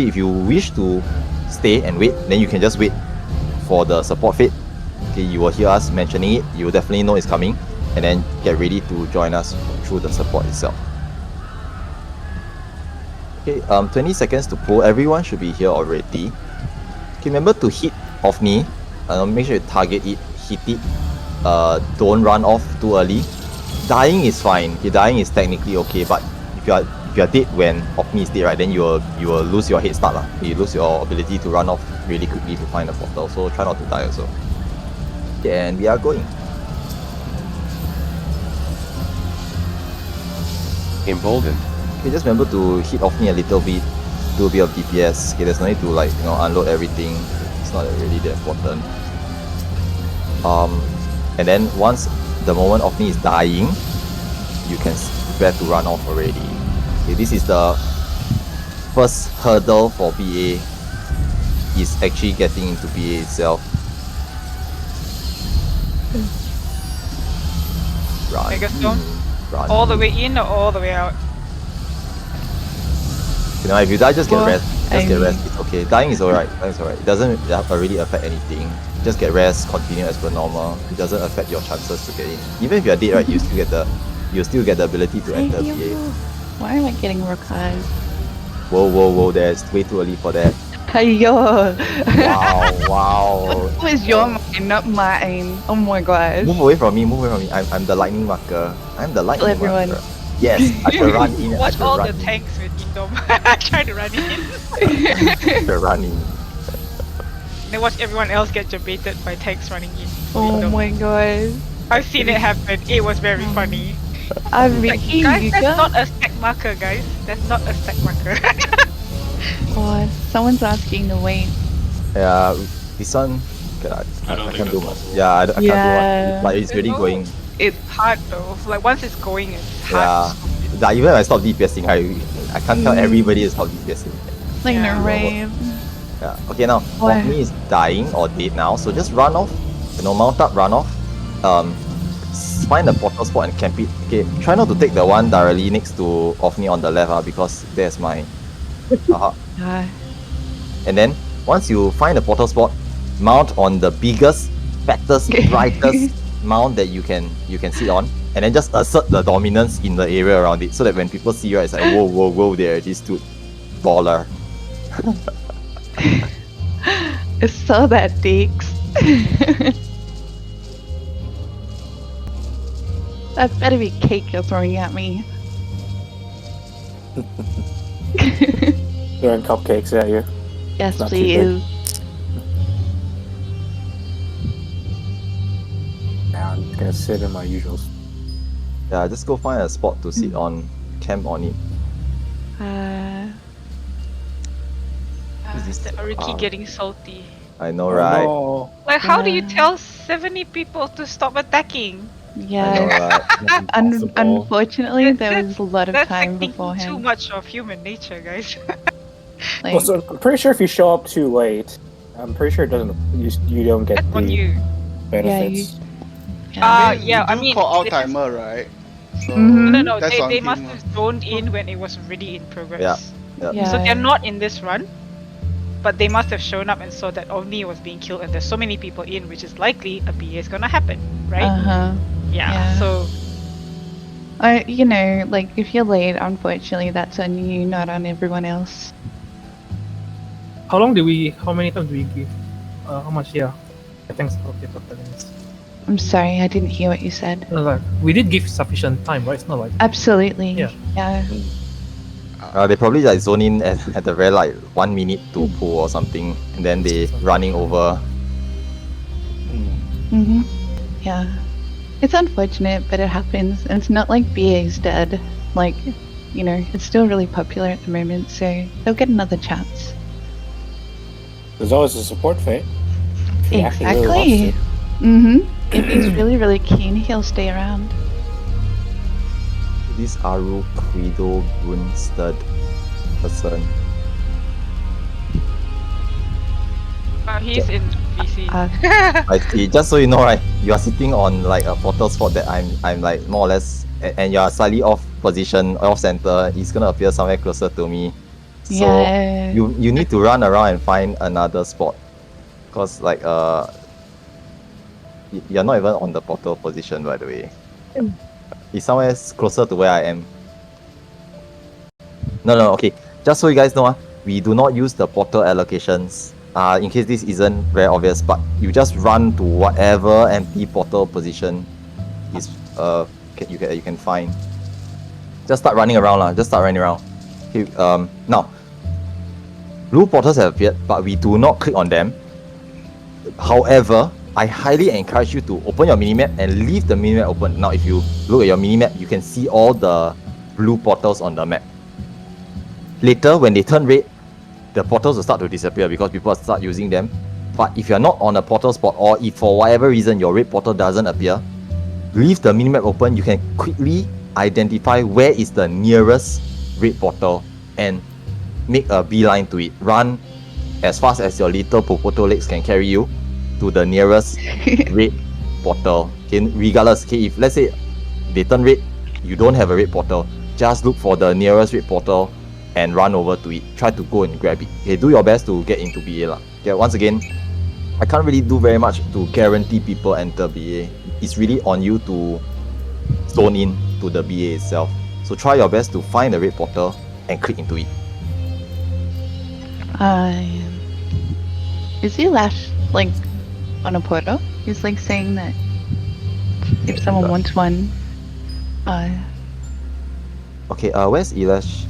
if you wish to stay and wait, then you can just wait for the support fate. Okay, you will hear us mentioning it, you will definitely know it's coming, and then get ready to join us through the support itself. Okay, 20 seconds to pull. Everyone should be here already. Okay, remember to hit off me. Make sure you target it, hit it. Don't run off too early. Dying is fine. Okay, dying is technically okay, but if you are dead when off me is dead, right, then you will lose your head start lah. You lose your ability to run off really quickly to find the portal. So try not to die also. Okay, and we are going. Emboldened. Okay, just remember to hit off me a little bit, do a bit of DPS. Okay, there's no need to like unload everything. It's not really that important. And then once the moment of me is dying, you can prepare to run off already. Okay, this is the first hurdle for BA. Is actually getting into BA itself. Run. Megastone? Run. All the way in or all the way out? You know, if you die, just get Well, rest. Just get rest. It's okay. Dying is alright. Dying is alright. It doesn't really affect anything. Just get rest. Continue as per normal. It doesn't affect your chances to get in. Even if you're dead, right, you still get the ability to enter BA. Why am I getting rock-eyed? Whoa! That's way too early for that. Yo! Wow. It was your mine, not mine. Oh my god. Move away from me. I'm the lightning marker. I'm the lightning everyone. marker. Yes, I can run in. I Watch can all run the in. tanks with Indom. Try to run in. They're running. Then watch everyone else get debated by tanks running in. Oh Indom. my god. I've seen it happen. It was very funny. I'm Like, Ricky, guys, you that's go. not a stack marker, guys. That's not a stack marker. God, someone's asking to wait. Yeah, this one. I can't do much. Yeah, I can't do Yeah. much. But it's really No. going. It's hard though. Like once it's going, it's Yeah. hard. Like, even if I stop DPSing, I can't tell everybody to stop DPSing. Like Yeah. no rave. Yeah. Okay, now Why? Ofni is dying or dead now, so just run off. Mount up, run off. Find the portal spot and camp it. Okay, try not to take the one directly next to Ofni on the left, because there's my. And then once you find the portal spot, mount on the biggest, fattest, brightest mount that you can sit on, and then just assert the dominance in the area around it, so that when people see you, it's like whoa, they already stood. Baller. It's so that dicks. That better be cake you're throwing at me. Throwing cupcakes at you. Yes, Not too please. Now I'm just gonna sit in my usual. Yeah, just go find a spot to sit on, camp on it. Is this- Ricky getting salty. I know, right? No. Like, how do you Yeah. tell 70 people to stop attacking? I know, Yeah. right? Unfortunately, there was a lot of That's time like thinking too beforehand. much of human nature, guys. Like, Well, so I'm pretty sure if you show up too late, I'm pretty sure it doesn't. You don't get That's on the you. benefits. Yeah, I mean, call out they must- timer, right? So Mhm. No, that's on they him, must lah. have zoned in when it was already in progress. Yeah. Yeah. So they're not in this run, but they must have shown up and saw that Omni was being killed and there's so many people in, which is likely a BA is gonna happen, right? Uh-huh. Yeah. yeah. So You know, like, if you're late, unfortunately, that's on you, not on everyone else. How many times do we give? How much? Yeah. Thanks for telling us. I'm sorry, I didn't hear what you said. Like, we did give sufficient time, right? It's not like Absolutely. Yeah. Yeah. They probably like zone in at the very like 1 minute to pull or something, and then they running over. Mm-hmm. Yeah. It's unfortunate, but it happens. And it's not like BA's dead. Like, you know, it's still really popular at the moment, so they'll get another chance. There's always a support fate. If he actually really Exactly. wants Mm-hmm. If he's really, really keen, he'll stay around. This 𝗥𝗶𝗶𝗀𝗃𝗃 person. he's in VC. I see. Just so you know, right, you are sitting on like a portal spot that I'm like more or less, and you are slightly off position, off center. He's gonna appear somewhere closer to me. So Yeah. you need to run around and find another spot, cause like you're not even on the portal position, by the way. It's somewhere closer to where I am. No, okay. Just so you guys know, we do not use the portal allocations. In case this isn't very obvious, but you just run to whatever empty portal position is you can find. Just start running around lah. Just start running around. Okay. Now, blue portals have appeared, but we do not click on them. However, I highly encourage you to open your minimap and leave the minimap open. Now, if you look at your minimap, you can see all the blue portals on the map. Later, when they turn red, the portals will start to disappear because people start using them. But if you're not on a portal spot, or if for whatever reason your red portal doesn't appear, leave the minimap open. You can quickly identify where is the nearest red portal and make a beeline to it. Run as fast as your little popoto legs can carry you to the nearest red portal. Okay, regardless, okay, if let's say they turn red, you don't have a red portal, just look for the nearest red portal and run over to it. Try to go and grab it. Okay, do your best to get into BA lah. Okay, once again, I can't really do very much to guarantee people enter BA. It's really on you to zone in to the BA itself. So try your best to find the red portal and click into it. Is he Lash like on a portal? He's like saying that if someone wants one, Okay, where's Elash?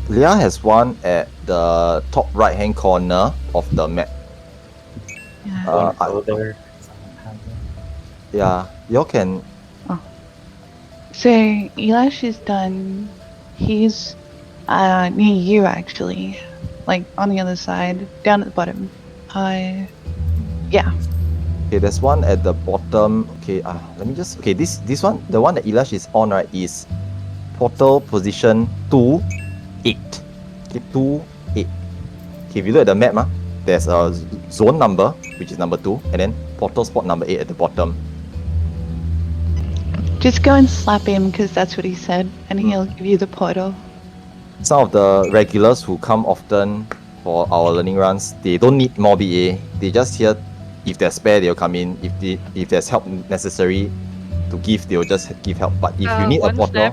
Leah has one at the top right hand corner of the map. yeah. Yeah, you can. So Elash is done. He's near you actually, like on the other side, down at the bottom. Yeah. Okay, there's one at the bottom. Okay, let me just. Okay, this one, the one that Elash is on, right, is portal position 2-8. Okay, 2-8. Okay, if you look at the map, there's a zone number, which is number 2, and then portal spot number 8 at the bottom. Just go and slap him because that's what he said, and he'll give you the portal. Some of the regulars who come often for our learning runs, they don't need more BA. They just here, if they're spare, they'll come in. If there's help necessary to give, they'll just give help. But if you need a portal,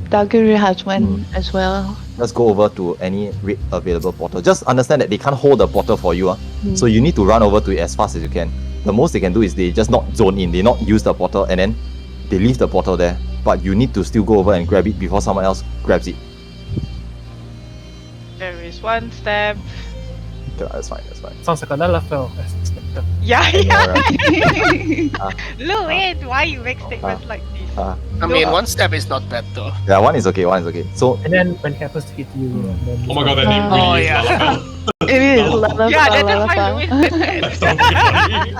𝗥𝗏𝗧 has one as well. Just go over to any available portal. Just understand that they can't hold the portal for you. So you need to run over to it as fast as you can. The most they can do is they just not zone in. They not use the portal and then they leave the portal there. But you need to still go over and grab it before someone else grabs it. There is one step. Okay, that's fine. Sounds like another fell as expected. Yeah. Right? Louis, why you make statements like this? I mean, one step is not bad though. Yeah, one is okay. So And then when it happens to hit you, then Oh my god, that name really is Lalafell. It is Lalafell. Yeah, that's why Louis said That's so funny.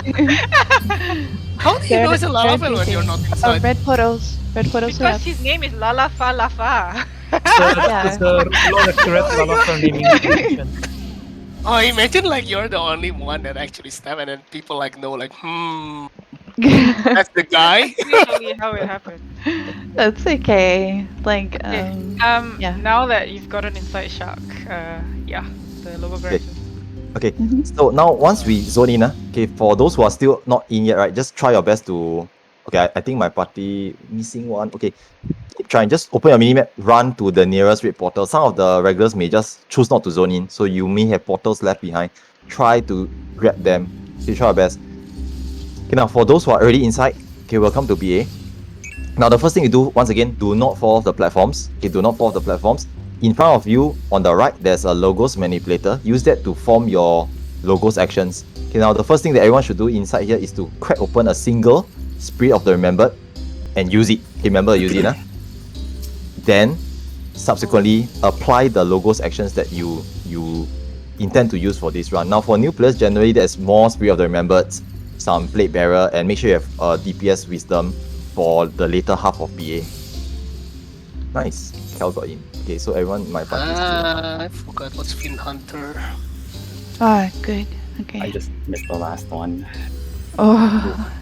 How do you know it's a Lalafell when you're not inside? Red portals. because Left. his name is Lafa. it's a more accurate Lalafell naming convention. Oh, imagine like you're the only one that actually stab, and then people like know like, that's the guy. Usually how it happens. That's okay. Like, yeah. Now that you've got an inside shark, the lower version. okay. So now once we zone in, okay, for those who are still not in yet, right, just try your best to. Okay, I think my party missing one. Okay, keep trying. Just open your minimap, run to the nearest red portal. Some of the regulars may just choose not to zone in, so you may have portals left behind. Try to grab them. Okay, try your best. Okay, now for those who are already inside, okay, welcome to BA. Now the first thing you do, once again, do not fall off the platforms. Okay, do not fall off the platforms. In front of you, on the right, there's a logos manipulator. Use that to form your logos actions. Okay, now the first thing that everyone should do inside here is to crack open a single Spirit of the Remembered and use it. Okay, remember, use it. Then, subsequently, apply the logos actions that you intend to use for this run. Now, for new players, generally, there's more Spirit of the Remembered, some Blade Bearer, and make sure you have DPS Wisdom for the later half of BA. Nice. Cal got in. Okay, so everyone in my party is I forgot what's Fin Hunter. Ah, good. Okay. I just missed the last one. Oh.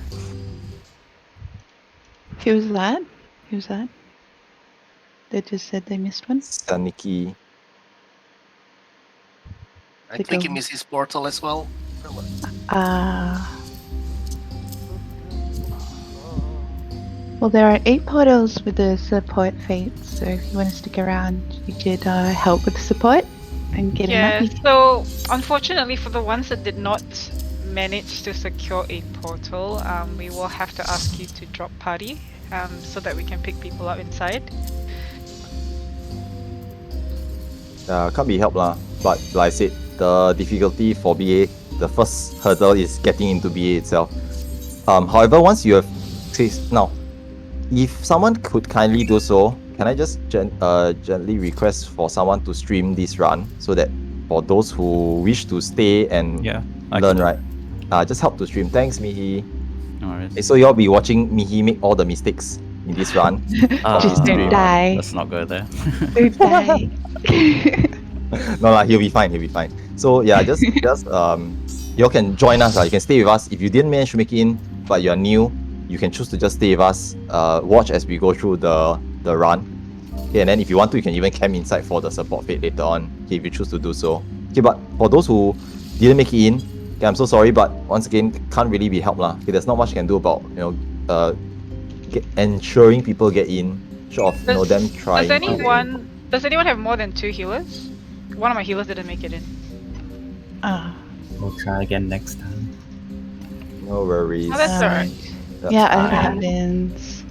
Who's that? They just said they missed one. Saniki. I think he misses portal as well. Well, there are 8 portals with the support fates, so if you want to stick around, you could help with the support and get Yeah, in. so unfortunately for the ones that did not manage to secure a portal, we will have to ask you to drop party so that we can pick people up inside. Can't be helped lah. But like I said, the difficulty for BA, the first hurdle is getting into BA itself. However, once you have now, if someone could kindly do so, can I just gently request for someone to stream this run so that for those who wish to stay and learn, right? Just help to stream. Thanks, Mihi. Okay, so you'll be watching Mihi make all the mistakes in this run. Just don't die. Let's not go there. Don't die. No lah, he'll be fine. He'll be fine. So yeah, just you can join us. You can stay with us. If you didn't manage to make it in, but you're new, you can choose to just stay with us. Watch as we go through the run. Okay, and then if you want to, you can even camp inside for the support fate later on. Okay, if you choose to do so. Okay, but for those who didn't make it in, okay, I'm so sorry, but once again, can't really be helped lah. Okay, there's not much you can do about ensuring people get in. Short of them trying. Does anyone have more than 2 healers? One of my healers didn't make it in. We'll try again next time. No worries. Oh, that's alright. Yeah, it happens.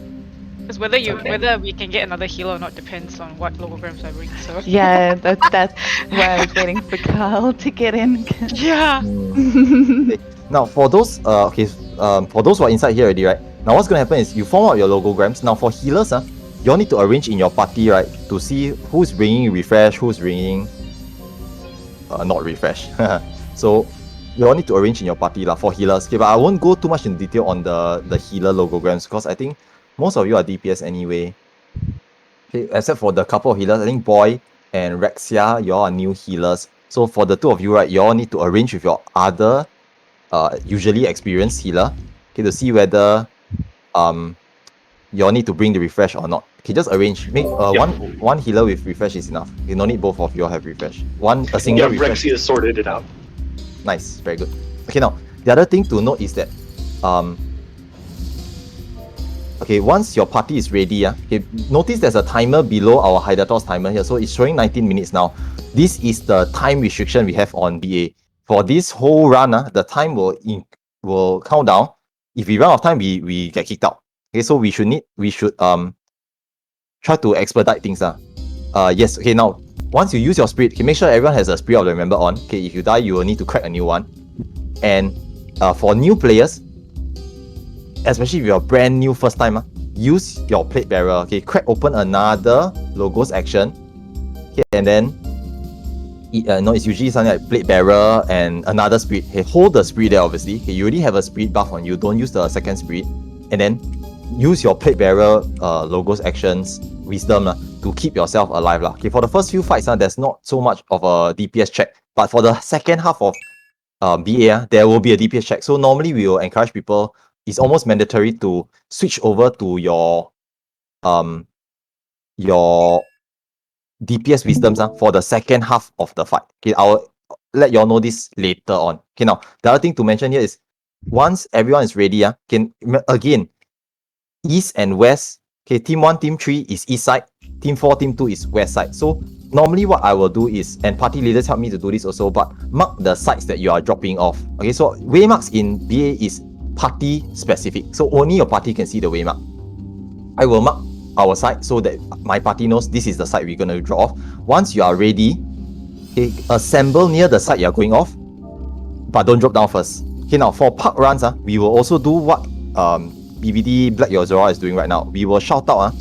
Because whether we can get another healer or not depends on what logograms I bring. So Yeah, that's why I was waiting for Carl to get in. yeah. Okay. Now for those for those who are inside here already, right? Now what's gonna happen is you form out your logograms. Now for healers, you all need to arrange in your party, right, to see who's bringing refresh, who's bringing not refresh. So you all need to arrange in your party for healers. Okay, but I won't go too much in detail on the healer logograms because I think most of you are DPS anyway. Okay, except for the couple of healers, I think Boy and Rexia, you all are new healers. So for the 2 of you, right, you all need to arrange with your other usually experienced healer, okay, to see whether you all need to bring the refresh or not. Okay, just arrange. Make one healer with refresh is enough. You don't need both of you all have refresh. A single refresh. Rexia sorted it out. Nice, very good. Okay, now the other thing to note is that okay, once your party is ready, okay, notice there's a timer below our Hydatos timer here, so it's showing 19 minutes now. This is the time restriction we have on BA. For this whole run, the time will count down. If we run out of time, we get kicked out. Okay, so we should try to expedite things. Yes, okay, now once you use your spirit, okay, make sure everyone has a spirit of the remember on. Okay, if you die, you will need to crack a new one. And for new players, especially if you're brand new first time, use your plate bearer. Okay, crack open another logos action. Okay, and then it's usually something like plate bearer and another spirit. Okay, hold the spirit there obviously. Okay, you already have a spirit buff on you, don't use the second spirit. And then use your plate bearer logos actions, wisdom to keep yourself alive. Okay, for the first few fights, there's not so much of a DPS check. But for the second half of BA, there will be a DPS check. So normally we will encourage people, it's almost mandatory to switch over to your DPS wisdoms for the second half of the fight. Okay, I'll let y'all know this later on. Okay, now the other thing to mention here is once everyone is ready, again, east and west. Okay, team 1, team 3 is east side, team 4, team 2 is west side. So normally what I will do is, and party leaders help me to do this also, but mark the sites that you are dropping off. Okay, so waymarks in BA is party specific, so only your party can see the waymark. I will mark our site so that my party knows this is the site we're going to draw off. Once you are ready, okay, assemble near the site you're going off, but don't drop down first. Okay, now for park runs, we will also do what BBD Black Your Zora is doing right now. We will shout out.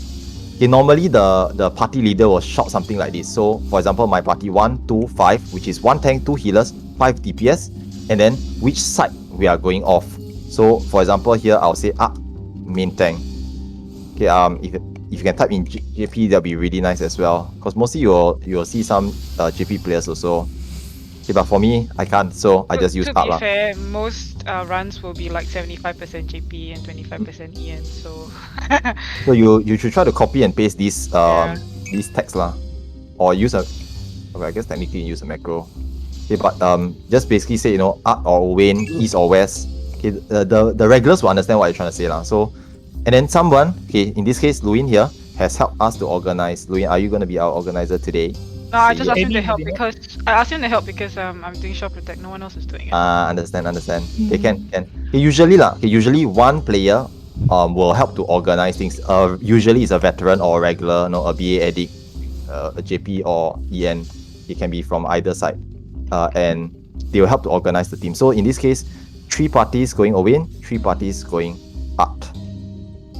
Okay, normally the party leader will shout something like this. So for example, my party 1, 2, 5, which is 1 tank, 2 healers, 5 DPS, and then which side we are going off. So for example here, I'll say up main tank. Okay, if you can type in JP, that'll be really nice as well. Because mostly you'll see some JP players also. Okay, but for me, I can't, so I just use up. To be fair, most runs will be like 75% JP and 25% EN, so... So you should try to copy and paste these text or use a... Okay, I guess technically you use a macro. Okay, but just basically say, you know, up or Owen, east or west. Okay, the regulars will understand what you're trying to say lah. So, and then someone, okay, in this case, Luin here has helped us to organize. Luin, are you going to be our organizer today? No, I just Say asked him to Maybe help they because I'm doing shop protect. No one else is doing it. Understand. Okay, can. Okay, usually one player will help to organize things. Usually it's a veteran or a regular, no, a BA addict, a JP or EN. It can be from either side, and they will help to organize the team. So in this case, 3 parties going in, 3 parties going out.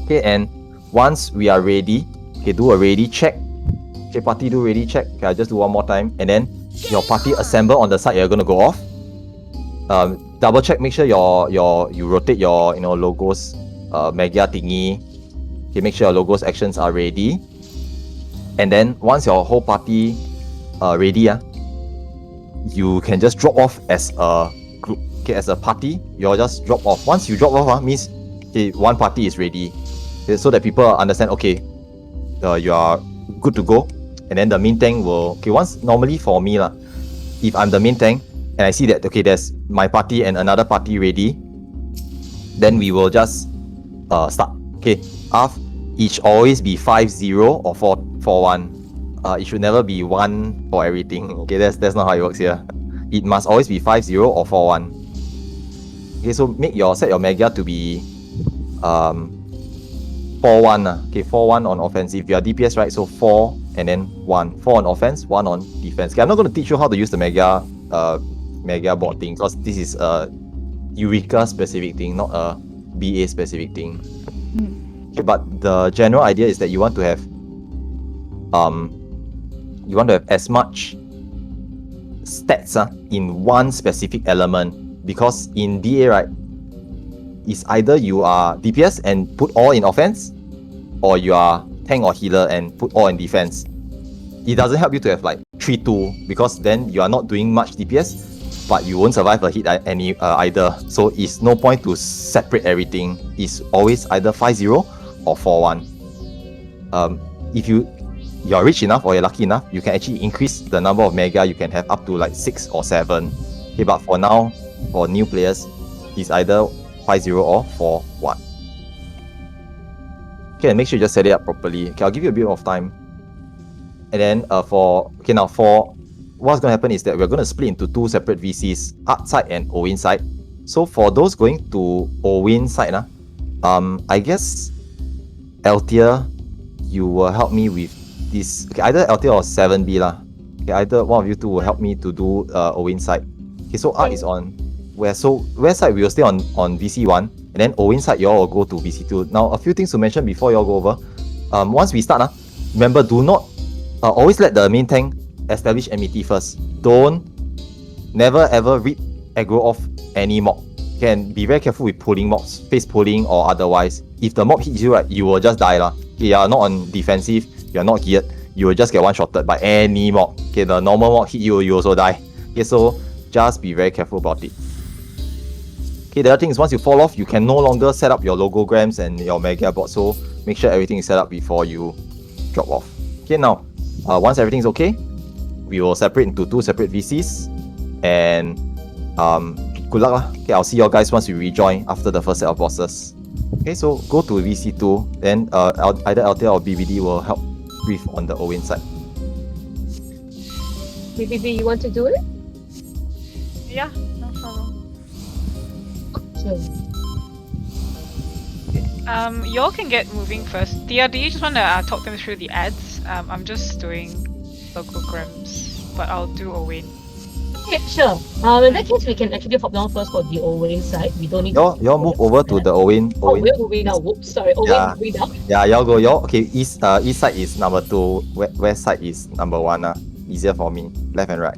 Okay, and once we are ready, okay, do a ready check. Okay, party do ready check. Okay, I'll just do one more time, and then your party assemble on the side you're gonna go off. Double check, make sure you rotate your logos, Magia thingy. Okay, make sure your logos actions are ready. And then once your whole party ready, you can just drop off as a group. Okay, as a party, you'll just drop off. Once you drop off, means okay, one party is ready. Okay, so that people understand, okay, you are good to go. And then the main tank will, okay, normally for me lah, if I'm the main tank and I see that, okay, there's my party and another party ready, then we will just start. Okay, it should always be 5-0 or 4-1. It should never be 1 for everything. Okay, that's not how it works here. It must always be 5-0 or 4-1. Okay, so set your Magia to be 4-1. Okay, 4-1 on offensive. You are DPS, right? So 4 and then 1. 4 on offense, 1 on defense. Okay, I'm not going to teach you how to use the Magia board thing, because this is a Eureka specific thing, not a BA specific thing. Okay, but the general idea is that you want to have as much stats in one specific element, because in DA, right, it's either you are DPS and put all in offense, or you are tank or healer and put all in defense. It doesn't help you to have like 3-2, because then you are not doing much DPS, but you won't survive a hit either. So it's no point to separate everything. It's always either 5-0 or 4-1. If you are rich enough or you're lucky enough, you can actually increase the number of Mega you can have up to like 6 or 7. Okay, but for now, for new players, it's either 5-0 or 4-1. Okay, and make sure you just set it up properly. Okay, I'll give you a bit of time. And then for what's going to happen is that we're going to split into 2 separate VCs, Art side and Owen side. So for those going to Owen side, I guess 𝗘𝗺𝗃, you will help me with this. Okay, either 𝗘𝗃𝗃 or 7B lah. Okay, either one of you two will help me to do Owen side. Okay, so Art is on where? So west side we will stay on VC1, and then Owen side you all will go to VC2. Now a few things to mention before you all go over. Once we start, remember, do not always let the main tank establish enmity first. Never ever read aggro off any mob. Can be very careful with pulling mobs, face pulling or otherwise. If the mob hits you, right, you will just die lah. Okay, you are not on defensive, you are not geared, you will just get one-shotted by any mob. Okay, the normal mob hit you, you also die. Okay, so just be very careful about it. Okay, the other thing is, once you fall off, you can no longer set up your logograms and your Mega board, so make sure everything is set up before you drop off. Okay, now, once everything's okay, we will separate into 2 separate VCs, and good luck lah. Okay, I'll see you guys once we rejoin after the first set of bosses. Okay, so go to VC2, then either 𝗘𝗃𝗃 or BBD will help brief on the Owen side. BBB, you want to do it? Yeah, no problem. Sure. Y'all can get moving first. Tia, do you just want to talk them through the ads? I'm just doing logograms, but I'll do Owen. Okay, sure. In that case, we can actually hop down first for the Owen side. We don't need Y'all move over to the Owen. Oh, we're moving now. Whoops, sorry. Owen, moving down. Yeah, y'all go. Okay, east side is number 2, west side is number 1. Easier for me. Left and right.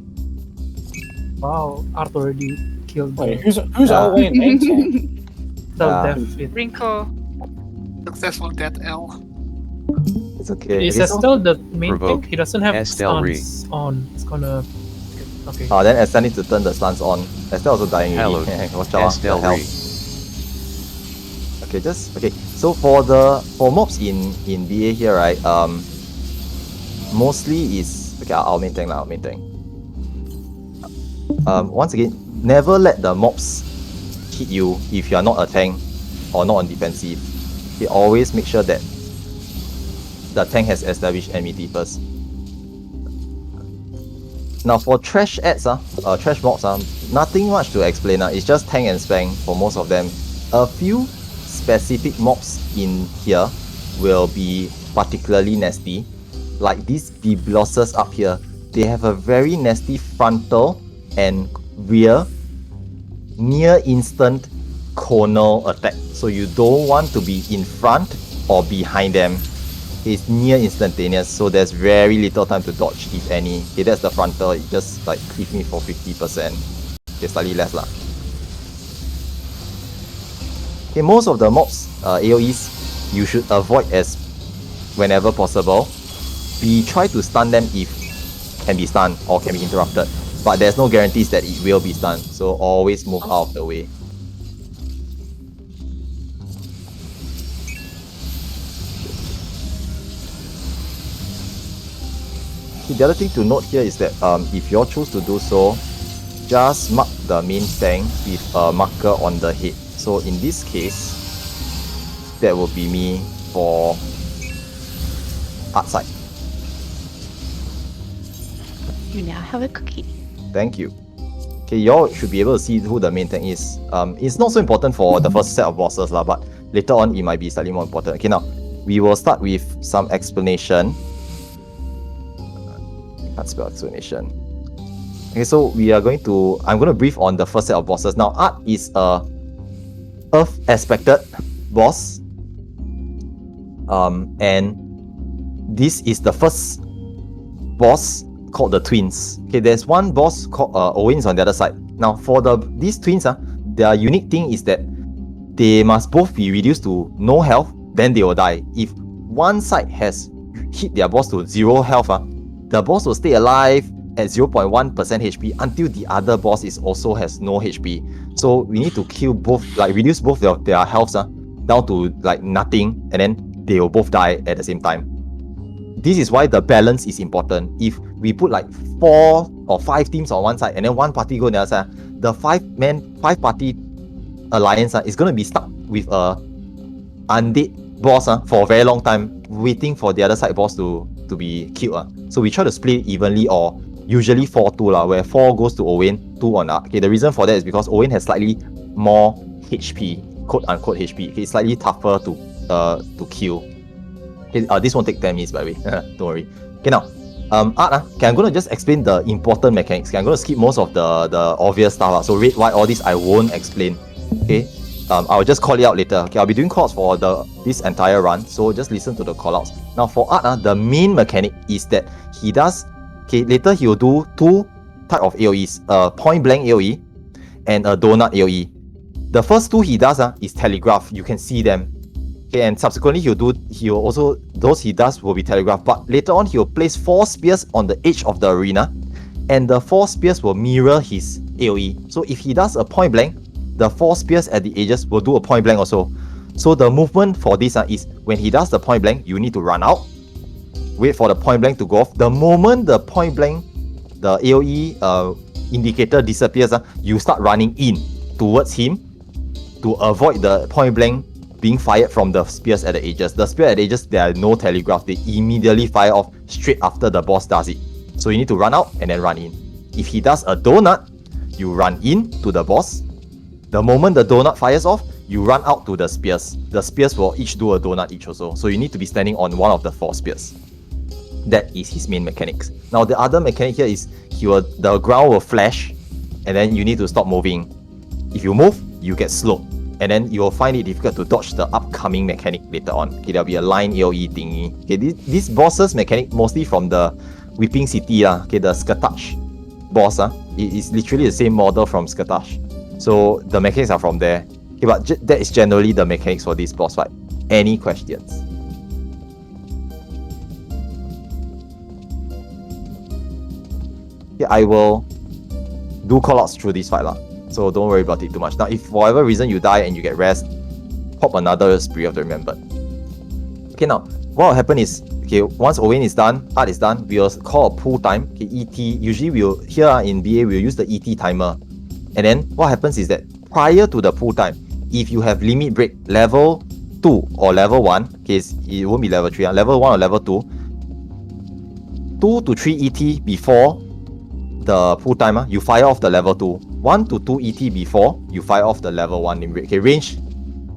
Wow, Art already killed Wait, the who's Owen main tank? death fit. Rinko. Successful death L. It's okay. Is Okay, that so- still the main Provoke. thing? He doesn't have Estelri. stance on. It's gonna. Okay. then Estelle needs to turn the slants on. Estelle also dying Hello, already. Watch out, the Estelri. health. Okay, so for mobs in BA here, right, mostly is, okay, I'll main tank. once again, never let the mobs hit you if you are not a tank or not on defensive. Okay, always make sure that the tank has established enmity first. Now for trash ads, trash mobs, nothing much to explain. It's just tank and spam for most of them. A few specific mobs in here will be particularly nasty. Like these 𝗔𝗶𝗧s up here, they have a very nasty frontal and rear near instant conal attack. So you don't want to be in front or behind them. It's near instantaneous, so there's very little time to dodge, if any. Okay, that's the frontal. It just like cleave me for 50%. Okay, slightly less lah. Okay, most of the mobs, AoEs, you should avoid as whenever possible. Try to stun them if can be stunned or can be interrupted, but there's no guarantees that it will be stunned, so always move out of the way. The other thing to note here is that if you all choose to do so, just mark the main tank with a marker on the head. So in this case, that will be me for art side. You now have a cookie. Thank you. Okay, y'all should be able to see who the main tank is. It's not so important for the first set of bosses lah, but later on it might be slightly more important. Okay, now we will start with some explanation. Can't spell explanation. Okay, so I'm going to brief on the first set of bosses. Now, Art is a Earth aspected boss, and this is the first boss called the twins. Okay, there's one boss called Owens on the other side. Now, for these twins, their unique thing is that they must both be reduced to no health, then they will die. If one side has hit their boss to 0 health, the boss will stay alive at 0.1% HP until the other boss also has no HP. So we need to kill both, like reduce both their healths down to like nothing, and then they will both die at the same time. This is why the balance is important. If we put like 4 or 5 teams on one side and then one party go on the other side, the 5 party alliance is going to be stuck with a undead boss for a very long time, waiting for the other side boss to be killed. So we try to split it evenly, or usually 4-2 where 4 goes to Owen, 2 on Art. Okay, the reason for that is because Owen has slightly more HP, quote unquote HP. Okay, it's slightly tougher to kill. Okay, this won't take 10 minutes by the way. Don't worry. Okay, now Art, okay, I'm gonna just explain the important mechanics. Okay, I'm gonna skip most of the obvious stuff. So red, white, all this I won't explain. Okay. I'll just call it out later. Okay, I'll be doing calls for this entire run, so just listen to the callouts. Now for Art, the main mechanic is that he does. Okay, later he will do 2 type of AoEs: a point blank AoE and a donut AoE. The first 2 he does is telegraph. You can see them. Okay, and subsequently those he does will be telegraph. But later on he will place 4 spears on the edge of the arena, and the 4 spears will mirror his AoE. So if he does a point blank, the 4 spears at the edges will do a point blank also. So the movement for this is when he does the point blank, you need to run out, wait for the point blank to go off. The moment the point blank, the AoE indicator disappears, you start running in towards him to avoid the point blank being fired from the spears at the edges. The spear at the edges, there are no telegraph. They immediately fire off straight after the boss does it. So you need to run out and then run in. If he does a donut, you run in to the boss. The moment the donut fires off, you run out to the spears. The spears will each do a donut each also. So you need to be standing on one of the 4 spears. That is his main mechanics. Now the other mechanic here is the ground will flash, and then you need to stop moving. If you move, you get slowed, and then you will find it difficult to dodge the upcoming mechanic later on. Okay, there'll be a line AoE thingy. Okay, this boss's mechanic mostly from the Weeping City okay, the 𝗥𝗏𝗧 boss it is literally the same model from 𝗥𝗏𝗧. So the mechanics are from there. Okay, but that is generally the mechanics for this boss fight. Any questions? Yeah, I will do callouts through this fight so don't worry about it too much. Now, if for whatever reason you die and you get rest, pop another Spirit of the Remembered. Okay, now what will happen is okay, once Owen is done, Art is done, we'll call a pull time. Okay, ET. Usually we'll here in BA we'll use the ET timer. And then what happens is that prior to the pull time, if you have limit break level 2 or level 1, okay, it won't be level 3, level 1 or level 2, 2 to 3 ET before the pull timer, you fire off the level 2. 1 to 2 ET before you fire off the level 1 limit break. Okay, range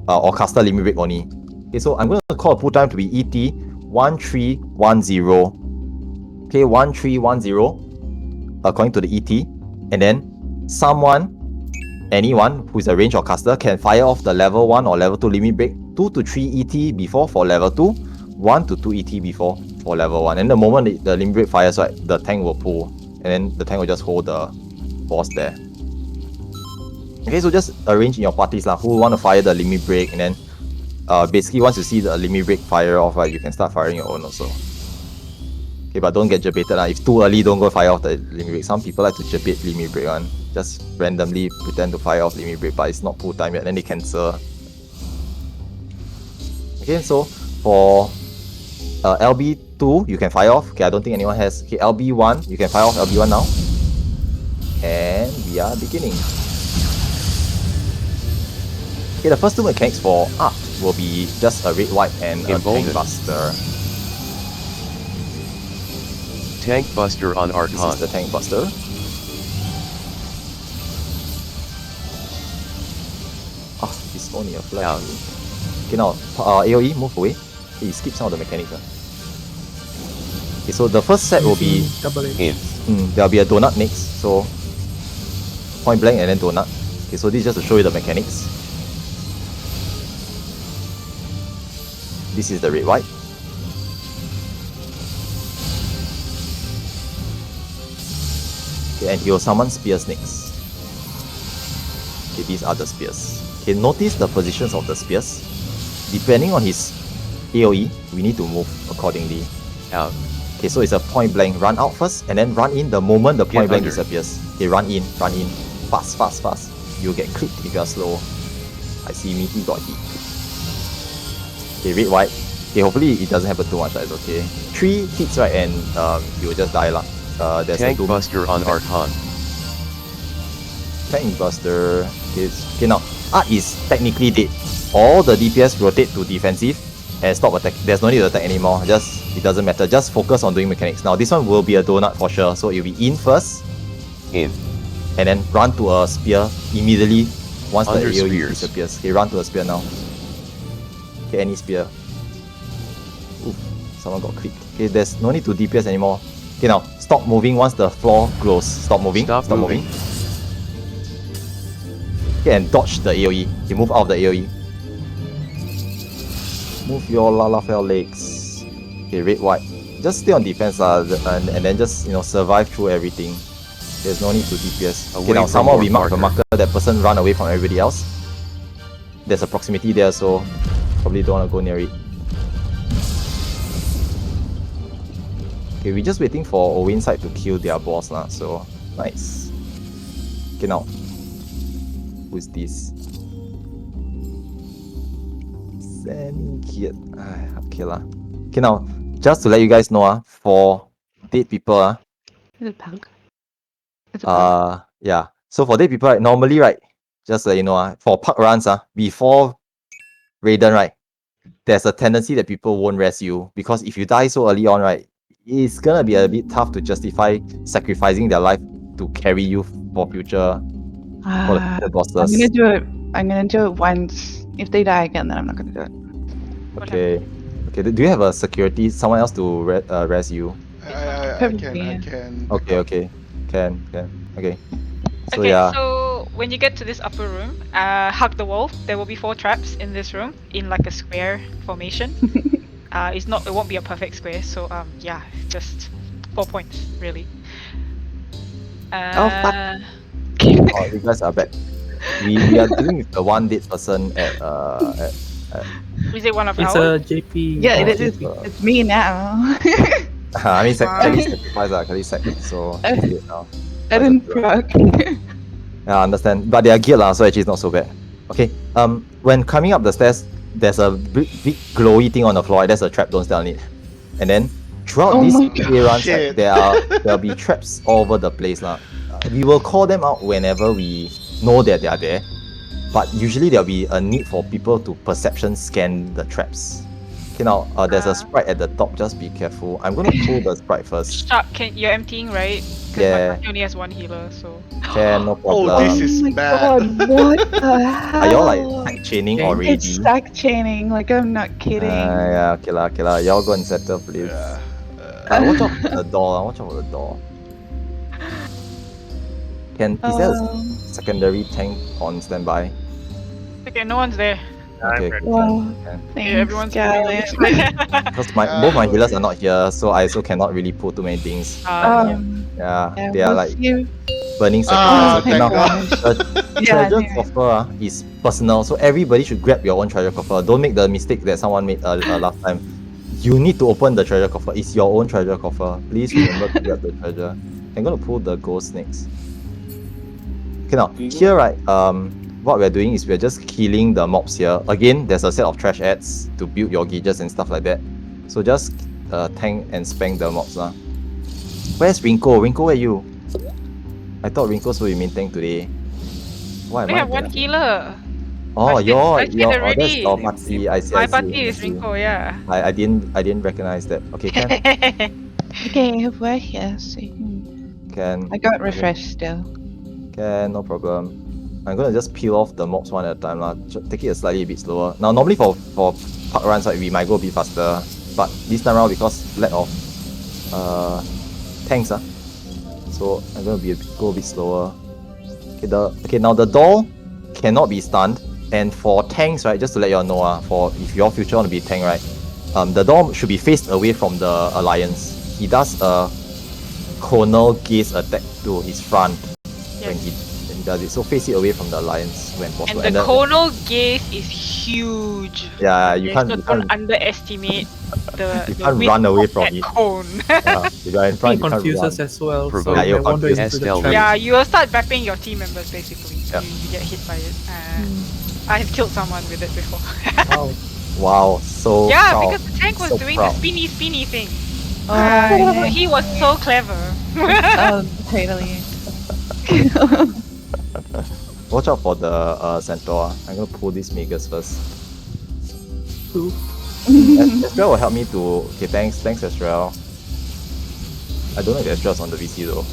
or caster limit break only. Okay, so I'm going to call a pull time to be ET 1310. Okay, 1310 according to the ET. And then anyone who is a range or caster can fire off the level 1 or level 2 limit break 2 to 3 ET before for level 2, 1 to 2 ET before for level 1. And the moment the limit break fires, right, the tank will pull. And then the tank will just hold the boss there. Okay, so just arrange in your parties who want to fire the limit break, and then basically once you see the limit break fire off, right, you can start firing your own also. Okay, but don't get jebaited. If too early, don't go fire off the limit break. Some people like to jebait limit break one. Just randomly pretend to fire off limit break, but it's not pull time yet, then they cancel. Okay, so for LB2, you can fire off. Okay, I don't think anyone has. Okay, LB1, you can fire off LB1 now. And we are beginning. Okay, the first two mechanics for Art will be just a red white and a tank buster. Tank buster on Archon. This is the tank buster. Ah, it's only a flash. Okay, now AoE, move away. Okay, you skip some of the mechanics. Okay, so the first set will be there'll be a donut next. So point blank and then donut. Okay, so this is just to show you the mechanics. This is the red white. Okay, and he will summon spear snakes. Okay, these are the spears. Okay, notice the positions of the spears. Depending on his AoE, we need to move accordingly. Okay, so it's a point blank. Run out first and then run in the moment the point blank disappears. Okay, run in. Fast, fast, fast. You'll get clipped if you're slow. I see Meaty got hit. Okay, red white. Okay, hopefully it doesn't happen too much, it's okay. 3 hits, right, and you will just die lah. There's Tank buster on Archon. Tank buster. Okay, now Art is technically dead. All the DPS rotate to defensive and stop attack. There's no need to attack anymore. It doesn't matter. Just focus on doing mechanics. Now this one will be a donut for sure. So it'll be in first. In. And then run to a spear immediately once the AoE disappears. Okay, run to a spear now. Okay, any spear. Oof, someone got clipped. Okay, there's no need to DPS anymore. Okay, now stop moving once the floor glows. Stop moving. Stop moving. Okay, and dodge the AoE. Okay, move out of the AoE. Move your Lalafell legs. Okay, red white. Just stay on defense and then just survive through everything. There's no need to DPS. Okay, now somehow we mark the marker. That person run away from everybody else. There's a proximity there, so probably don't want to go near it. Okay, we're just waiting for Owen's side to kill their boss lah. So nice. Okay, now who's this? Okay lah. Okay, now just to let you guys know for dead people Is it pug? It's a pug. Yeah. So for dead people, right, normally, right, just so you know, for park runs, before Raiden, right, there's a tendency that people won't rest you, because if you die so early on, right, it's gonna be a bit tough to justify sacrificing their life to carry you for future for the bosses. I'm gonna do it once. If they die again, then I'm not gonna do it. Okay. Okay. Do you have a security, someone else to rest you? I can. Okay. Can. Okay. So okay, yeah. so when you get to this upper room, hug the wall. There will be 4 traps in this room in like a square formation. It won't be a perfect square, so yeah, just 4 points really. Oh fuck. Oh, you guys are back. We are dealing with the one dead person at Is it one of It's our? a JP. Yeah, it's me now. I mean, Kelly sacrificed, Kelly sacrificed, so she's dead now. I didn't proc. Yeah, I understand. But they are geared so actually it's not so bad. Okay, when coming up the stairs, there's a big glowy thing on the floor. There's a trap, don't stay on it. And then throughout Oh these my God. runs, Shit. there'll be traps all over the place lah. We will call them out whenever we know that they are there, but usually there'll be a need for people to perception scan the traps. Okay, now there's a sprite at the top. Just be careful. I'm gonna pull the sprite first. Shark, you're emptying, right? Because Yeah. my party only has one healer, so. Can no problem. Oh, this is my bad. God, what the hell? Are y'all like stack chaining already? It's stack chaining, like I'm not kidding. Yeah, okay lah. Y'all go and settle, please. Yeah. Watch out for the door. Watch out for the door. Is there a secondary tank on standby? Okay, no one's there. Okay. Wow. Okay. Thanks, Everyone's Scarlet. Because both my healers are not here, so I also cannot really pull too many things. Yeah. Yeah, they are we'll like see you. burning Ah, sacrifice. Okay, thank now God. the Yeah, treasure yeah. coffer is personal, so everybody should grab your own treasure coffer. Don't make the mistake that someone made last time. You need to open the treasure coffer. It's your own treasure coffer. Please remember to grab the treasure. I'm gonna pull the ghost snakes. Okay, now here, right? What we're doing is we're just killing the mobs here. Again, there's a set of trash ads to build your gauges and stuff like that. So just tank and spank the mobs lah. Where's Rinko? Rinko, where are you? I thought Rinko's will be main tank today. Why am We I have one there? healer. Oh, I said that's already. your party. I see. My I see, party I is see. Rinko, yeah. I didn't recognize that. Okay, can Okay, we're here. So can I got refreshed still. Can, no problem. I'm gonna just peel off the mobs one at a time lah. Take it a slightly bit slower. Now normally for park runs, right, we might go a bit faster, but this time around because lack of tanks so I'm gonna go a bit slower. Okay, now the door cannot be stunned, and for tanks, right, just to let you all know for if your future want to be tank, right, the door should be faced away from the alliance. He does a conal gaze attack to his front when he does it. So face it away from the alliance when possible. And the conal gaze is huge. Yeah, you So can't don't underestimate the you can't width run away of from that it. cone. Yeah, if you're in front, It you can't confuses run. as well. Provoke. So Yeah, you're I wander confused. into the SL. trap. Yeah, you will start bapping your team members basically. Yeah. You get hit by it. I have killed someone with it before. Wow. Wow, so Yeah, proud. because the tank was So doing proud. the spinny thing. Oh, He was so clever. totally. Watch out for the centaur. I'm gonna pull these Megas first. Estrel will help me to. Okay, thanks Estrel. I don't know if Estrel's on the VC though.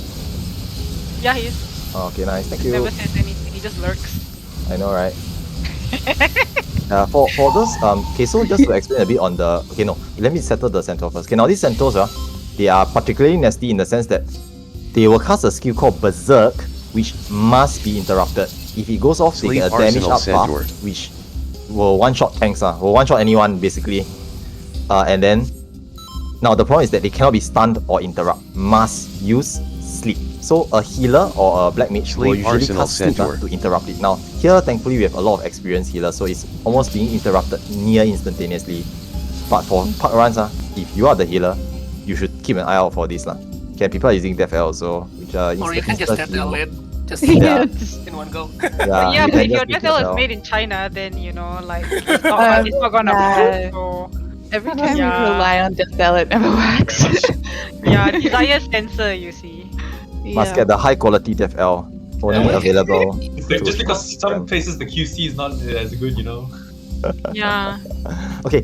Yeah, he is. Oh, okay, nice. Thank He you. never says anything. He just lurks. I know, right? For those okay, so just to explain a bit on the no, let me settle the centaur first. Okay, now these centaurs they are particularly nasty in the sense that they will cast a skill called Berserk, which must be interrupted. If it goes off, they Sleep get a damage Arsenal up Centaur. buff, which will one-shot tanks, will one-shot anyone basically. And then now the problem is that they cannot be stunned or interrupt. Must use sleep. So a healer or a black mage will Sleep usually Arsenal cast sleep Centaur. to interrupt it. Now here, thankfully, we have a lot of experienced healers, so it's almost being interrupted near instantaneously. But for park runs, if you are the healer, you should keep an eye out for this Okay, people are using Death L also, which are Or you can just insta tell it. Just Yeah. in one go. Yeah, Yeah, you but can if your just use Death L Death is L. made in China, then it's not gonna yeah. work. So Every time Yeah. we rely on Death Bell, it never works. yeah, desire sensor, you see. Must get the high quality Death L. Only available. Just because some places the QC is not as good, you know. Yeah. Okay,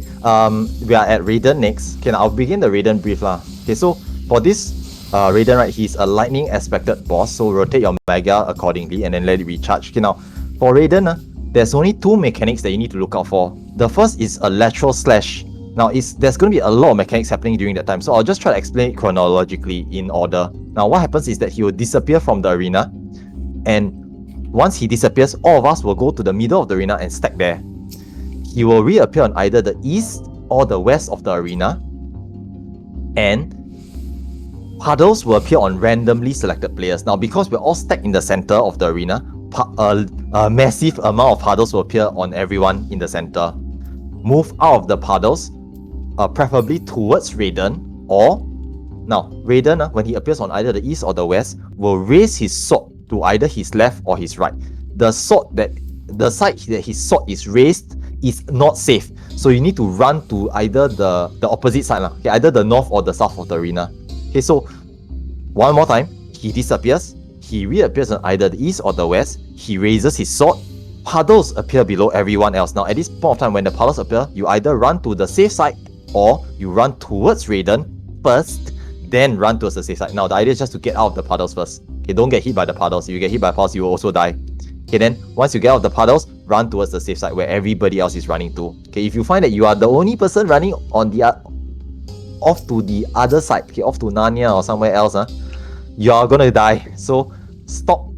we are at Raiden next. Okay, now I'll begin the Raiden brief lah. Okay, so for this Raiden, right, he's a lightning aspected boss, so rotate your Mega accordingly and then let it recharge. Okay, now for Raiden, there's only two mechanics that you need to look out for. The first is a lateral slash. Now there's going to be a lot of mechanics happening during that time, so I'll just try to explain it chronologically in order. Now what happens is that he will disappear from the arena, and once he disappears, all of us will go to the middle of the arena and stack there. He will reappear on either the east or the west of the arena, and puddles will appear on randomly selected players. Now, because we're all stacked in the center of the arena, a massive amount of puddles will appear on everyone in the center. Move out of the puddles, preferably towards Raiden, or now Raiden, when he appears on either the east or the west, will raise his sword to either his left or his right. The side that his sword is raised is not safe. So you need to run to either the opposite side, okay, either the north or the south of the arena. Okay, so one more time, he disappears, he reappears on either the east or the west, he raises his sword, puddles appear below everyone else. Now at this point of time, when the puddles appear, you either run to the safe side or you run towards Raiden first, then run towards the safe side. Now the idea is just to get out of the puddles first. Okay, don't get hit by the puddles. If you get hit by the puddles, you will also die. Okay, then once you get out of the puddles, run towards the safe side where everybody else is running to. Okay, if you find that you are the only person running on the off to the other side, okay, off to Narnia or somewhere else, you are gonna die. So stop.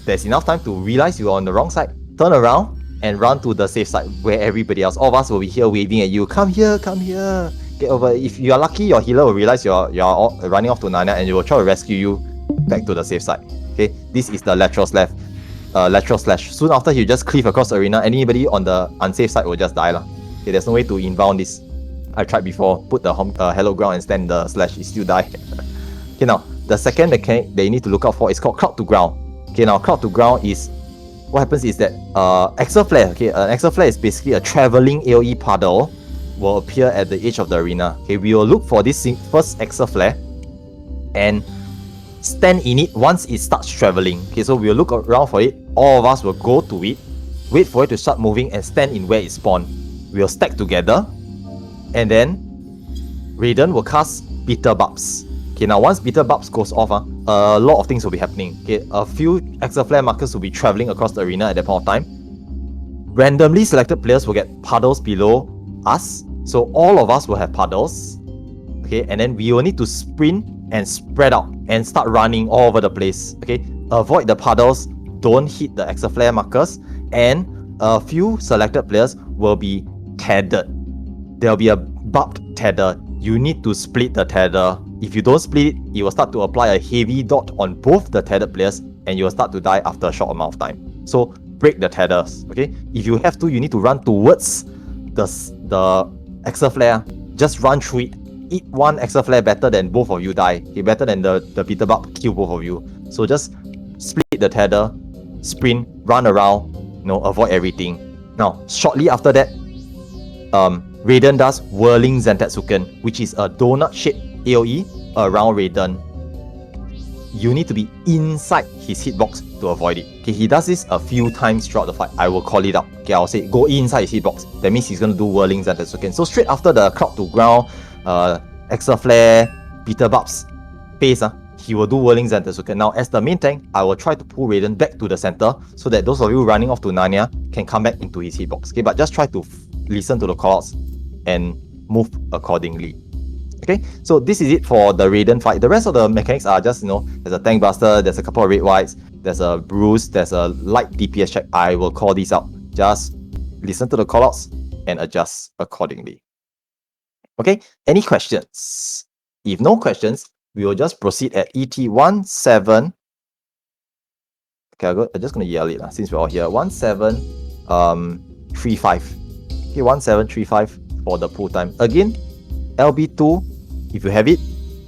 There's enough time to realize you are on the wrong side. Turn around and run to the safe side where everybody else, all of us will be here waving at you. Come here, come here. Get over. If you are lucky, your healer will realize you're running off to Narnia and you will try to rescue you back to the safe side. Okay, this is the lateral slash. Soon after, you just cleave across the arena. Anybody on the unsafe side will just die lah. Okay, there's no way to inbound this. I tried before. Put the hello ground and stand the slash, you still die. Okay, now the second mechanic that you need to look out for is called cloud to ground. Okay, now cloud to ground is what happens is that 𝗥𝗶𝗃𝗃. Okay, an 𝗥𝗶𝗃𝗃 is basically a traveling AoE puddle will appear at the edge of the arena. Okay, we will look for this first 𝗥𝗶𝗃𝗃 and stand in it once it starts traveling. Okay, so we'll look around for it. All of us will go to it, wait for it to start moving and stand in where it spawned. We'll stack together and then Raiden will cast 𝗔𝗔𝗃𝗃𝗃. Okay, now once 𝗔𝗔𝗃𝗃𝗃 goes off, a lot of things will be happening. Okay, a few 𝗥𝗶𝗃 markers will be traveling across the arena at that point of time. Randomly selected players will get puddles below us. So all of us will have puddles. Okay, and then we will need to sprint and spread out and start running all over the place. Okay, avoid the puddles, don't hit the 𝗥𝗶𝗃 markers, and a few selected players will be tethered. There'll be a barbed tether. You need to split the tether. If you don't split it, it will start to apply a heavy dot on both the tethered players and you will start to die after a short amount of time. So break the tethers. Okay, if you have to, you need to run towards the 𝗥𝗶𝗃. Just run through it. Eat one 𝗥𝗶𝗃 better than both of you die. Okay, better than the 𝗔𝗔𝗃𝗃 kill both of you. So just split the tether, sprint, run around, avoid everything. Now, shortly after that, Raiden does Whirling Zentetsuken, which is a donut-shaped AoE around Raiden. You need to be inside his hitbox to avoid it. Okay, he does this a few times throughout the fight. I will call it out. Okay, I'll say go inside his hitbox. That means he's gonna do Whirling Zentetsuken. So straight after the cloud to ground, 𝗥𝗶𝗃𝗃, 𝗔𝗔𝗃𝗃's phase, he will do Whirling Zentetsuken. Now, as the main tank, I will try to pull Raiden back to the center so that those of you running off to Narnia can come back into his hitbox. Okay, but just try to listen to the callouts and move accordingly. Okay, so this is it for the Raiden fight. The rest of the mechanics are just, there's a tank buster, there's a couple of red whites, there's a bruise, there's a light DPS check. I will call these out. Just listen to the callouts and adjust accordingly. Okay, any questions? If no questions, we will just proceed at ET17. Okay, I'm just going to yell it since we're all here. 1735. Okay, 1735 for the pull time. Again, LB2, if you have it,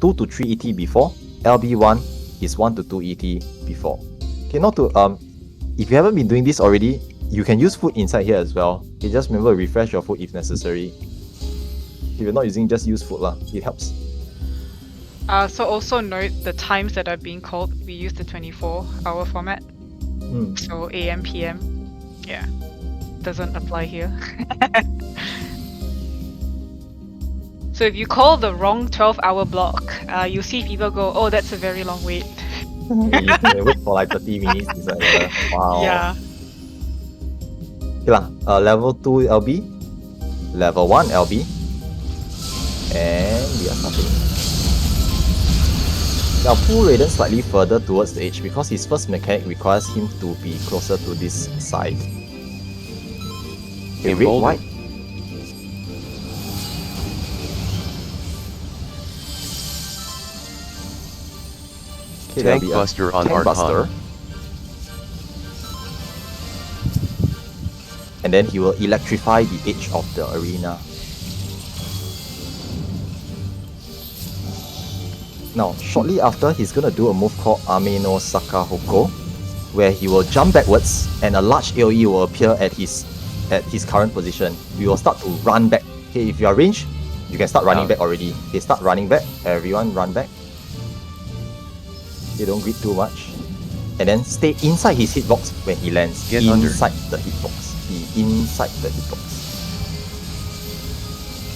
2 to 3 ET before. LB1 is 1 to 2 ET before. Okay, not to if you haven't been doing this already, you can use food inside here as well. Okay, just remember to refresh your food if necessary. If you're not using, just use food lah. It helps. So also note the times that are being called. We use the 24-hour format. So AM, PM. Yeah, doesn't apply here. So if you call the wrong 12-hour block, you see people go, oh, that's a very long wait. You can wait for like 30 minutes. It's like, wow. Yeah. Okay lah. Level 2 LB, level 1 LB, and we are starting. Now pull Raiden slightly further towards the edge because his first mechanic requires him to be closer to this side. Okay, red, white. Okay, Tank Buster on Archon. And then he will electrify the edge of the arena. Now, shortly after, he's gonna do a move called Ame no Sakahoko, where he will jump backwards and a large AoE will appear at his at his current position, we will start to run back. Okay, if you are ranged, you can start running back already. Okay, start running back. Everyone run back. Okay, don't greet too much. And then stay inside his hitbox when he lands. Get inside the hitbox. Inside the hitbox.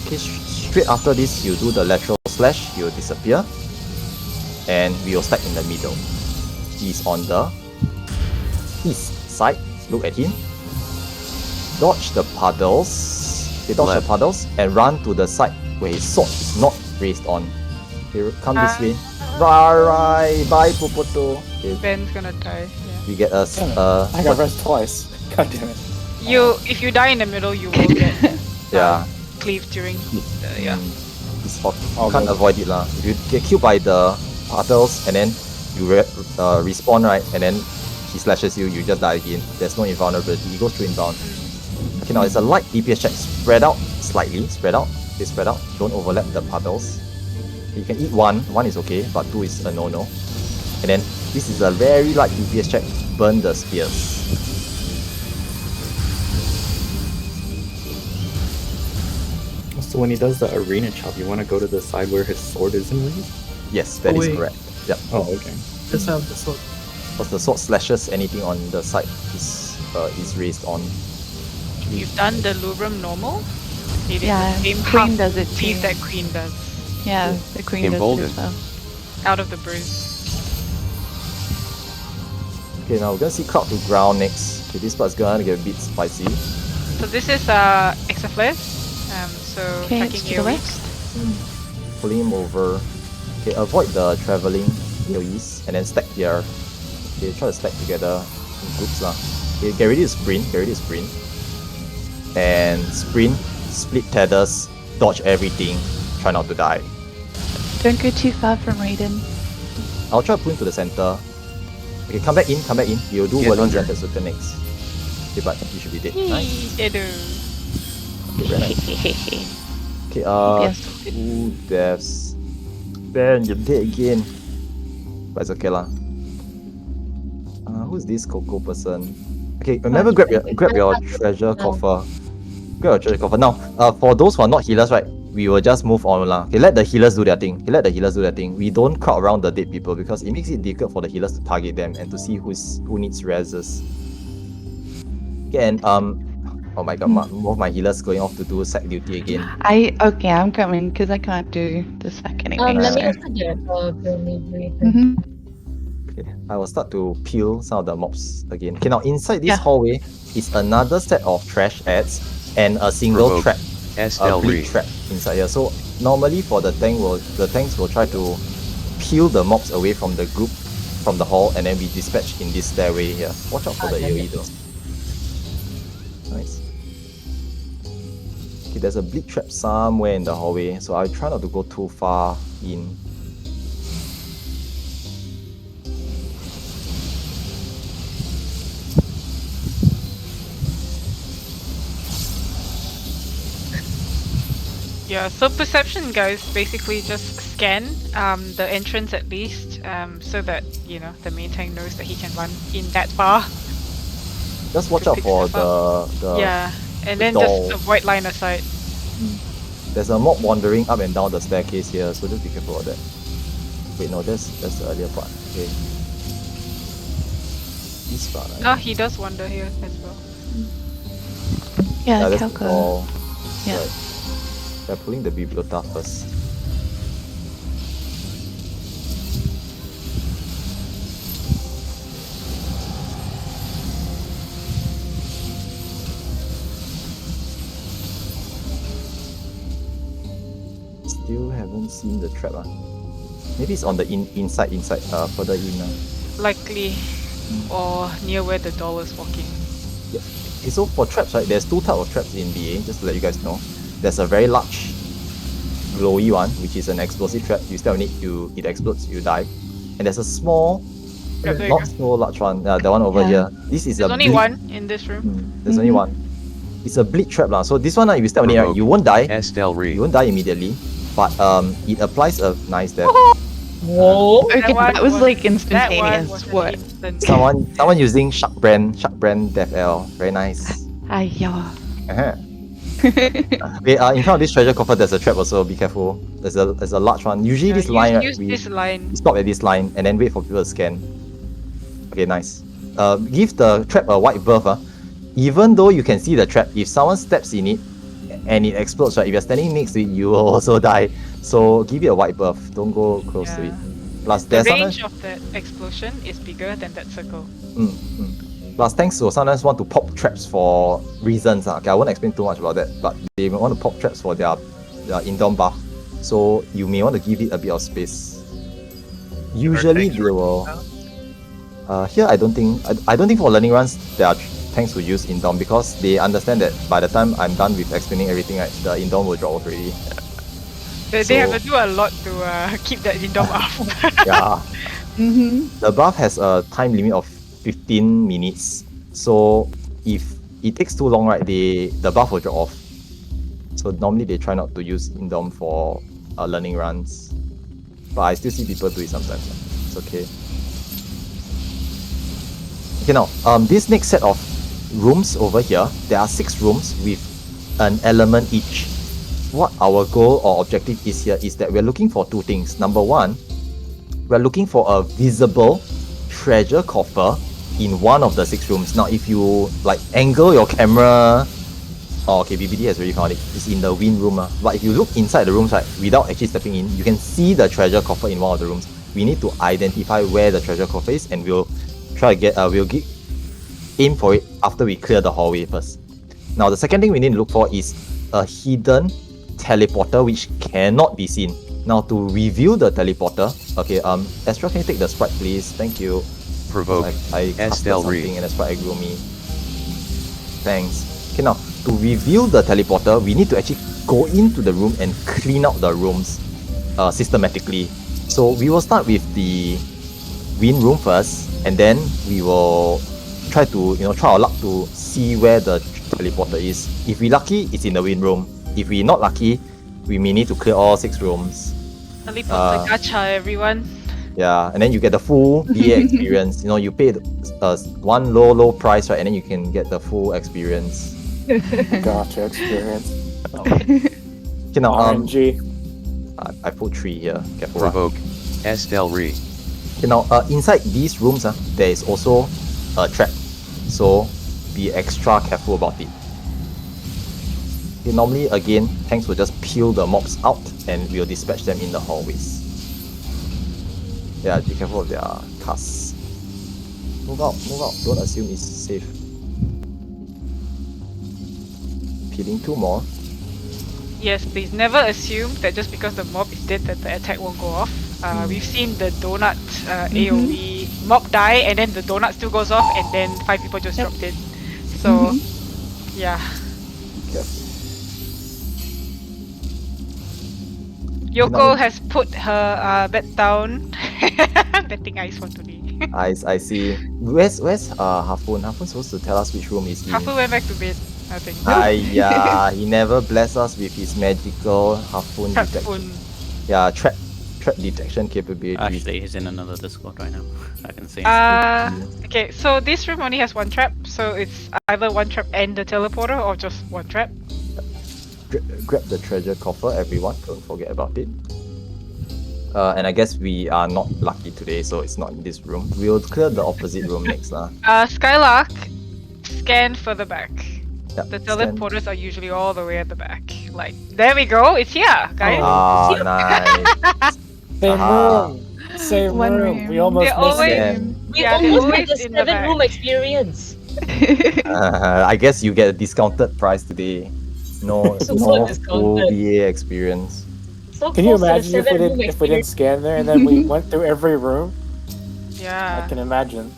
Okay, straight after this, you do the lateral slash, he'll disappear. And we will stack in the middle. He's on his side. Look at him. Dodge the puddles. Okay, dodge the puddles and run to the side where his sword is not raised on. Okay, come this way. Right, bye Popoto. Okay. Ben's gonna die. Yeah. We get a I got rest twice. God damn it. If you die in the middle, you will get cleaved during yeah. It's hot. You can't avoid it lah. If you get killed by the puddles and then you respawn, right, and then he slashes you, you just die again. There's no invulnerability. He goes through inbound. Okay, now it's a light DPS check. Spread out slightly. Spread out. Okay, spread out. Don't overlap the puddles. You can eat one. One is okay, but two is a no-no. And then this is a very light DPS check. Burn the spears. So when he does the arena chop, you want to go to the side where his sword isn't raised? Yes, that is correct. Yep. Oh, okay. Just have the sword. Because the sword slashes anything on the side is raised on. You've done the Lubrum normal? It Yeah, is the same Queen half does it speed too. that Queen does. Yeah, the Queen does it as well. Out of the bruise. Okay, now we're gonna see Cloud to ground next. Okay, this part's gonna get a bit spicy. So this is 𝗥𝗶𝗱𝗲𝗃. So Okay, tracking it's to the AoE. left. Pulling him over. Okay, avoid the traveling AoEs and then stack here. Okay, try to stack together in groups lah. Okay, get ready to sprint. Get ready to sprint. And sprint, split tethers, dodge everything. Try not to die. Don't go too far from Raiden. I'll try to pull him to the center. Okay, come back in, come back in. You'll do Get Whirling under. Zap Bazooka next. Okay, but you should be dead. Nice. Edu. Okay, very nice. Okay, Yes. 2 deaths. Ben, you're dead again. But it's okay lah. Who's this Coco person? Okay, remember grab your treasure coffer. Grab your treasure coffer. Now, for those who are not healers, right, we will just move on lah. Okay, let the healers do their thing. Okay, let the healers do their thing. We don't crowd around the dead people because it makes it difficult for the healers to target them and to see who needs reses. Okay, and oh my god, more of my healers going off to do sack duty again. Okay, I'm coming because I can't do the sack anyway. Let me so- also get maybe. Mhm. Okay, I will start to peel some of the mobs again. Okay, now inside this Yeah. hallway is another set of trash ads and a single Provoke. trap, a bleed 𝗏𝗏𝗏𝗏. trap inside here. So normally for the tanks will try to peel the mobs away from the group, from the hall, and then we dispatch in this stairway here. Watch out for the AoE though. Nice. Okay, there's a bleed trap somewhere in the hallway, so I'll try not to go too far in. Yeah, so perception guys basically just scan the entrance at least, so that the main tank knows that he can run in that far. Just watch To out pick for stuff the Yeah, and the then door. just avoid line of sight. There's a mob wandering up and down the staircase here, so just be careful of that. Wait, no, that's the earlier part. Okay. This part, right? Ah, he does wander here as well. Yeah, that's the Calco. door. Yeah. Right. They're pulling the bibliota first. Still haven't seen the trap. Maybe it's on the inside, further in. Likely, or near where the doll is walking. Yeah. Okay, so for traps, right, there's two types of traps in BA, just to let you guys know. There's a very large, glowy one, which is an explosive trap. You step on it, it explodes, you die. And there's a small, Yeah, there you not go. so large one, the one over Yeah. here. This is There's a only bleed- one in this room. There's only one. It's a bleed trap lah. So this one, if you step on it, right, you won't die. You won't die immediately, but it applies a nice death. Whoa. Okay, one that was like that one instantaneous. was an What? instant. Someone using 𝗥𝗶𝗱𝗏𝗃𝗃 Very nice. Ayah. Okay, in front of this treasure coffer, there's a trap also. Be careful. There's a large one. Usually this line, right, this line. we stop at this line and then wait for people to scan. Okay, nice. Give the trap a white buff. Even though you can see the trap, if someone steps in it and it explodes, right, if you're standing next to it, you will also die. So give it a white buff. Don't go close to it. Plus, The there's range of that explosion is bigger than that circle. Plus, thanks to sometimes want to pop traps for reasons. Okay, I won't explain too much about that, but they want to pop traps for their indom buff. So you may want to give it a bit of space. Usually they will. Here I don't think for learning runs there are tanks who use indom because they understand that by the time I'm done with explaining everything, right, the indom will drop off already. They have to do a lot to keep that indom up. Yeah. The buff has a time limit of 15 minutes. So if it takes too long, right, the buff will drop off. So normally they try not to use indom for learning runs. But I still see people do it sometimes. It's okay. Okay, now this next set of rooms over here, there are 6 rooms with an element each. What our goal or objective is here is that we're looking for 2 things. Number 1, we're looking for a visible treasure coffer in one of the 6 rooms. Now if you like angle your camera, okay, BBD has already found it. It's in the wind room. But if you look inside the rooms, right, without actually stepping in, you can see the treasure coffer in one of the rooms. We need to identify where the treasure coffer is, and we'll try to get aim for it after we clear the hallway first. Now the second thing we need to look for is a hidden teleporter which cannot be seen. Now to reveal the teleporter, okay, Astra, can you take the sprite please? Thank you. Provoke I casted something and the sprite aggro me. Thanks. Okay, now to reveal the teleporter, we need to actually go into the room and clean out the rooms systematically. So we will start with the wind room first, and then we will try to try our luck to see where the teleporter is. If we're lucky, it's in the wind room. If we're not lucky, we may need to clear all 6 rooms. Teleporter gacha, everyone. Yeah, and then you get the full BA experience. You pay one low price, right, and then you can get the full experience. Gotcha experience. Okay, now RNG. I put 3 here. Careful. Provoke 𝗔𝗫𝗃. Okay, now inside these rooms, there is also a trap. So be extra careful about it. Okay, normally again, tanks will just peel the mobs out and we'll dispatch them in the hallways. Yeah, be careful of their casts. Move out. Don't assume it's safe. Peeling 2 more. Yes, please never assume that just because the mob is dead that the attack won't go off. We've seen the donut AoE mob die and then the donut still goes off and then 5 people just dropped it. So, yeah. Yoko has put her bet down. Betting ice for today. I see. Where's Hafun? Hafun's supposed to tell us which room is he. Hafun went back to bed, I think. Yeah, he never blessed us with his magical Hafun detection. Yeah, trap detection capability. Actually, he's in another Discord right now. I can see. Okay, so this room only has 1 trap, so it's either 1 trap and the teleporter or just 1 trap. Grab the treasure coffer, everyone. Don't forget about it. And I guess we are not lucky today, so it's not in this room. We'll clear the opposite room next. Skylark, scan further back. Yep, The teleporters are usually all the way at the back. Like, there we go, it's here, guys. Nice. Same room. Same room. We almost missed it. We almost had the 7-room experience. I guess you get a discounted price today. No full BA experience. So can you imagine if we didn't scan there and then we went through every room? Yeah. I can imagine.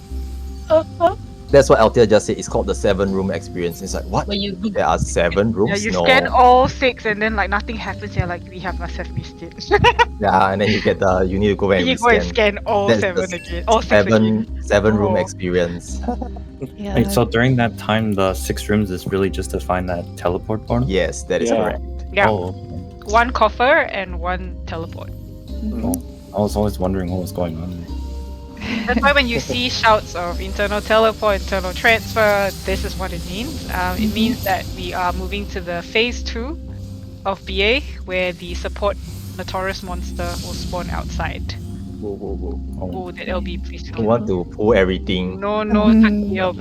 That's what Althea just said. It's called the 7-room experience. It's like, what? There are 7 rooms? Yeah, you scan all 6 and then like nothing happens. You're like, we must have missed it. Yeah, and then you need to go back and go and scan all That's 7 again. All 6 again. 7-room experience. Yeah. Wait, so during that time, the 6 rooms is really just to find that teleport portal? Yes, that is correct. Yeah. Oh, 1 coffer and 1 teleport. I was always wondering what was going on That's why when you see shouts of internal teleport, internal transfer, this is what it means. It means that we are moving to the phase 2 of BA, where the support notorious monster will spawn outside. Whoa. Oh, that LB, please. I want to pull everything. No, such LB.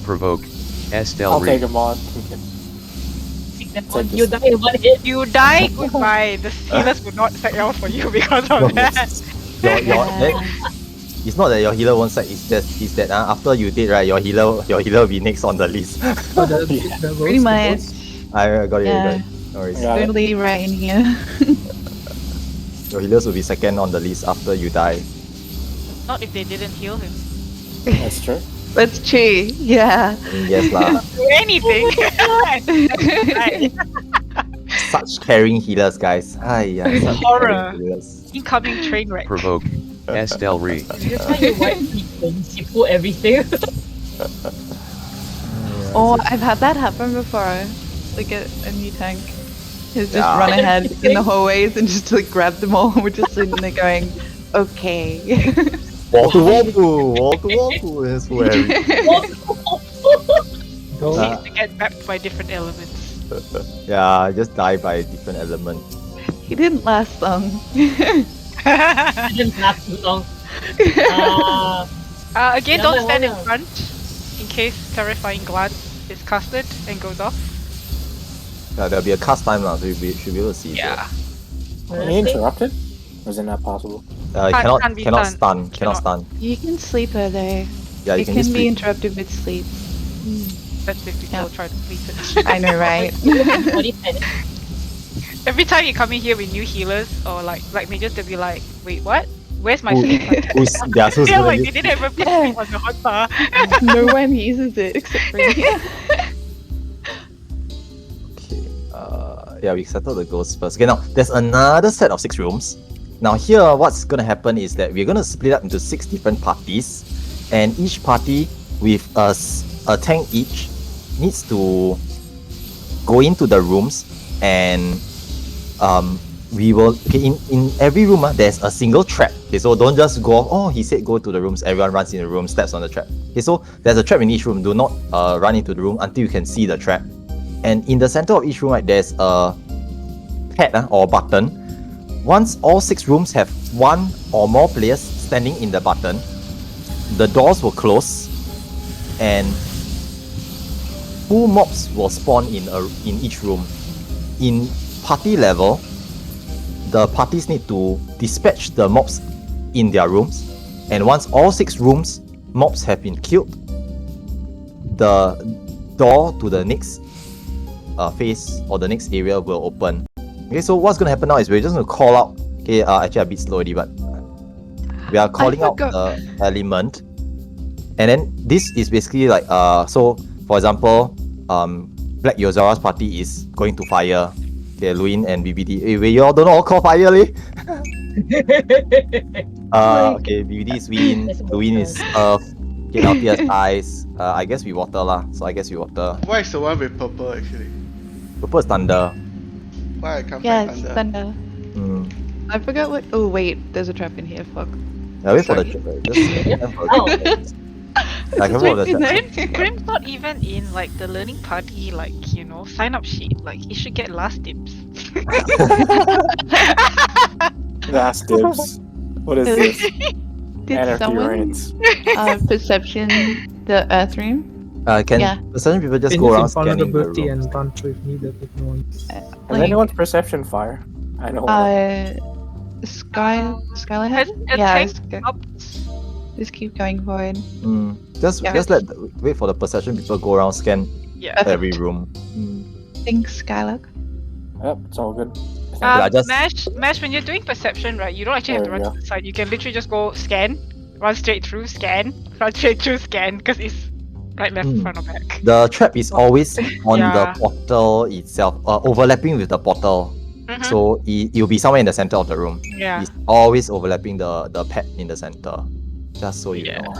Provoke I'll take 𝗏𝗃 him on. You die in one hit. You die, goodbye. The healers will not sack L for you because of that. It's not that your healer won't sack, it's that after you did right, your healer will be next on the list. Pretty much. I got it. Yeah. No worries. Totally right in here. Your healers will be second on the list after you die. Not if they didn't heal him. That's true. That's true. Yeah. I mean, yes lah. Do anything. Such caring healers, guys. Such Horror. caring healers. Incoming train wreck. Provoke 𝗏𝗃 That's why you wipe things, you pull everything. Oh, I've had that happen before. Like a new tank has just run ahead in the hallways and just like grabbed them all. We're just sitting there going, okay. Wall to wall. That's where Needs to get mapped by different elements. yeah, just die by different element. He didn't last long. I didn't last too long. Again, Yeah, don't but stand in wanna- front in case terrifying glance is casted and goes off. Yeah, there'll be a cast time now, so you should be able to see. Yeah. Are you interrupted? Or is it not possible? Can't be Cannot stunned. stun. Cannot stun. You can sleep her though. Yeah, you It can can just be sleep. interrupted with sleep. That's if people Yeah. try to sleep it. I know, right? Every time you come in here with new healers or like mages, they'll be like, wait, what? Where's my Who- sleep? who's who's Yeah, gonna like use- they didn't even put Yeah. sleep on the hotbar. No one uses it except for me. Okay. Yeah, we settled the ghosts first. Okay, now there's another set of 6 rooms. Now here, what's gonna happen is that we're gonna split up into 6 different parties, and each party with a tank each needs to go into the rooms, and we will in every room there's a single trap. Okay, so don't just go off, oh he said go to the rooms, everyone runs in the room, steps on the trap. Okay, so there's a trap in each room. Do not run into the room until you can see the trap. And in the center of each room, right, there's a pad or button. Once all 6 rooms have 1 or more players standing in the button, the doors will close and full mobs will spawn in each room. In party level, the parties need to dispatch the mobs in their rooms, and once all 6 rooms mobs have been killed, the door to the next phase or the next area will open. Okay, so what's gonna happen now is we're just gonna call out. Okay, actually a bit slow already, but we are calling out the element, and then this is basically like so for example, Black Yozara's party is going to fire. Okay, Luin and BBD. Hey, wait, you all don't all call fire, leh? Okay, BBD is wind, Luin is earth. Okay, Althea is ice. I guess we water lah. So I guess we water. Why is the one with purple actually? Purple is thunder. Why I can't Yes, find thunder? thunder. I forgot what. Oh wait, there's a trap in here. Fuck. Yeah, wait for the trip. Just like for the trip. Grim's not even in like the learning party, like, you know, sign up sheet. Like he should get last dibs. Last dibs. What is this? Did Anarchy someone reigns. perception the earth room? Can Yeah. certain people just Can go use around scanning the invulnerability room? and run through if needed if no one. Has anyone's perception fire? I know. Skylight Has has? a Yeah, tank let's go. up? Just keep going forward. Just Yeah. wait for the perception people go around scan Yeah. every room. Thanks, Skylark. Yep, it's all good. Yeah, just- Mash, when you're doing perception, right, you don't actually have to There run we to the side. You can literally just go scan, run straight through, scan, run straight through, scan, because it's right, left, front, or back. The trap is always on Yeah. the portal itself, overlapping with the portal. So it'll be somewhere in the center of the room. Yeah. It's always overlapping the pad in the center. Just so you know.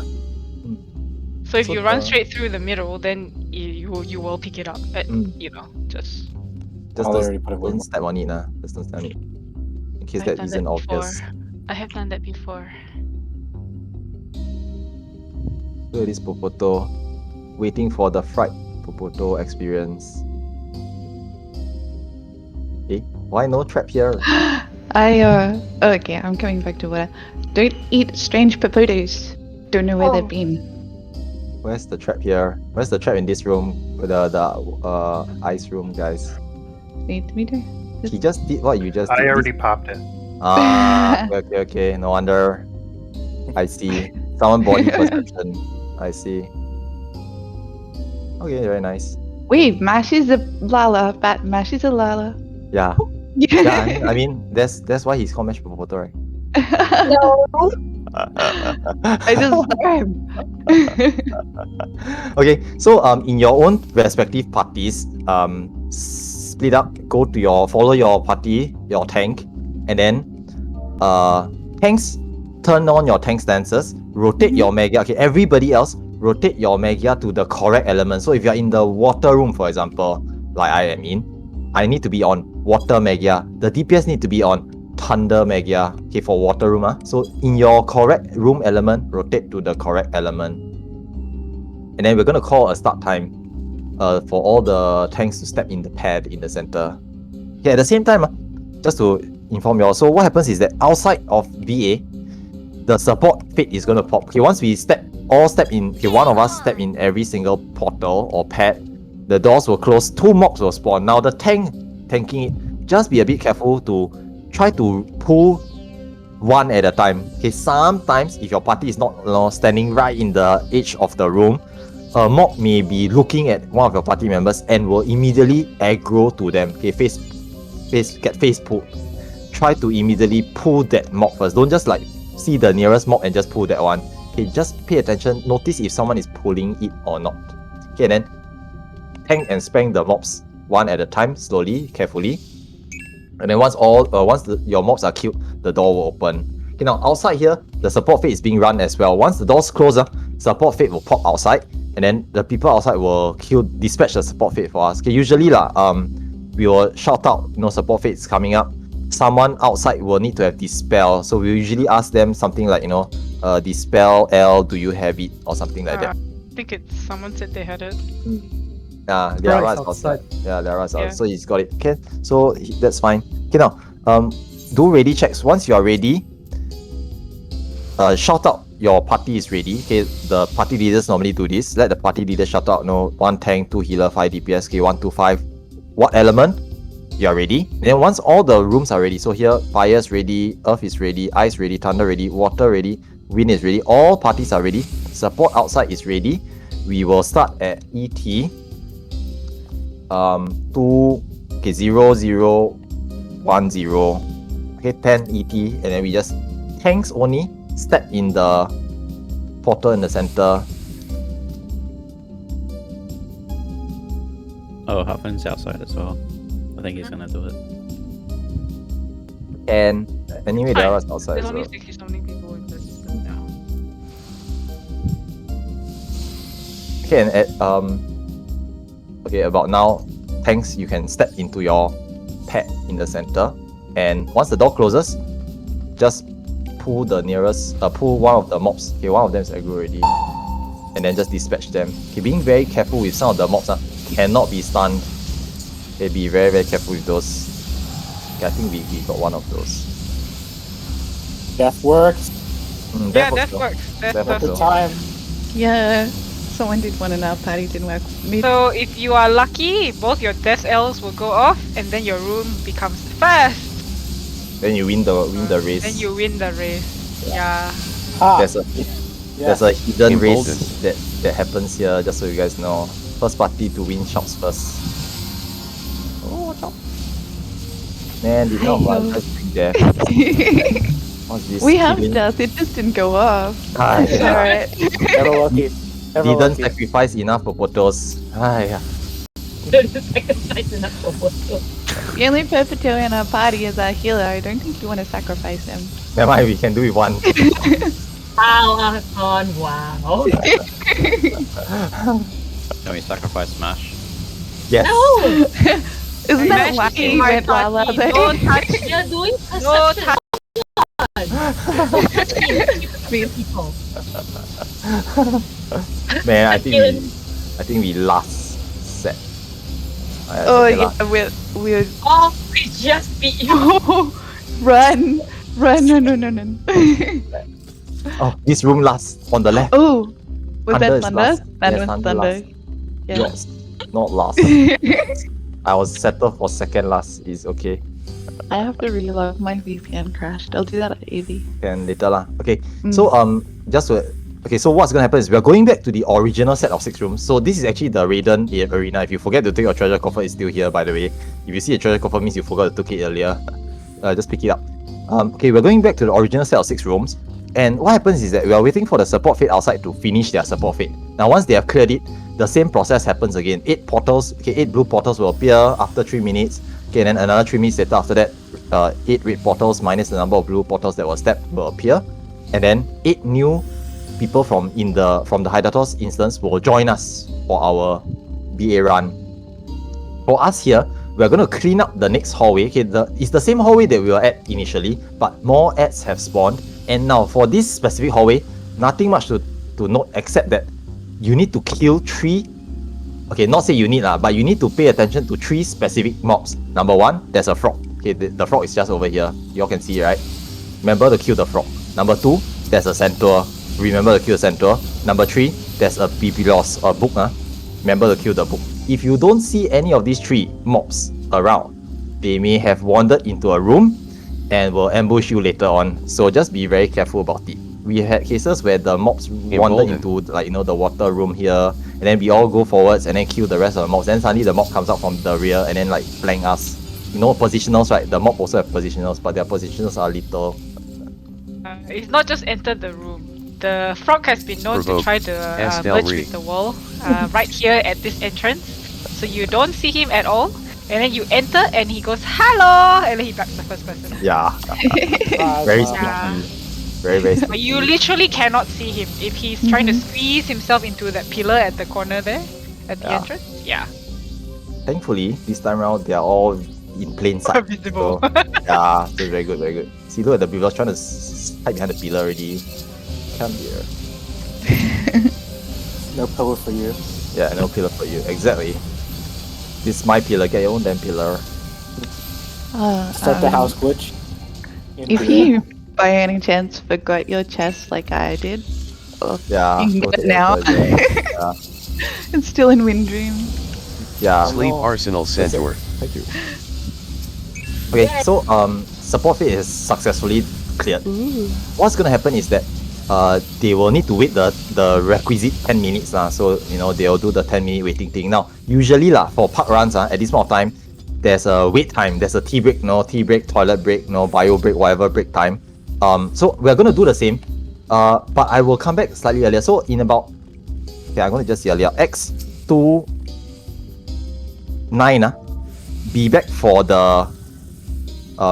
So if So you run the- straight through the middle, then you will pick it up. You know, just. Just I'll don't, already put it don't with- step on it, nah. Just don't step on it. In case I've that done isn't that obvious. I have done that before. Look at this Popoto. Waiting for the fright Popoto experience. Eh? Why no trap here? Okay, I'm coming back to what don't eat strange papotos. Don't know where they've been. Where's the trap here? Where's the trap in this room? The ice room, guys. Need me to? He just did what you just did. I already popped it. Ah, okay. No wonder. I see. Someone body perception. I see. Okay, very nice. Wait, Mash is a Lala. Mash is a Lala. Yeah. Yeah, I mean that's why he's called Mash Popoto, right? No. I just saw him. Okay, so in your own respective parties, split up, follow your party, your tank, and then tanks, turn on your tank stances, rotate your Magia. Okay, everybody else, rotate your Magia to the correct element. So if you're in the water room, for example, like I am in, I need to be on water Magia. The DPS need to be on thunder Magia. Okay, for water room. So in your correct room element, rotate to the correct element. And then we're gonna call a start time for all the tanks to step in the pad in the center. Okay, at the same time, just to inform you all, so what happens is that outside of VA, the support fate is gonna pop. Okay, once we all step in, okay, one of us step in every single portal or pad, the doors will close, 2 mobs will spawn. Now the tanking it, just be a bit careful to try to pull one at a time. Okay, sometimes if your party is not standing right in the edge of the room, a mob may be looking at one of your party members and will immediately aggro to them. Okay, get face pulled. Try to immediately pull that mob first. Don't just like see the nearest mob and just pull that one. Okay, just pay attention. Notice if someone is pulling it or not. Okay, then tank and spam the mobs one at a time, slowly, carefully. And then once your mobs are killed, the door will open. Okay, now outside here, the support fate is being run as well. Once the doors close, support fate will pop outside, and then the people outside will dispatch the support fate for us. Okay, usually we will shout out, support fate is coming up. Someone outside will need to have dispel, so we usually ask them something like, dispel L, do you have it, or something like that. I think someone said they had it. Yeah, there are rats outside. Yeah, there are rats outside. So he's got it. Okay, so that's fine. Okay, now do ready checks. Once you are ready, shout out your party is ready. Okay, the party leaders normally do this. Let the party leader shout out, 1 tank, 2 healer, 5 DPS, okay, 1, 2, 5. What element? You are ready. And then once all the rooms are ready, so here fire is ready, earth is ready, ice ready, thunder ready, water ready, wind is ready. All parties are ready. Support outside is ready. We will start at ET 0, 0, 1, 0. Okay, 10 ET, and then we just tanks only step in the portal in the center. Oh, Huffman's outside as well. I think he's gonna do it. And anyway, there are outside There's as only well. 60 something people in the system now. Okay, and about now, tanks, you can step into your pad in the center, and once the door closes, just pull pull one of the mobs. Okay, one of them is aggro already, and then just dispatch them. Okay, being very careful with some of the mobs. Cannot be stunned. Okay, be very, very careful with those. Okay, I think we got one of those. Death works. Yeah, that works. That works. does. Time. Yeah, someone did one in our party, didn't work. So if you are lucky, both your death L's will go off, and then your room becomes fast. Then you win the race. Then you win the race. Yeah. There's a hidden race that happens here, just so you guys know. First party to win shops first. Oh, watch out. Man, did not want to bring there. What's this? We have death, it just didn't go off. Alright. Never lucky. Didn't sacrifice enough Popotos. Yeah. The only Perpetual in our party is our healer. I don't think you want to sacrifice him. Never mind, we can do it one. Wow. Can we sacrifice Smash? Yes. No! Isn't that Smash wacky? in my Went Lala party. there. Don't touch. You're doing No touch. People. Man, I think we last set. Oh yeah, we're Oh, we just beat you. run. Oh, this room last on the left. Oh, was Thunder that is thunder? last. That Yes, was thunder thunder. last. Yeah. Yours, not last. I was settled for second last. Is okay. I have to relog my VPN crashed. I'll do that at 80. Can later lah. Okay. So just to so what's gonna happen is we are going back to the original set of 6 rooms. So this is actually the Raiden arena. If you forget to take your treasure coffer, it's still here by the way. If you see a treasure coffer means you forgot to take it earlier. Just pick it up. Okay, we're going back to the original set of 6 rooms. And what happens is that we are waiting for the support fate outside to finish their support fate. Now once they have cleared it, the same process happens again. 8 portals, 8 blue portals will appear after 3 minutes. Okay, and then another 3 minutes later after that, 8 red portals minus the number of blue portals that were stepped will appear. And then 8 new people from the Ҳайдатос instance will join us for our BA run. For us here, we're going to clean up the next hallway. Okay, it's the same hallway that we were at initially, but more ads have spawned. And now for this specific hallway, nothing much to note except that you need to kill 3. Okay, not say you need but you need to pay attention to 3 specific mobs. Number 1, there's a frog. Okay, the frog is just over here. You all can see, right? Remember to kill the frog. Number 2, there's a centaur. Remember to kill the centaur. Number 3, there's a 𝗔𝗶𝗆 a book. Remember to kill the book. If you don't see any of these 3 mobs around, they may have wandered into a room and will ambush you later on. So just be very careful about it. We had cases where the mobs wander into the water room here, and then we all go forwards and then kill the rest of the mobs. Then suddenly the mob comes out from the rear and then flank us. You know positionals, right? The mob also have positionals, but their positionals are little. It's not just enter the room. The frog has been known to try to merge with the wall right here at this entrance. So you don't see him at all, and then you enter and he goes hello, and then he backs the first person. Yeah. Very sneaky. Very sneaky. But you literally cannot see him if he's trying to squeeze himself into that pillar at the corner there at the entrance. Yeah. Thankfully, this time around they are all in plain sight. Visible. So, yeah, so very good, very good. See, look at the people trying to hide behind the pillar already. Come here. No pillar for you. Yeah, no pillar for you. Exactly. This is my pillar. Get your own damn pillar. Start the house glitch. If you by any chance forgot your chest like I did, yeah, you can get it now. Yeah. It's still in Wind Dream. Yeah. Sleep Arsenal Centaur. Thank you. Okay, so support fate is successfully cleared. What's gonna happen is that they will need to wait the requisite 10 minutes so they'll do the 10-minute waiting thing. Now usually for park runs at this point of time, there's a wait time. There's a tea break, tea break, toilet break, bio break, whatever break time. So we're gonna do the same, but I will come back slightly earlier. So in about I'm gonna just earlier X29 be back for the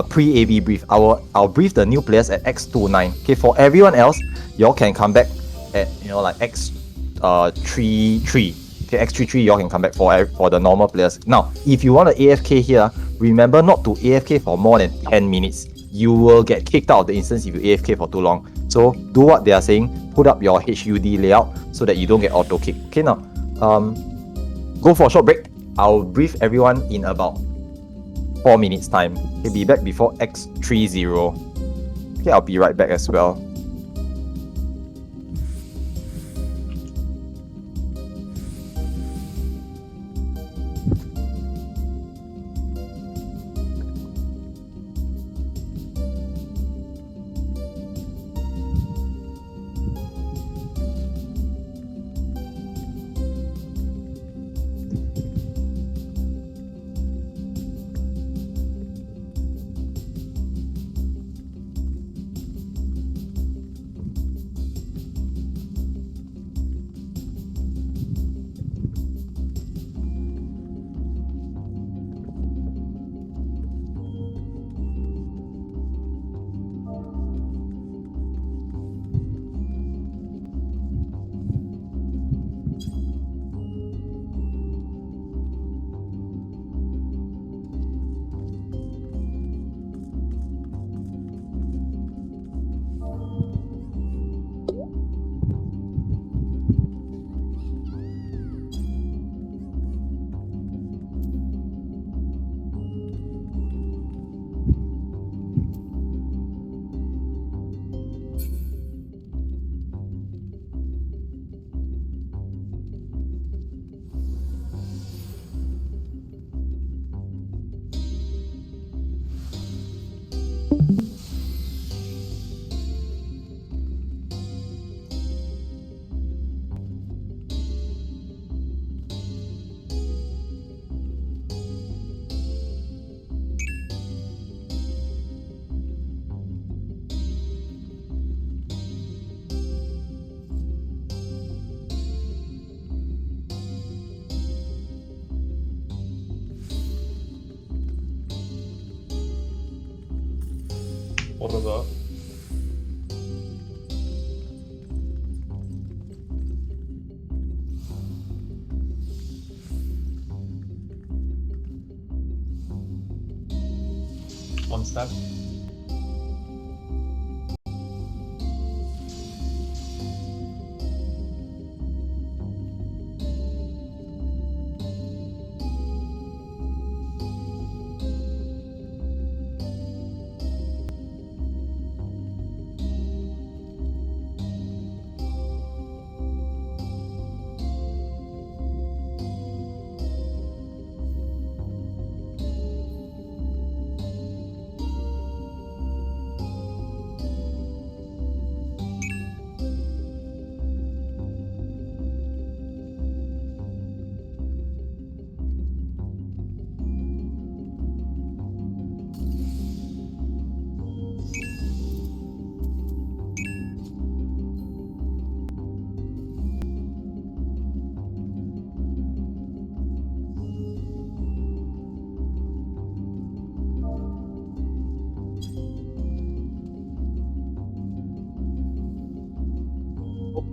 pre-AV brief. I'll brief the new players at X29. Okay, for everyone else, y'all can come back at X33. Okay, X33 y'all can come back for the normal players. Now, if you want to AFK here, remember not to AFK for more than 10 minutes. You will get kicked out of the instance if you AFK for too long. So do what they are saying. Put up your HUD layout so that you don't get auto kick. Okay, now go for a short break. I'll brief everyone in about 4 minutes time. Okay, be back before X30. Okay, I'll be right back as well. What was that? One step.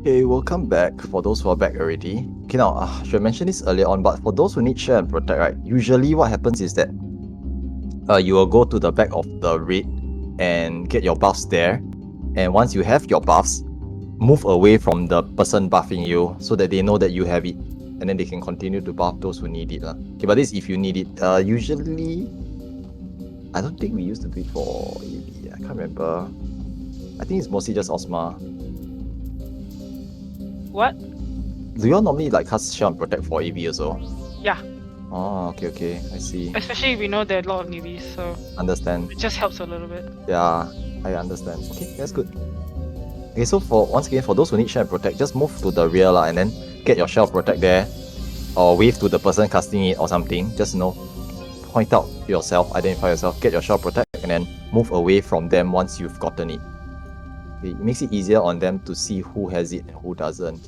Okay, welcome back for those who are back already. Okay, now, should I mention this earlier on, but for those who need share and protect, right, usually what happens is that you will go to the back of the raid and get your buffs there. And once you have your buffs, move away from the person buffing you so that they know that you have it. And then they can continue to buff those who need it. Okay, but this is if you need it. Usually, I don't think we used to do it for AV. I can't remember. I think it's mostly just Ozma. What? Do you all normally like cast Shell and Protect for AV also? Yeah. Oh, okay, I see. Especially we know there are a lot of newbies, so Understand. it just helps a little bit. Yeah, I understand. Okay, that's good. Okay, so once again, for those who need Shell and Protect, just move to the rear and then get your Shell Protect there, or wave to the person casting it or something. Just point out yourself, identify yourself, get your Shell Protect, and then move away from them once you've gotten it. It makes it easier on them to see who has it and who doesn't.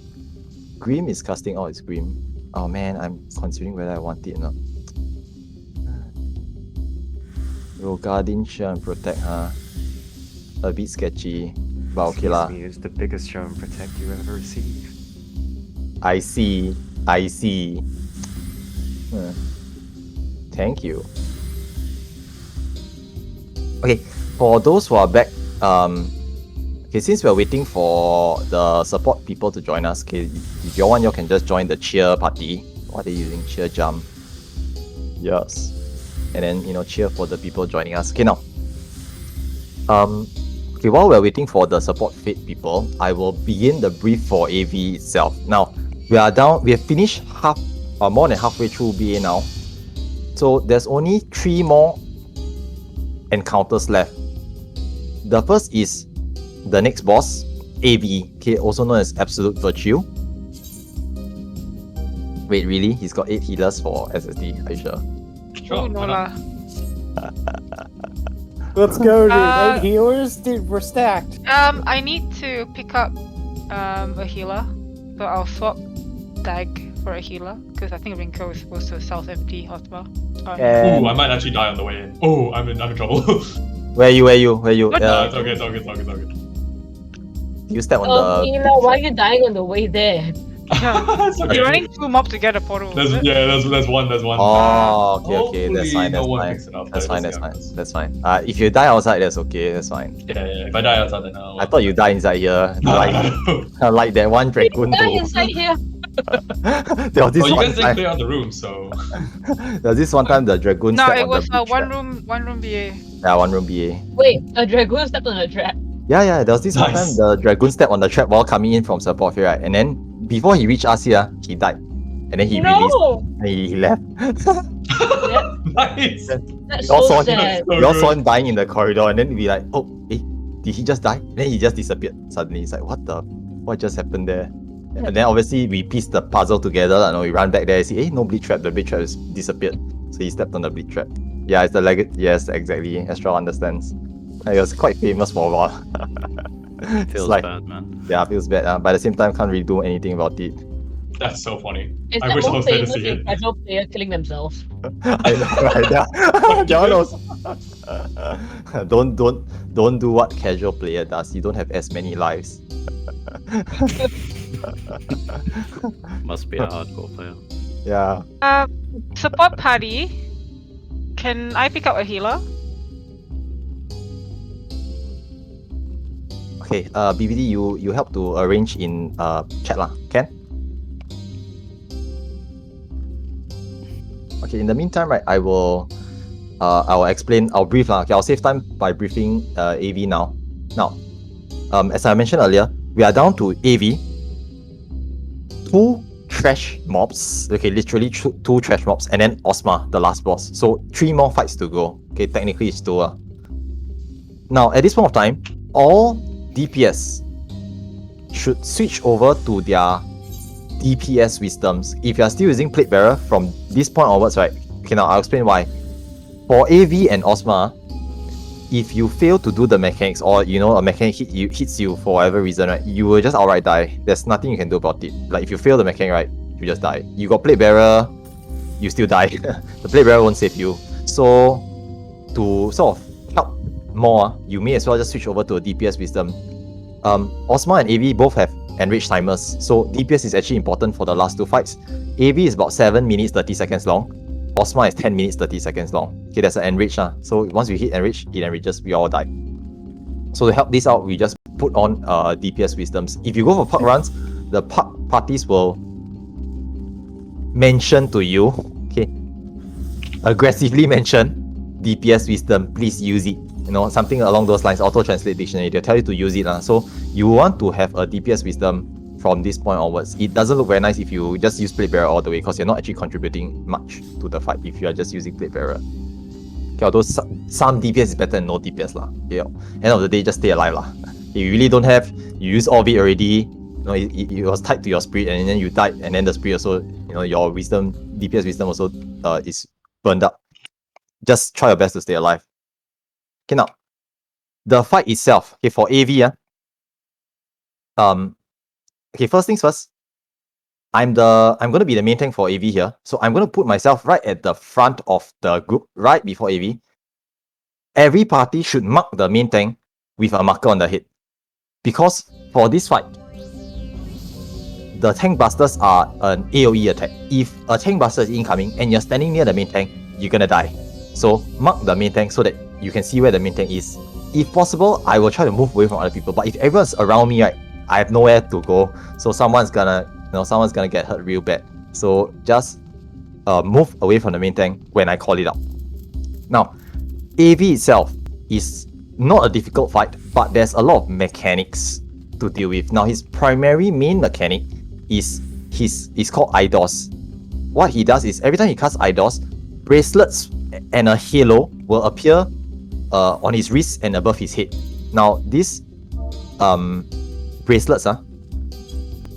Grim is casting out its Grim. Oh man, I'm considering whether I want it or not. Guardian Shell and Protect, huh? A bit sketchy, but okay lah. It's the biggest show and protect you ever received. I see. Thank you. Okay, for those who are back, okay, since we're waiting for the support people to join us, okay, if you want, you can just join the cheer party. What are they using? Cheer jump. Yes. And then, cheer for the people joining us. Okay, now. Okay, while we're waiting for the support fit people, I will begin the brief for AV itself. Now, we have finished more than halfway through BA now. So there's only 3 more encounters left. The first is the next boss, AV, okay, also known as Absolute Virtue. Wait, really? He's got 8 healers for SSD, are you sure? Oh, no lah. Let's go, dude. 8 healers? Dude, we're stacked. I need to pick up a healer. So I'll swap Dag for a healer, because I think Rinko is supposed to self-empty hotbar. Ooh, I might actually die on the way in. Oh, I'm in trouble. Where you? No, it's okay, it's all good. You step on the... Hila, why are you dying on the way there? You're running 2 mobs to get a portal. There's one. Oh, okay, that's fine. That's fine. If you die outside, that's okay, that's fine. Yeah, if I die outside, then I thought you die inside here. Like that one dragoon. Die inside here. There was this you one guys didn't time. clear out the room, so... There was this one time the dragoon No, stepped it on was the one room BA. Yeah, 1 room BA. Wait, a dragoon stepped on a trap. Yeah, there was this one time the dragoon stepped on the trap while coming in from support here, right? And then before he reached us here, he died. And then he released and he left. Nice! That's so sad. We all saw him dying in the corridor, and then we like, did he just die? And then he just disappeared suddenly. It's like, what just happened there? And then obviously we pieced the puzzle together, and we ran back there and see, no bleed trap, the bleed trap has disappeared. So he stepped on the bleed trap. Yeah, it's the yes, exactly. Astral understands. It was quite famous for a while. Feels bad, man. Yeah, feels bad. But at the same time, can't really do anything about it. That's so funny. It's I wish I was there to see it. Casual player killing themselves. I know, right? Yeah. don't do what casual player does. You don't have as many lives. Must be a hardcore player. Yeah. Support party. Can I pick up a healer? Okay, BBD, you help to arrange in chat lah. Can? Okay, in the meantime, right, I will explain. I'll brief lah. Okay, I'll save time by briefing AV now. Now, as I mentioned earlier, we are down to AV. 2 trash mobs. Okay, literally 2 trash mobs, and then Ozma, the last boss. So 3 more fights to go. Okay, technically it's 2. Now, at this point of time, all DPS should switch over to their DPS wisdoms. If you are still using Plate Bearer from this point onwards, right? Okay, now I'll explain why. For AV and Ozma, if you fail to do the mechanics, or a mechanic hits you for whatever reason, right, you will just outright die. There's nothing you can do about it. Like if you fail the mechanic, right, you just die. You got Plate Bearer, you still die. The Plate Bearer won't save you. So to sort of help more, you may as well just switch over to a DPS wisdom. Ozma and AV both have enraged timers, so DPS is actually important for the last 2 fights. AV is about 7 minutes 30 seconds long. Ozma is 10 minutes 30 seconds long. Okay, that's an enrage. So once we hit enrage, it enrages, we all die. So to help this out, we just put on DPS wisdoms. If you go for park runs, the park parties will mention to you, okay, aggressively mention DPS wisdom, please use it. Something along those lines, auto-translate dictionary, they'll tell you to use it. So you want to have a DPS wisdom from this point onwards. It doesn't look very nice if you just use Plate Bearer all the way, because you're not actually contributing much to the fight if you are just using Plate Bearer. Okay, although some DPS is better than no DPS lah. Okay, end of the day, just stay alive lah. If you really don't have, you use all of it already, it was tied to your spirit, and then you died, and then the spirit also, your wisdom, DPS wisdom also is burned up. Just try your best to stay alive. Okay, now, the fight itself, okay, for AV, okay, first things first, I'm gonna be the main tank for AV here, so I'm gonna put myself right at the front of the group, right before AV. Every party should mark the main tank with a marker on the head, because for this fight, the tank busters are an AoE attack. If a tank buster is incoming and you're standing near the main tank, you're gonna die. So mark the main tank so that you can see where the main tank is. If possible, I will try to move away from other people, but if everyone's around me, right, I have nowhere to go, so someone's gonna get hurt real bad. So just move away from the main tank when I call it out. Now, AV itself is not a difficult fight, but there's a lot of mechanics to deal with. Now, his primary main mechanic is called IDOS. What he does is every time he casts IDOS, bracelets and a halo will appear on his wrist and above his head. Now, these bracelets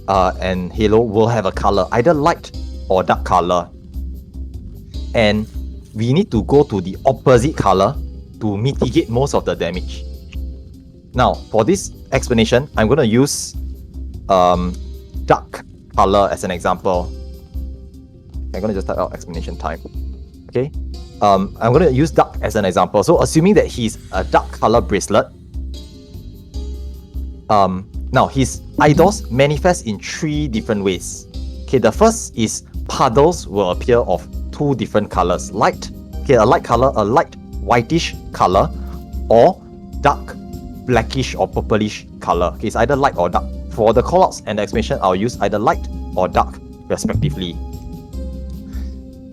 and halo will have a color, either light or dark color, and we need to go to the opposite color to mitigate most of the damage. Now, for this explanation, I'm going to use dark color as an example. I'm going to just type out explanation time. Okay, I'm going to use dark as an example. So assuming that he's a dark color bracelet, now his IDOS manifests in 3 different ways. Okay, the first is puddles will appear of 2 different colors. Light, okay, a light color, a light whitish color, or dark blackish or purplish color. Okay, it's either light or dark. For the callouts and the explanation, I'll use either light or dark respectively.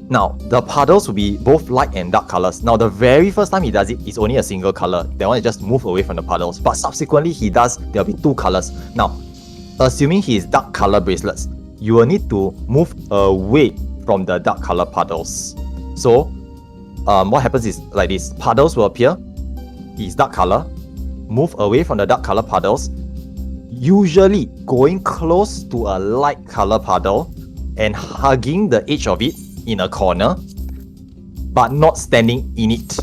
Now, the puddles will be both light and dark colors. Now, the very first time he does it, it's only a single color. That one is just move away from the puddles. But subsequently, there'll be 2 colors. Now, assuming he is dark color bracelets, you will need to move away from the dark color puddles. So, what happens is like this. Puddles will appear. He's dark color. Move away from the dark color puddles. Usually going close to a light color puddle and hugging the edge of it in a corner, but not standing in it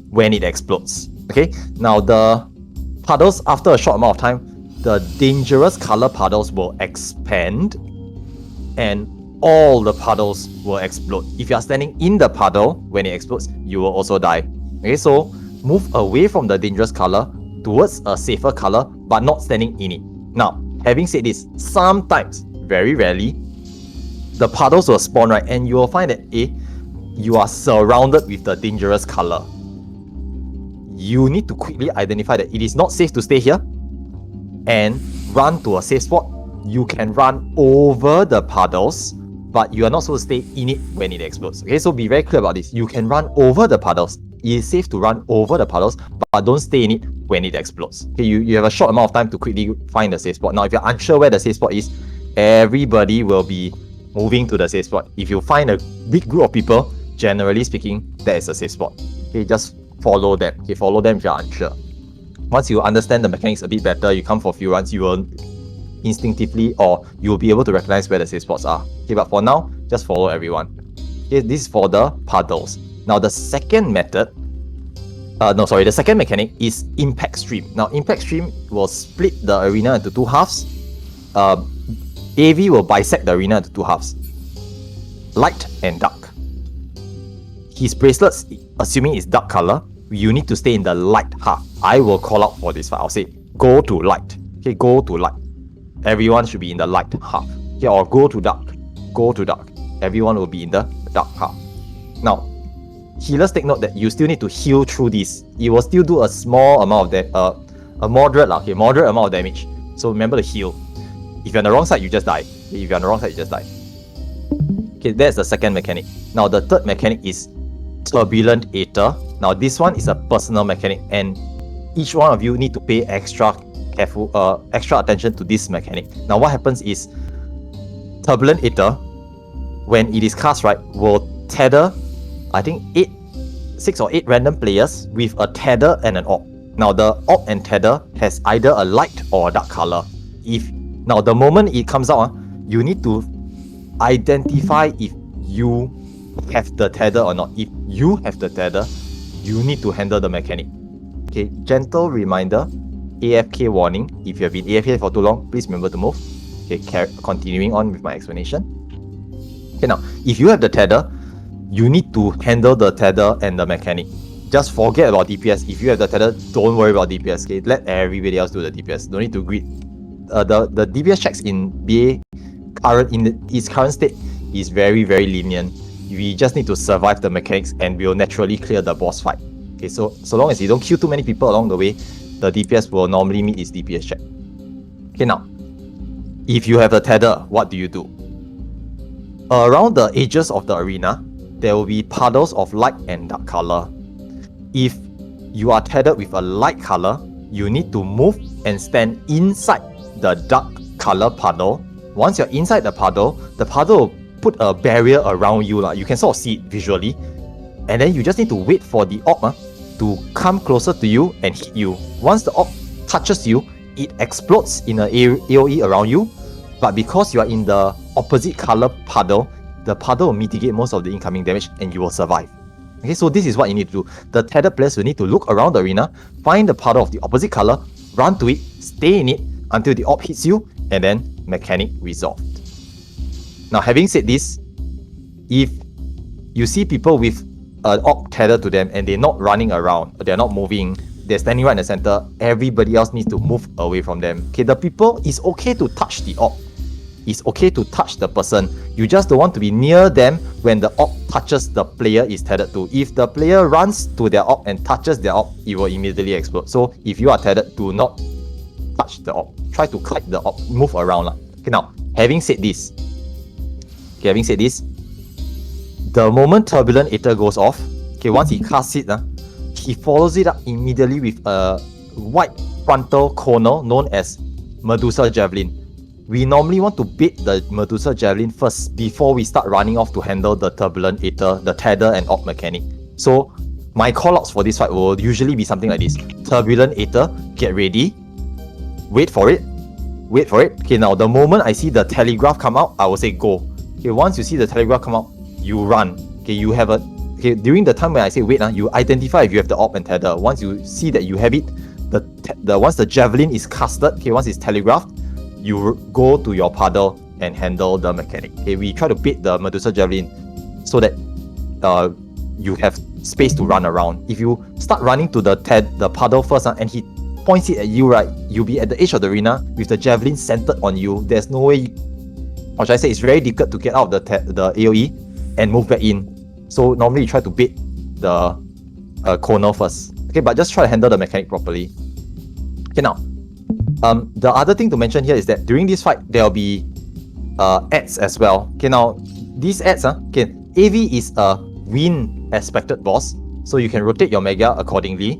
when it explodes. Okay, now the puddles, after a short amount of time, the dangerous color puddles will expand and all the puddles will explode. If you are standing in the puddle when it explodes, you will also die. Okay, so move away from the dangerous color towards a safer color, but not standing in it. Now, having said this, sometimes, very rarely, the puddles will spawn, right? And you will find that you are surrounded with the dangerous color. You need to quickly identify that it is not safe to stay here and run to a safe spot. You can run over the puddles, but you are not supposed to stay in it when it explodes. Okay, so be very clear about this. You can run over the puddles. It is safe to run over the puddles, but don't stay in it when it explodes. Okay, you have a short amount of time to quickly find the safe spot. Now, if you're unsure where the safe spot is, everybody will be moving to the safe spot. If you find a big group of people, generally speaking, that is a safe spot. Okay, just follow them. Okay, follow them if you're unsure. Once you understand the mechanics a bit better, you come for a few runs, you will instinctively, or you'll be able to recognize where the safe spots are. Okay, but for now, just follow everyone. Okay, this is for the puddles. Now, the second method, the second mechanic is impact stream. Now, impact stream will split the arena into two halves. AV will bisect the arena into two halves, light and dark. His bracelets, assuming it's dark color, you need to stay in the light half. I will call out for this fight. I'll say, go to light. Okay, go to light. Everyone should be in the light half. Okay, or go to dark. Go to dark. Everyone will be in the dark half. Now, healers take note that you still need to heal through this. It will still do a small amount of moderate amount of damage. So remember to heal. If you're on the wrong side, you just die. If you're on the wrong side, you just die. Okay, that's the second mechanic. Now, the third mechanic is Turbulent Aether. Now, this one is a personal mechanic, and each one of you need to pay extra attention to this mechanic. Now, what happens is Turbulent Aether, when it is cast, right, will tether, I think 6 or 8 random players with a tether and an orb. Now, the orb and tether has either a light or a dark color. Now, the moment it comes out, you need to identify if you have the tether or not. If you have the tether, you need to handle the mechanic. Okay, gentle reminder, AFK warning. If you have been AFK for too long, please remember to move. Okay, continuing on with my explanation. Okay, now, if you have the tether, you need to handle the tether and the mechanic. Just forget about DPS. If you have the tether, don't worry about DPS. Okay, let everybody else do the DPS. Don't need to greet. The DPS checks in BA its current state is very, very lenient. We just need to survive the mechanics and we'll naturally clear the boss fight. Okay, so long as you don't kill too many people along the way, the DPS will normally meet its DPS check. Okay, now, if you have a tether, what do you do? Around the edges of the arena, there will be puddles of light and dark color. If you are tethered with a light color, you need to move and stand inside the dark color puddle. Once you're inside the puddle will put a barrier around you. You can sort of see it visually. And then you just need to wait for the orb to come closer to you and hit you. Once the orb touches you, it explodes in an AoE around you. But because you are in the opposite color puddle, the puddle will mitigate most of the incoming damage and you will survive. Okay, so this is what you need to do. The tethered players will need to look around the arena, find the puddle of the opposite color, run to it, stay in it until the orb hits you, and then mechanic resolved. Now, having said this, if you see people with an orb tethered to them and they're not running around, they're not moving, they're standing right in the center, everybody else needs to move away from them. Okay, the people, it's okay to touch the orb. It's okay to touch the person. You just don't want to be near them when the orb touches the player is tethered to. If the player runs to their orb and touches their orb, it will immediately explode. So if you are tethered, do not touch the orb. Try to kite the orb, move around. Okay, now, having said this, the moment Turbulent Aether goes off, okay, once he casts it, he follows it up immediately with a white frontal conal known as Medusa Javelin. We normally want to bait the Medusa Javelin first before we start running off to handle the Turbulent Aether, the tether and orb mechanic. So my callouts for this fight will usually be something like this. Turbulent Aether, get ready, wait for it. Okay, now the moment I see the telegraph come out, I will say go. Okay, once you see the telegraph come out, you run. Okay, during the time when I say wait, you identify if you have the orb and tether. Once you see that you have it, once the javelin is casted, okay, once it's telegraphed, you go to your puddle and handle the mechanic. Okay, we try to bait the Medusa Javelin so that you have space to run around. If you start running to the puddle first, and he points it at you, right, you'll be at the edge of the arena with the javelin centered on you. There's no way, or should I say, it's very difficult to get out of the AoE and move back in. So normally you try to bait the corner first. Okay, but just try to handle the mechanic properly. Okay, now, the other thing to mention here is that during this fight, there'll be ads as well. Okay, now, these ads, okay, AV is a wind aspected boss, so you can rotate your Mega accordingly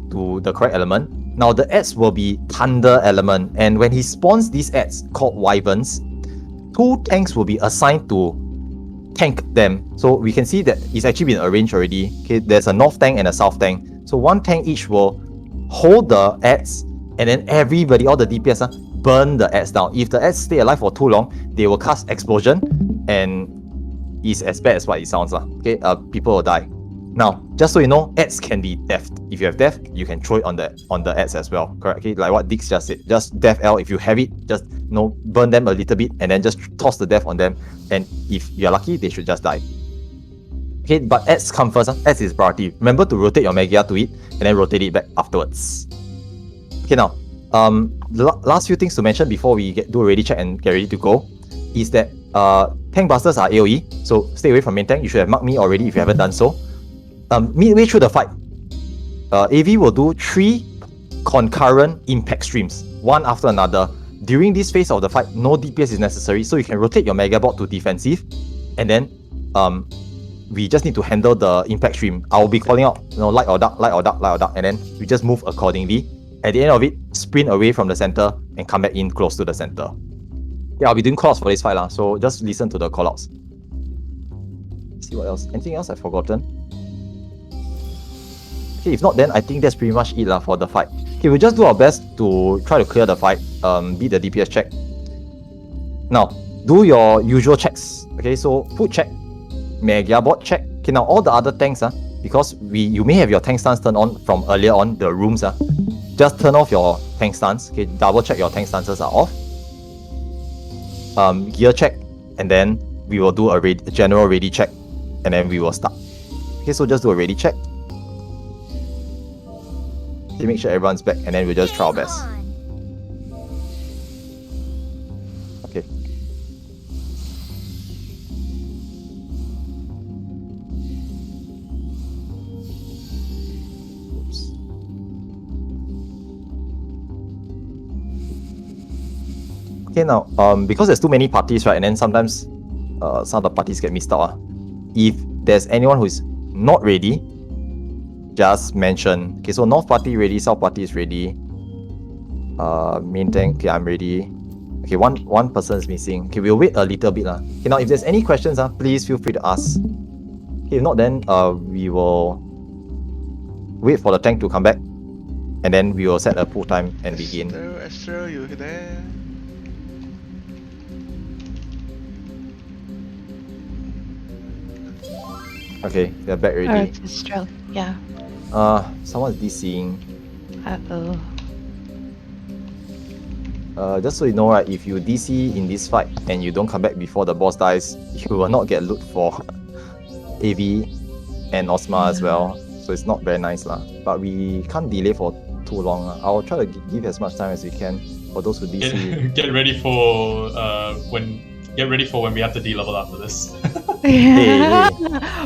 to the correct element. Now, the ads will be thunder element, and when he spawns these ads called wyverns, 2 tanks will be assigned to tank them. So we can see that it's actually been arranged already. Okay, there's a north tank and a south tank. So 1 tank each will hold the ads, and then everybody, all the DPS, burn the ads down. If the ads stay alive for too long, they will cast explosion, and it's as bad as what it sounds. Okay, people will die. Now, just so you know, ads can be deathed. If you have death, you can throw it on the ads as well. Correct? Okay, like what Dix just said. Just death L. If you have it, just burn them a little bit, and then just toss the death on them. And if you're lucky, they should just die. Okay, but ads come first. Ads is priority. Remember to rotate your Magia to it, and then rotate it back afterwards. Okay, now, the last few things to mention before we do a ready check and get ready to go is that tank busters are AoE, so stay away from main tank. You should have marked me already if you haven't done so. Midway through the fight, AV will do 3 concurrent impact streams, one after another. During this phase of the fight, no DPS is necessary, so you can rotate your Mega Bot to defensive, and then we just need to handle the impact stream. I'll be calling out, light or dark, light or dark, light or dark, and then we just move accordingly. At the end of it, sprint away from the center and come back in close to the center. Yeah, I'll be doing callouts for this fight, so just listen to the callouts. See what else? Anything else I've forgotten? Okay, if not, then I think that's pretty much it for the fight. Okay, we'll just do our best to try to clear the fight, beat the DPS check. Now, do your usual checks. Okay, so foot check, Mega Bot check. Okay, now all the other tanks, because you may have your tank stance turned on from earlier on, the rooms, just turn off your tank stance. Okay, double check your tank stances are off. Gear check, and then we will do a general ready check, and then we will start. Okay, so just do a ready check. Okay, make sure everyone's back, and then we'll just try our best. Okay. Oops. Okay, now, because there's too many parties, right, and then sometimes some of the parties get missed out. If there's anyone who is not ready, just mention. Okay, so North Party ready, South Party is ready. Main tank, okay, I'm ready. Okay, one person is missing. Okay, we'll wait a little bit. Okay, now if there's any questions, please feel free to ask. Okay, if not, then we will wait for the tank to come back, and then we will set a pull time and begin. Astro, you there? Okay, they're back already. Alright, Astro. Yeah. Someone's DCing. Uh-oh. Just so you know, right, if you DC in this fight and you don't come back before the boss dies, you will not get loot for AV and Ozma as well. So it's not very nice but we can't delay for too long. I'll try to give as much time as we can for those who DC. Get ready for when we have to D-level after this. Yeah.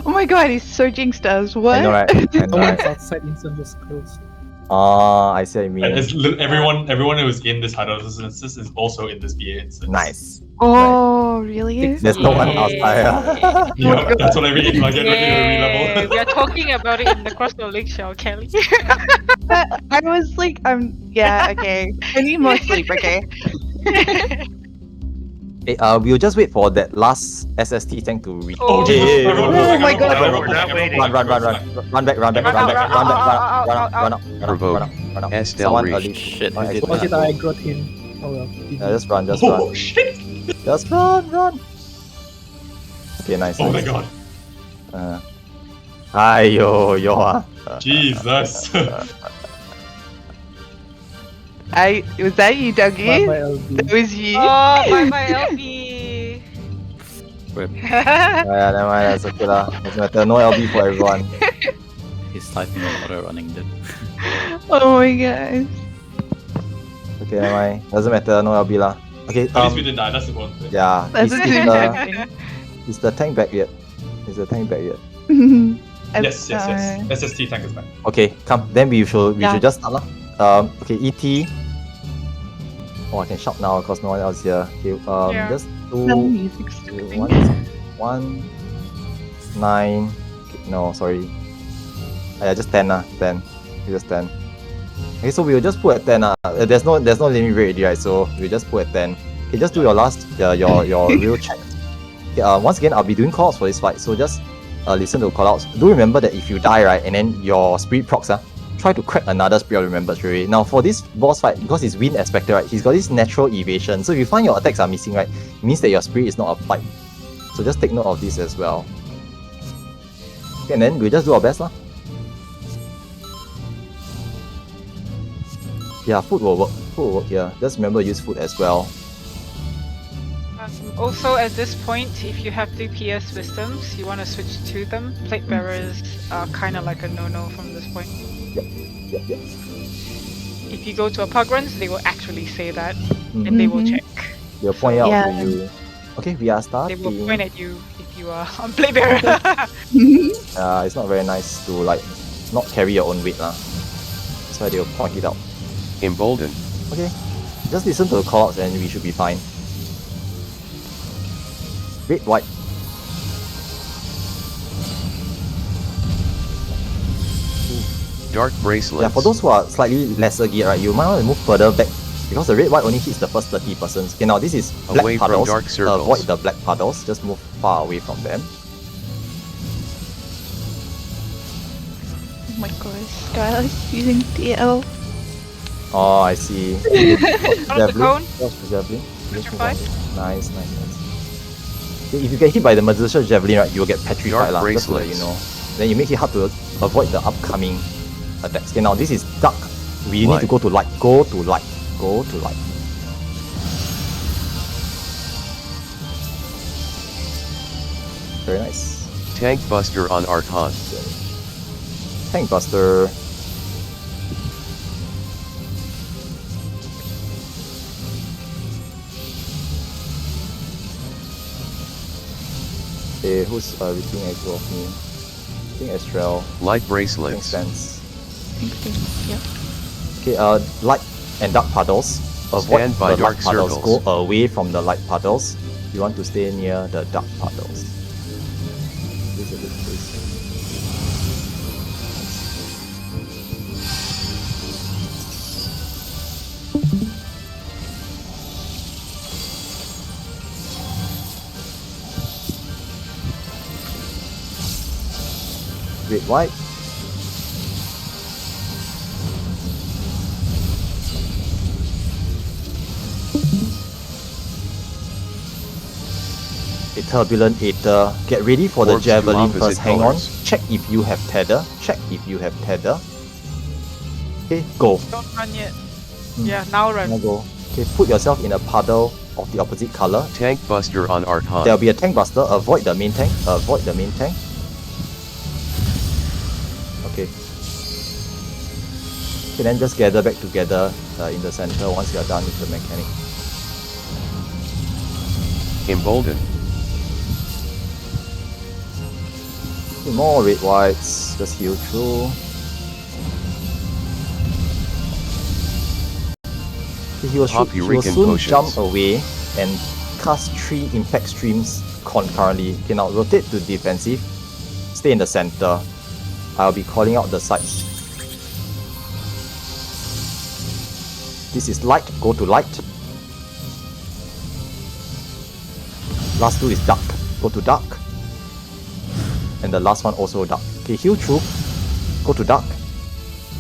Oh my god, he's so jinxed us. What? I know, right? I know, right? Outside instant just closed. I see what you mean. And everyone who is in this hideout instance is also in this BA instance. Nice. Oh, really? There's no one outside. Yeah, that's what I mean. I get ready to re-level. We are talking about it in the Crossbow Lake show, Kelly. I was like, yeah, okay. I need more sleep, okay? Hey, we'll just wait for that last SST tank to reach. Oh my god! We're not waiting. Run back, run up. Provoke. Someone Reach. early. Shit, Oh, who did Oh shit, that? I got him. Oh well. Yeah, just run. Oh shit! Just run. Okay, nice. Oh my nice. god. Hi, yo. Jesus. Was that you, Dougie? That was you. Oh, bye LB. Yeah, never mind. That's okay lah. Doesn't matter. No LB for everyone. He's typing a lot of running, dude. Oh my gosh. Okay, am I? Doesn't matter, no LB lah. Okay, At least we didn't die, that's the one thing. yeah. That's Is, the is, thing. is the tank back yet? Is the tank back yet? Yes. SST tank is back. Okay, come. Then we should Yeah. just start lah. Okay, ET. Oh, I can shout now because no one else here. Okay, Yeah. just Some do music starting. 9. Okay, no, sorry. Yeah, just 10 lah. 10. Just 10. Okay, so we'll just put at 10 there's no limit rate already, right? So we'll just put at 10. Okay, just do your last your real check. Okay, once again, I'll be doing calls for this fight, so just listen to callouts. Do remember that if you die, right, and then your spirit procs, try to crack another spirit remembered straight away. Now for this boss fight, because it's wind aspected, right, he's got this natural evasion. So if you find your attacks are missing, right, it means that your spirit is not applied. So just take note of this as well. Okay, and then we'll just do our best lah. Yeah, food will work. Food will work here. Just remember to use food as well. Also, at this point, if you have 3 PS wisdoms, you want to switch to them. Plate bearers are kind of like a no-no from this point. Yep. If you go to a pug runs, they will actually say that, and they will check. They'll point out Yeah. to you. Okay, we are They starting. will point at you if you are on plate bearer. It's not very nice to like not carry your own weight lah. That's why they'll point it out. Embolden. Okay, just listen to the callouts and we should be fine. Red, white. Dark bracelets. Yeah, for those who are slightly lesser geared, right, you might want to move further back because the red, white only hits the first 30 persons. Okay, now this is black Away from puddles. dark circles. Avoid the black puddles. Just move far away from them. Oh my gosh, Skylar's using DL. Oh, I see. Out of the cone. Javelin. Petrified. Nice. Okay, if you get hit by the Magician Javelin, right, you will get petrified Dark lah, just to let you bracelets. know. Then you make it hard to avoid the upcoming attacks. Okay, now this is dark. We need to go to light. Go to light. Very nice. Tank Buster on Archon. Tank Buster. Okay, who's reaching aggro of me? I think Astral. Light I think bracelets. Sense. Yep. Okay, light and dark puddles. Avoid Stand by the dark light puddles. circles. Go away from the light puddles. You want to stay near the dark puddles. This. Red, white. A turbulent Aether. Get ready for the Orbs to javelin opposite first. Hang colors. on. Check if you have tether. Okay, go. Don't run yet. Yeah, now run. Now go. Okay, put yourself in a puddle of the opposite color. Tank Buster on Archon. There'll be a tank buster. Avoid the main tank. Okay. Okay, then just gather back together in the center once you're done with the mechanic. Embolden. More red whites. Just heal through. Okay, he will soon potions. jump away and cast 3 impact streams concurrently. Okay, now rotate to defensive. Stay in the center. I'll be calling out the sides. This is light. Go to light. Last 2 is dark. Go to dark. And the last one also dark. Okay, heal through. Go to dark.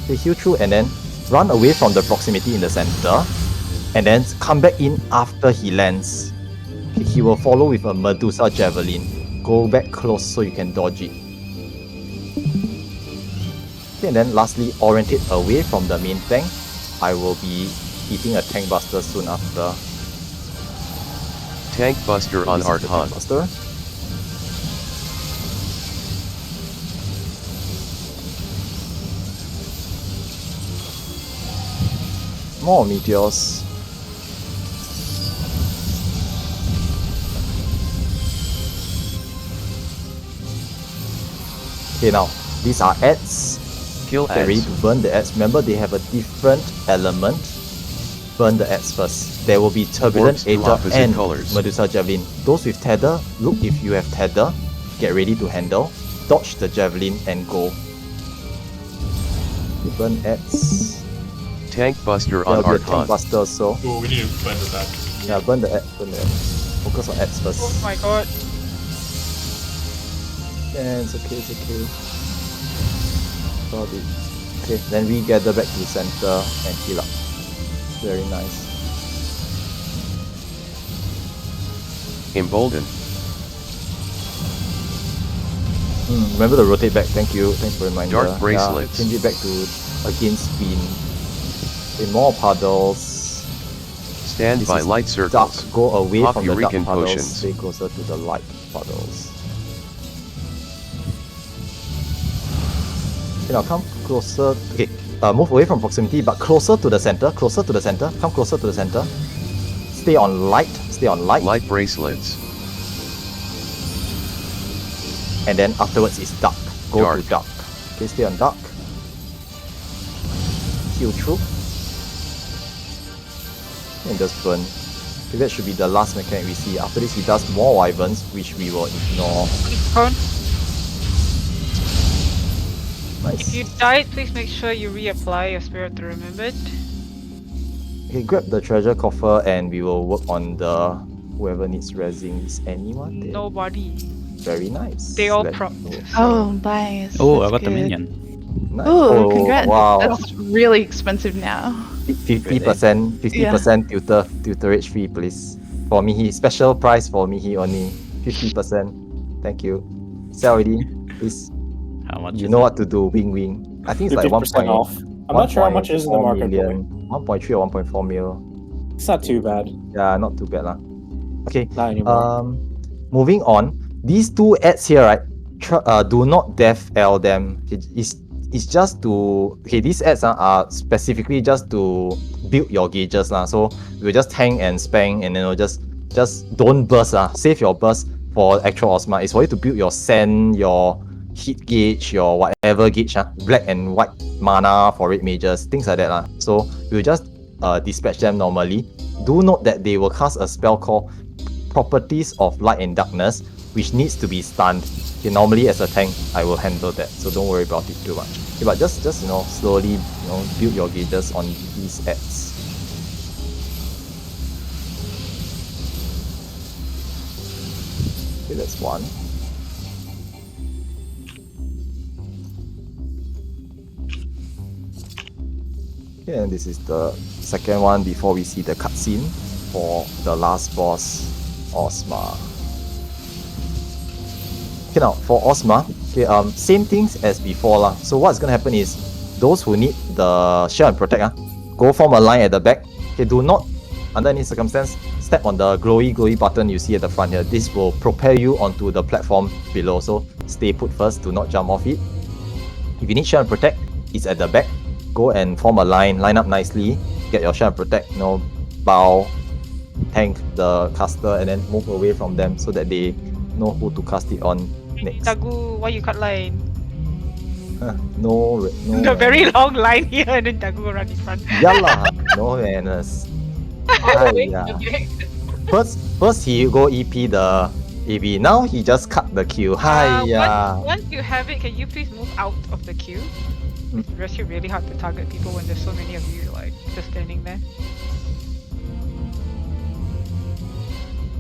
Okay, heal through and then run away from the proximity in the center. And then come back in after he lands. Okay, he will follow with a Medusa Javelin. Go back close so you can dodge it. Okay, and then lastly, orientate away from the main tank. I will be hitting a tank buster soon after. Tank Buster on Archon. more meteors. Okay, now these are adds. Kill Get ready adds. to burn the adds. Remember, they have a different element. Burn the adds first. There will be Turbulent Orbs to Aether opposite and colors. Medusa Javelin. Those with Tether, look if you have Tether. Get ready to handle. Dodge the Javelin and go. Burn adds. Tank Buster There'll on be a Tank Archon. Buster also. Oh, we need to burn the back. Yeah, burn the adds. Burn the adds. Focus on adds first. Oh my god. Yeah, it's okay, it's okay. Got it. Okay, then we gather back to the center and heal up. Very nice. Embolden. Remember to rotate back. Thank you. Thanks for reminding. Dark bracelets. Change it back to against spin. Okay, more puddles. Stand This by is light Dark. circles. Go away Pop from the dark Eureka puddles. potions. Stay closer to the light puddles. Okay, now come closer. Okay, move away from proximity, but closer to the center. Closer to the center. Come closer to the center. Stay on light. Stay on light. Light bracelets. And then afterwards is dark. Go Dark. to dark. Okay, stay on dark. Heal through. And just burn. Okay, that should be the last mechanic we see. After this, he does more wyverns, which we will ignore. Cone. Nice. If you died, please make sure you reapply your spirit to remembered. Okay, grab the treasure coffer and we will work on the whoever needs resin. Is anyone there? Nobody. Very nice. They all Let's propped. go. Oh, nice. Oh, I That's got the good. minion. Nice. Oh, congrats. Wow. That's really expensive now. 50%, 50% tutorage fee, please. For me, he special price for me. He only 50%. Thank you. Sell already, please. How much? You is know it? what to do. Wing wing. I think it's like 50% off. I'm not sure how much is in the 1.4 market. million, 1.3 or 1.4 mil. It's not too bad. Yeah, not too bad lah. Okay. Not anymore. Moving on. These two ads here, right? Do not def L them. It's just to these ads are specifically just to build your gauges lah. So we'll just tank and spang and then we'll just don't burst lah. Save your burst for actual Ozma. It's for you to build your sand, your hit gauge, your whatever gauge black and white mana for red mages, things like that lah. So we'll just dispatch them normally. Do note that they will cast a spell called Properties of Light and Darkness, which needs to be stunned. Okay, normally as a tank, I will handle that, so don't worry about it too much. Okay, but just slowly build your gauges on these ads. Okay, that's one. Okay, and this is the second one before we see the cutscene for the last boss, Ozma. Okay, now for Ozma, okay, same things as before lah. So what's gonna happen is those who need the shield and protect go form a line at the back. Okay, do not under any circumstance step on the glowy button you see at the front here. This will propel you onto the platform below. So stay put first, do not jump off it. If you need shield and protect, it's at the back. Go and form a line up nicely. Get your shield and protect. Bow, tank the caster, and then move away from them so that they know who to cast it on next. Dagu, why you cut line? No. The very long line here and then Dagu run in front. Yalla, no manners. First he go EP the AB. Now he just cut the queue. Once you have it, can you please move out of the queue? It's actually really hard to target people when there's so many of you like just standing there.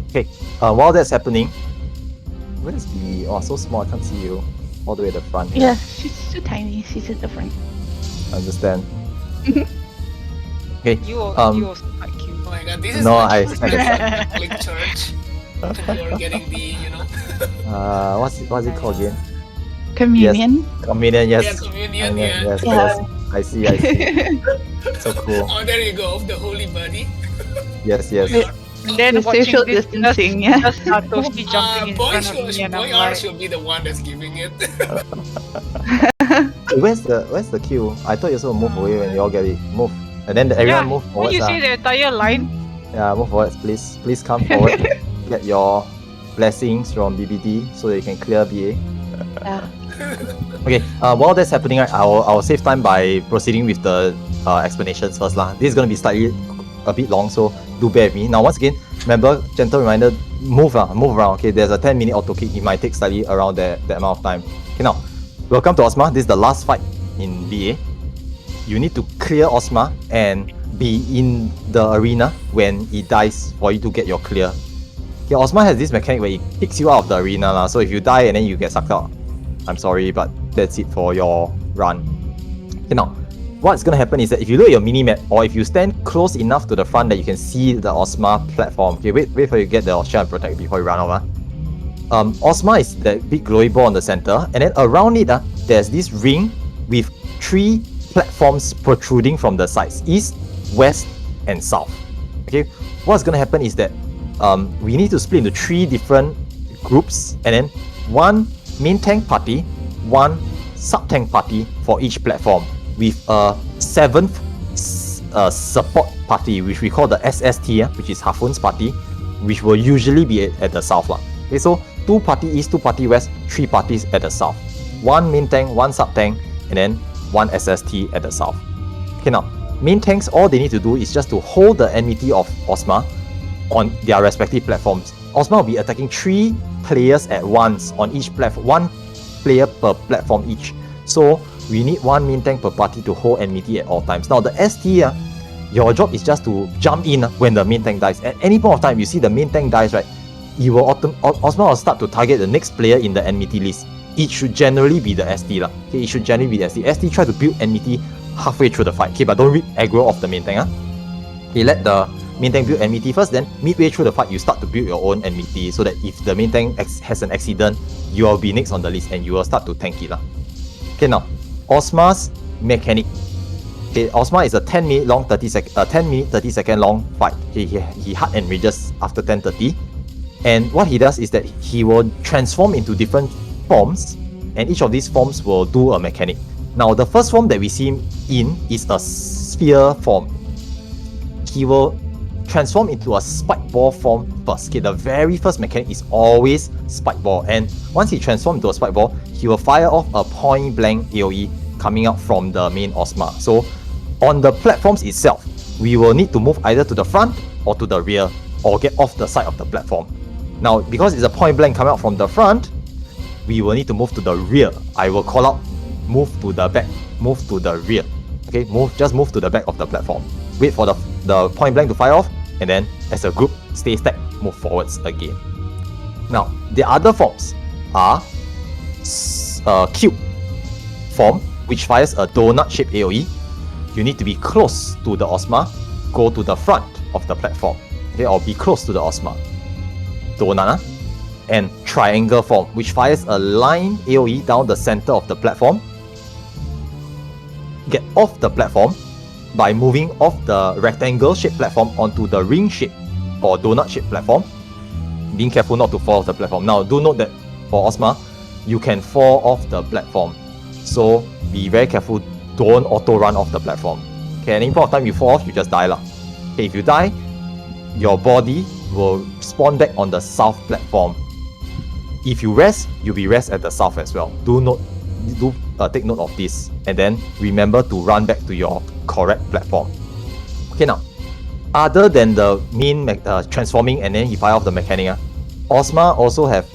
Okay, while that's happening, where's the... Oh, so small, I can't see you. All the way at the front here. Yeah, she's so tiny. She's at the front. Understand. Okay, You also quite cute. Oh my god, this is No, like I a Catholic church. And you're getting the, what's it called again? Communion. Yes. Communion, yes. Yeah, communion, Communion, yeah. yes. I see. So cool. Oh, there you go, of the holy body. Yes. And then The watching social this, distancing, yeah. just Satoshi jumping in Boy front of me and I'm R like, should be the one that's giving it. Where's the queue? I thought you also move away when you all get it. Move. And then everyone Yeah, move when forwards. you say the entire line, Yeah, move forwards, please. Please come forward. Get your blessings from BBD so that you can clear BA. Yeah. Okay, while that's happening, right, I'll save time by proceeding with the explanations first lah. This is gonna be slightly a bit long, so do bear with me. Now, once again, remember, gentle reminder, move around. Okay, there's a 10-minute auto kick. It might take slightly around that amount of time. Okay, now, welcome to Ozma. This is the last fight in BA. You need to clear Ozma and be in the arena when it dies for you to get your clear. Okay, Ozma has this mechanic where it kicks you out of the arena lah. So if you die and then you get sucked out, I'm sorry, but that's it for your run. Okay, now, what's gonna happen is that if you look at your mini-map, or if you stand close enough to the front that you can see the Ozma platform. Okay, wait for you to get the Australian Protect before you run over. Ozma is that big glowy ball in the center, and then around it, there's this ring with 3 platforms protruding from the sides: east, west, and south. Okay, what's gonna happen is that we need to split into 3 different groups, and then 1 main tank party, 1 sub tank party for each platform, with a 7th support party, which we call the SST, which is 𝗏𝗺𝗃𝗧 party, which will usually be at the south. Okay, so 2 party east, 2 party west, 3 parties at the south. 1 main tank, 1 sub tank, and then 1 SST at the south. Okay, now, main tanks, all they need to do is just to hold the enmity of Ozma on their respective platforms. Ozma will be attacking 3 players at once on each platform, 1 player per platform each. So we need 1 main tank per party to hold enmity at all times. Now the ST, your job is just to jump in when the main tank dies. At any point of time you see the main tank dies, right, you will Ozma will start to target the next player in the enmity list. It should generally be the ST lah. Okay, it should generally be the ST. ST try to build enmity halfway through the fight. Okay, but don't rip aggro off the main tank. Okay, let the main tank build enmity first, then midway through the fight you start to build your own enmity, so that if the main tank has an accident, you will be next on the list and you will start to tank it lah. Okay, now Ozma's mechanic. Okay, Ozma is a 10-minute long 30-second long fight. Okay, he hard enrages after 10:30, and what he does is that he will transform into different forms, and each of these forms will do a mechanic. Now the first form that we see him in is a sphere form. He will transform into a spike ball form first. Okay, the very first mechanic is always spike ball, and once he transforms into a spike ball, he will fire off a point blank AoE coming out from the main Ozma. So on the platforms itself, we will need to move either to the front or to the rear, or get off the side of the platform. Now because it's a point blank coming out from the front, we will need to move to the rear. I will call out move to the back, move to the rear. Okay, just move to the back of the platform. Wait for the point blank to fire off, and then as a group, stay stacked, move forwards again. Now, the other forms are cube form, which fires a donut-shaped AoE. You need to be close to the Ozma, go to the front of the platform, okay, or be close to the Ozma. Donut, and triangle form, which fires a line AoE down the center of the platform. Get off the platform by moving off the rectangle-shaped platform onto the ring-shaped or donut-shaped platform. Being careful not to fall off the platform. Now, do note that for Ozma, you can fall off the platform, so be very careful. Don't auto-run off the platform. Okay, at any point of time you fall off, you just die lah. Okay, if you die, your body will spawn back on the south platform. If you rest, you'll be rest at the south as well. Take note of this, and then remember to run back to your correct platform. Okay, now, other than the main transforming and then he fire off the mechanic, Ozma also have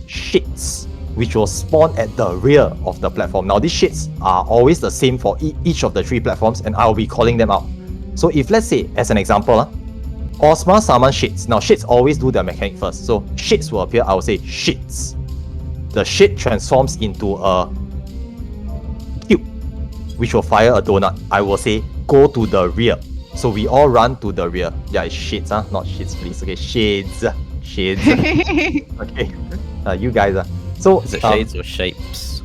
shits, which will spawn at the rear of the platform. Now these shits are always the same for each of the 3 platforms, and I'll be calling them out. So if, let's say, as an example, Ozma summons shits. Now shits always do their mechanic first, so shits will appear. I will say shits. The shit transforms into a cube, which will fire a donut. I will say go to the rear. So we all run to the rear. Yeah, it's shits, not shits, please. Okay, shades. Okay, you guys. So is it shades or shapes?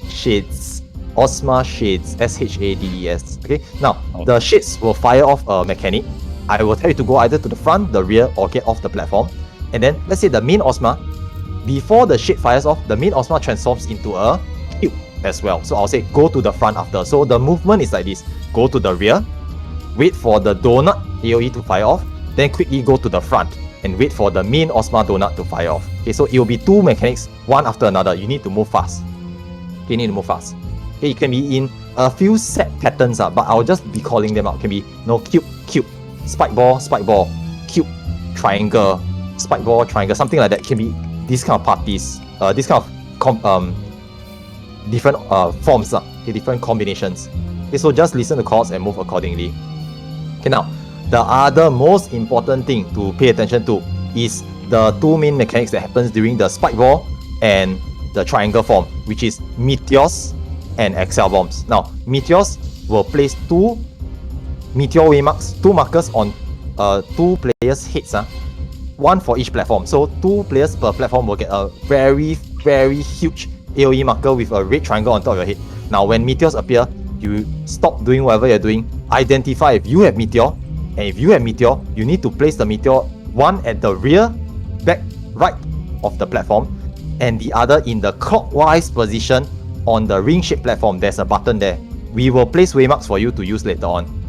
Shades. Ozma shades. SHADES. Okay. Now the shits will fire off a mechanic. I will tell you to go either to the front, the rear, or get off the platform. And then let's say the main Ozma, before the shit fires off, the main Ozma transforms into a cube as well. So I'll say go to the front after. So the movement is like this: go to the rear, wait for the donut AoE to fire off, then quickly go to the front and wait for the main Ozma donut to fire off. Okay, so it will be two mechanics, one after another. You need to move fast. Okay, you need to move fast. Okay, it can be in a few set patterns, but I'll just be calling them out. It can be cube, cube, spike ball, cube, triangle, spike ball, triangle, something like that. It can be these kind of parties, this kind of different forms, okay, different combinations. Okay, so just listen to calls and move accordingly. Okay, now the other most important thing to pay attention to is the two main mechanics that happens during the spike ball and the triangle form, which is meteors and Excel bombs. Now, meteors will place two meteor wave marks, two markers on two players' heads, one for each platform. So 2 players per platform will get a very, very huge AoE marker with a red triangle on top of your head. Now, when meteors appear, you stop doing whatever you're doing, identify if you have meteor, and if you have meteor, you need to place the meteor, one at the rear, back, right of the platform, and the other in the clockwise position on the ring-shaped platform. There's a button there. We will place waymarks for you to use later on.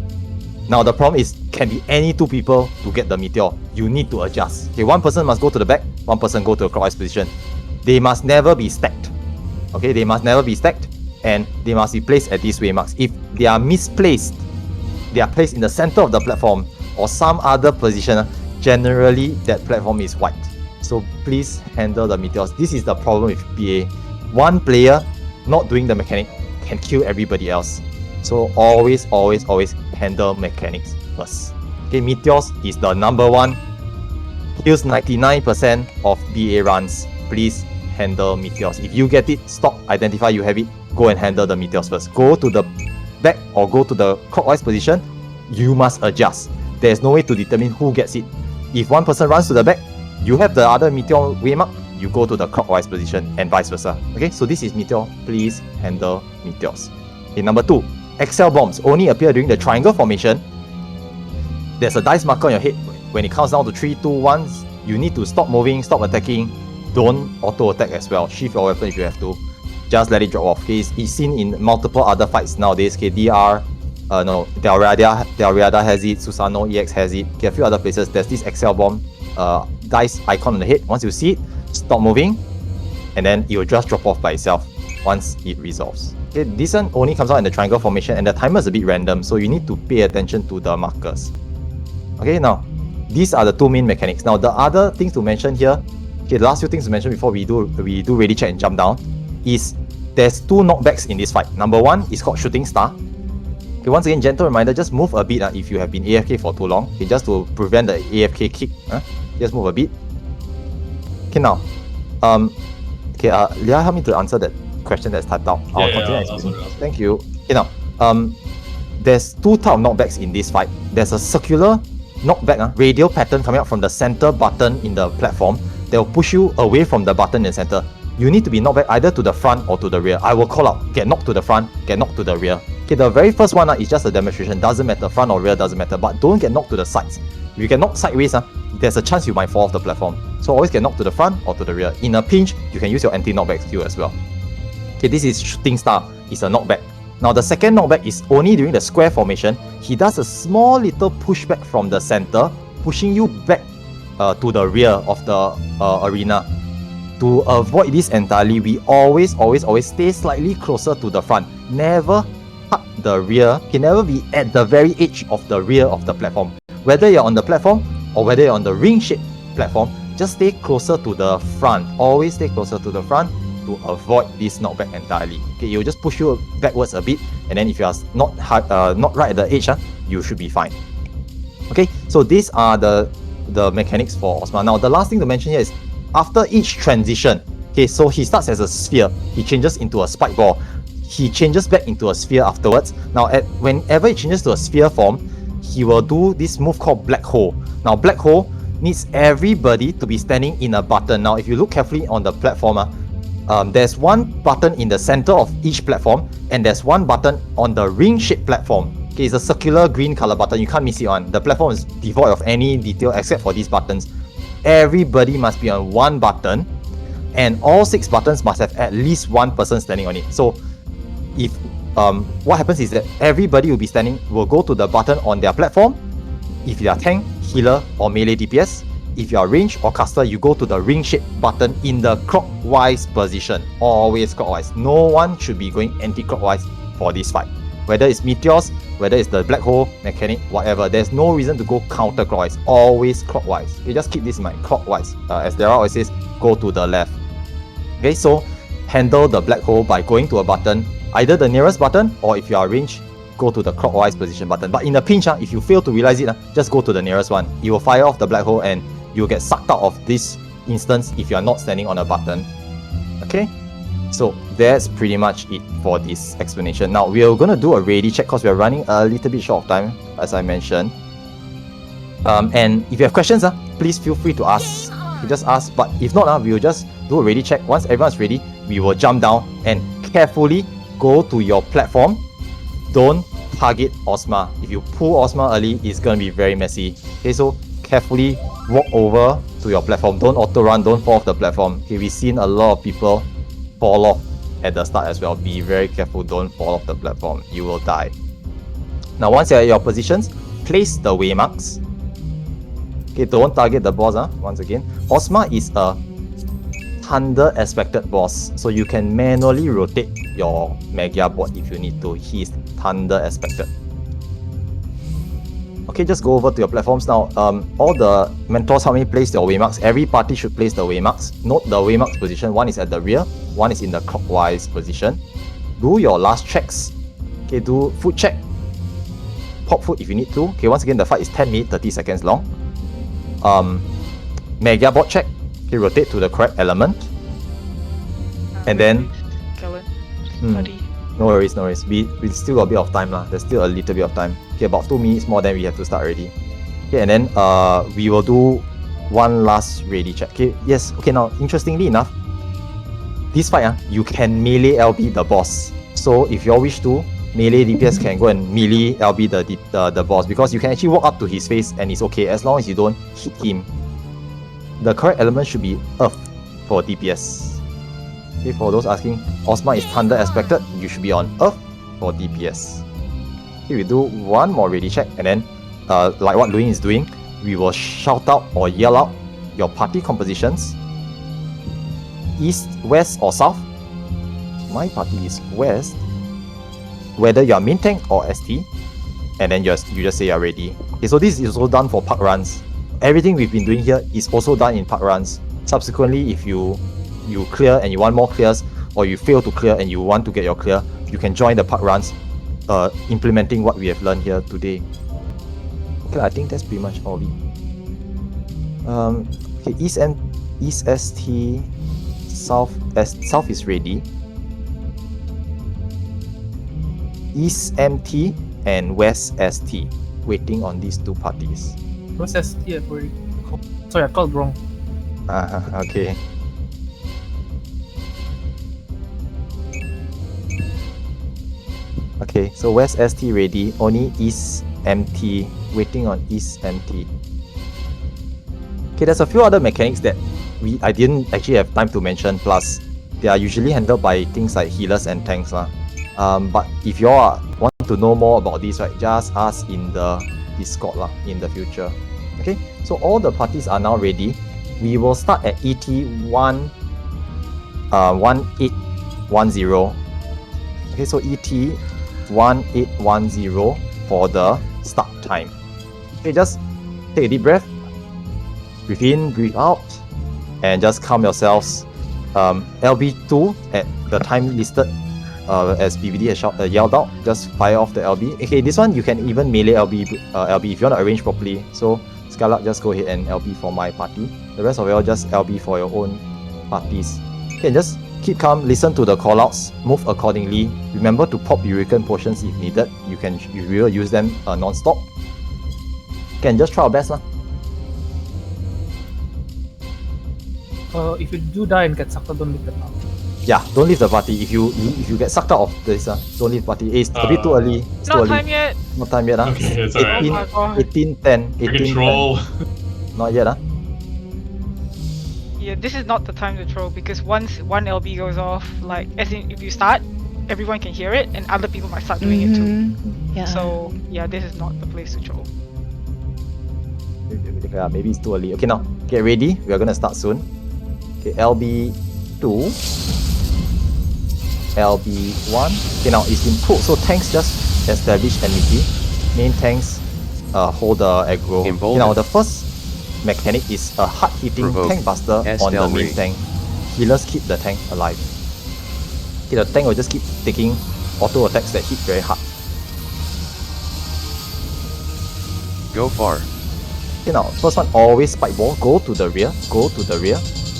Now the problem is, can be any 2 people to get the meteor. You need to adjust. Okay, one person must go to the back, one person go to the clockwise position. They must never be stacked. Okay, they must never be stacked, and they must be placed at these waymarks. If they are misplaced, they are placed in the center of the platform or some other position, generally that platform is white. So please handle the meteors. This is the problem with BA. One player not doing the mechanic can kill everybody else. So always handle mechanics first. Okay, meteors is the number 1. Kills 99% of BA runs. Please handle meteors. If you get it, stop, identify you have it, go and handle the meteors first. Go to the back or go to the clockwise position. You must adjust. There's no way to determine who gets it. If one person runs to the back, you have the other meteor waymark, you go to the clockwise position and vice versa. Okay, so this is meteor. Please handle meteors. Okay, number 2, Excel bombs only appear during the triangle formation. There's a dice marker on your head. When it counts down to 3, 2, 1, you need to stop moving, stop attacking. Don't auto attack as well. Shift your weapon if you have to. Just let it drop off. Okay, it's seen in multiple other fights nowadays. Okay, 𝗢𝗺 has it, Susano EX has it. Okay, a few other places. There's this Excel bomb dice icon on the head. Once you see it, stop moving, and then it will just drop off by itself once it resolves. Okay, this one only comes out in the triangle formation, and the timer is a bit random, so you need to pay attention to the markers. Okay, now these are the 2 main mechanics. Now the other things to mention here, okay, the last few things to mention before we do ready check and jump down, is there's 2 knockbacks in this fight. Number 1 is called shooting star. Okay, once again, gentle reminder, just move a bit if you have been AFK for too long. Okay, just to prevent the AFK kick. Just move a bit. Okay, now, Leah, help me to answer that question that's typed out. I'll continue explaining. Thank you. Okay, now, there's 2 types of knockbacks in this fight. There's a circular knockback, radial pattern coming out from the center button in the platform that will push you away from the button in the center. You need to be knocked back either to the front or to the rear. I will call out, get knocked to the front, get knocked to the rear. Okay, the very first one is just a demonstration. Doesn't matter, front or rear doesn't matter, but don't get knocked to the sides. If you get knocked sideways, there's a chance you might fall off the platform. So always get knocked to the front or to the rear. In a pinch, you can use your anti-knockback skill as well. Okay, this is shooting star. It's a knockback. Now the second knockback is only during the square formation. He does a small little pushback from the center, pushing you back to the rear of the arena. To avoid this entirely, we always stay slightly closer to the front. Never hug the rear. Can never be at the very edge of the rear of the platform. Whether you're on the platform or whether you're on the ring-shaped platform, just stay closer to the front. Always stay closer to the front to avoid this knockback entirely. Okay, it will just push you backwards a bit, and then if you are not right at the edge, you should be fine. Okay, so these are the mechanics for Ozma. Now the last thing to mention here is after each transition, okay, so he starts as a sphere, he changes into a spike ball, he changes back into a sphere afterwards. Now whenever he changes to a sphere form, he will do this move called black hole. Now black hole needs everybody to be standing in a button. Now if you look carefully on the platform, there's one button in the center of each platform, and there's one button on the ring-shaped platform. Okay, it's a circular green color button, you can't miss it on. The platform is devoid of any detail except for these buttons. Everybody must be on one button, and all 6 buttons must have at least one person standing on it. So if what happens is that everybody will go to the button on their platform. If you are tank, healer, or melee DPS, if you are range or caster, you go to the ring-shaped button in the clockwise position. Always clockwise. No one should be going anti-clockwise for this fight. Whether it's meteors, whether it's the black hole mechanic, whatever, there's no reason to go counterclockwise. Always clockwise. Okay, just keep this in mind. Clockwise. As Dara always says, go to the left. Okay, so handle the black hole by going to a button, either the nearest button, or if you are range, go to the clockwise position button. But in a pinch, if you fail to realize it, just go to the nearest one. It will fire off the black hole and you'll get sucked out of this instance if you are not standing on a button. Okay, so that's pretty much it for this explanation. Now we are going to do a ready check because we are running a little bit short of time, as I mentioned. And if you have questions, please feel free to ask. You just ask, but if not, we will just do a ready check. Once everyone's ready, we will jump down and carefully go to your platform. Don't target Ozma. If you pull Ozma early, it's going to be very messy. Okay, so carefully walk over to your platform. Don't auto run, don't fall off the platform. Okay, we've seen a lot of people fall off at the start as well. Be very careful, don't fall off the platform. You will die. Now once you're at your positions, place the waymarks. Okay, don't target the boss. Once again, Ozma is a thunder aspected boss, so you can manually rotate your Magia board if you need to. He is thunder aspected. Okay, just go over to your platforms now. All the mentors help me place their waymarks. Every party should place the waymarks. Note the waymarks position. One is at the rear, one is in the clockwise position. Do your last checks. Okay, do foot check. Pop foot if you need to. Okay, once again, the fight is 10 minutes, 30 seconds long. Magia board check. Okay, rotate to the correct element. And then... No worries, no worries. We still got a bit of time lah. There's still a little bit of time. Okay, about 2 minutes more, then we have to start already. Okay, and then we will do one last ready check. Okay, yes. Okay, now interestingly enough, this fight you can melee LB the boss. So if you all wish to, melee DPS can go and melee LB the boss, because you can actually walk up to his face and it's okay as long as you don't hit him. The correct element should be Earth for DPS. Okay, for those asking, Ozma is thunder aspected, you should be on Earth for DPS. Okay, we do one more ready check, and then like what Luin is doing, we will shout out or yell out your party compositions. East, west or south. My party is west. Whether you are main tank or ST, and then you just say you're ready. Okay, so this is also done for park runs. Everything we've been doing here is also done in park runs. Subsequently, if you clear and you want more clears, or you fail to clear and you want to get your clear, you can join the park runs, implementing what we have learned here today. Okay, I think that's pretty much all of it. Okay, East ST, South is ready. East MT and West ST, waiting on these two parties. West ST, I've already called. Sorry, I called wrong. Okay. Okay, so West ST ready, only East MT, waiting on East MT. Okay, there's a few other mechanics that I didn't actually have time to mention, plus they are usually handled by things like healers and tanks. But if you all want to know more about this, right, just ask in the Discord in the future. Okay, so all the parties are now ready. We will start at ET 1810. Okay, so ET 1810 for the start time. Okay, just take a deep breath, breathe in, breathe out, and just calm yourselves. LB2 at the time listed as BVD has yelled out, just fire off the LB. Okay, this one you can even melee LB if you want to arrange properly. So Skylark, just go ahead and LB for my party. The rest of you all just LB for your own parties. Okay, just keep calm, listen to the callouts, move accordingly. Remember to pop Hurricane potions if needed. You will use them non-stop. Can just try our best . If you do die and get sucked out, don't leave the party. Yeah, don't leave the party. If you get sucked out of this, don't leave the party. It's a bit too early. It's not too time early. yet. Not time yet. Okay, it's alright. 1810. Troll. Not yet. Yeah, this is not the time to troll, because once one LB goes off, like as in if you start, everyone can hear it, and other people might start doing it too. Yeah. So yeah, this is not the place to troll. Yeah, maybe it's too early. Okay, now get ready. We are gonna start soon. Okay, LB2, LB1. Okay, now it's been pulled. So tanks just establish enmity. Main tanks hold the aggro. Okay, now the first mechanic is a hard hitting tank buster on the main tank. Healers keep the tank alive. Okay, the tank will just keep taking auto attacks that hit very hard. Go far. Okay, now first one, always spike ball. Go to the rear. Go to the rear.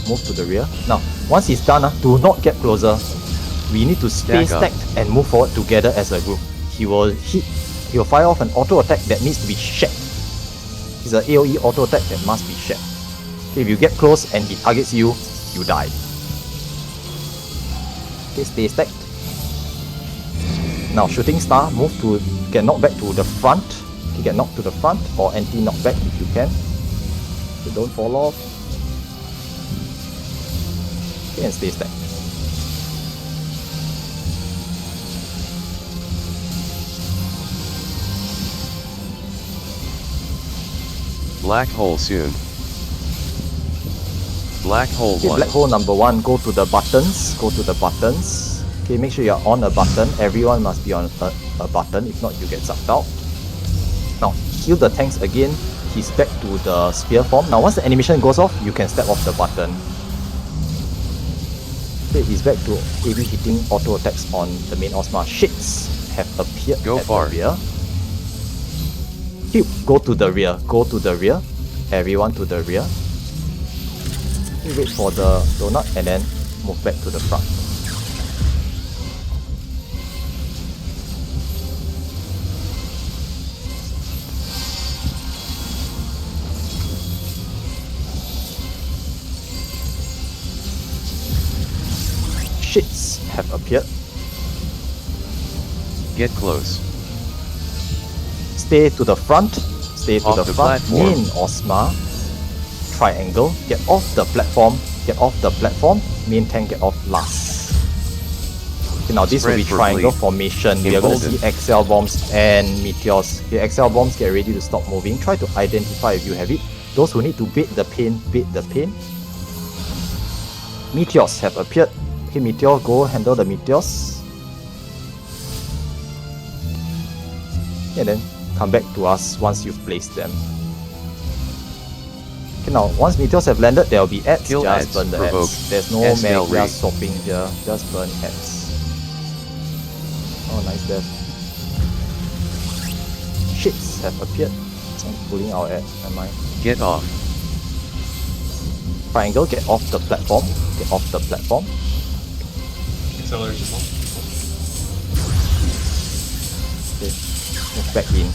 Move to the rear. Now once it's done, do not get closer. We need to stay stacked and move forward together as a group. He will fire off an auto attack that needs to be shed. It's an AoE auto attack that must be shed. Okay, if you get close and he targets you, you die. Okay, stay stacked. Now shooting star, move to get knocked back to the front. Okay, get knocked to the front or anti knockback if you can. Okay, don't fall off. Okay, and stay stacked. Black hole soon. Black hole okay, 1. Black hole number 1, go to the buttons. Go to the buttons. Okay, make sure you're on a button. Everyone must be on a button, if not you get sucked out. Now, heal the tanks again. He's back to the spear form. Now, once the animation goes off, you can step off the button. Okay, he's back to heavy hitting auto attacks on the main Ozma. Shades have appeared Go at far. the rear. Okay, go to the rear. Go to the rear. Everyone to the rear. Okay, wait for the donut and then move back to the front. Shits have appeared. Get close. Stay to the front. Stay to Off the the front. platform. Main Ozma. Triangle. Get off the platform. Get off the platform. Main tank get off last. Okay, now this will be Spread for triangle bleed. formation. We are going to see XL bombs and meteors. Okay, XL bombs, get ready to stop moving. Try to identify if you have it. Those who need to bait the pain, bait the pain. Meteors have appeared. Okay, meteor, go handle the meteors. And then come back to us once you've placed them. Okay, now once meteors have landed, there will be ads. Kill just ads, burn the provoke. ads. There's no SL mega re. swapping here. Just burn ads. Oh, nice death. Shits have appeared. I'm pulling our ad. Am I? Get off. Triangle, get off the platform. Get off the platform. Acceleration 1. Okay, move back in.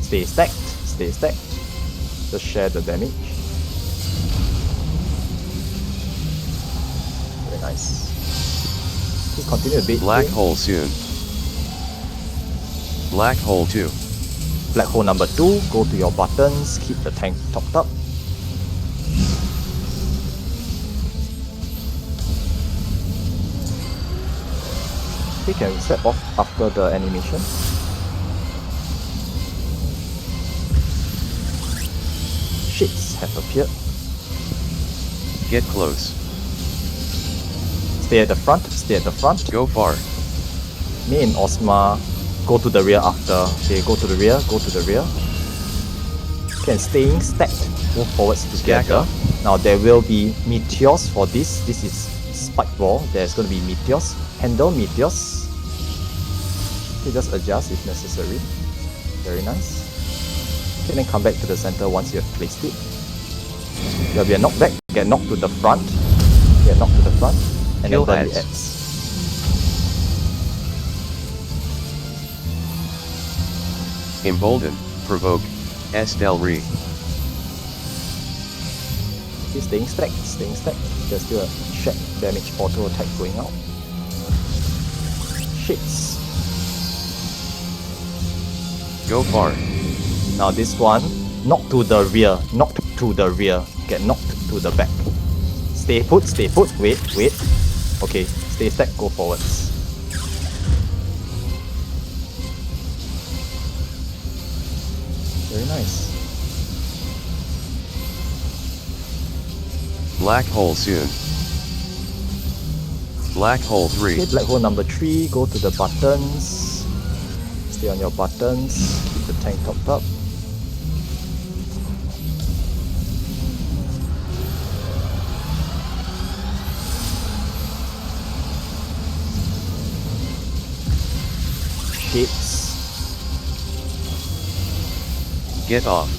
Stay stacked. Stay stacked. Just share the damage. Very nice. Okay, continue a bit. Black hole soon. Black hole 2. Black hole number 2, go to your buttons, keep the tank topped up. Okay, can we step off after the animation? Shits have appeared. Get close. Stay at the front, stay at the front. Go far. Me and Ozma go to the rear after. Okay, go to the rear, go to the rear. Okay, and staying stacked, move forwards together. Now there will be meteors for this. This is spike ball. There's going to be meteors. Handle meteors. Okay, just adjust if necessary. Very nice. Okay, then come back to the center once you have placed it. There'll be a knockback. Get knocked to the front. Get knocked to the front. And Kill then burn the ads. ads. Embolden. Provoke. SL re. Okay, staying stacked, staying stacked. There's still a check damage auto attack going out. Shits. Go far. Now this one, knock to the rear, knocked to the rear, get knocked to the back. Stay put, wait. Okay, stay stacked, go forwards. Very nice. Black hole soon. Black hole 3. Okay, black hole number 3, go to the buttons. Stay on your buttons. Keep the tank topped up. Shapes. Get off.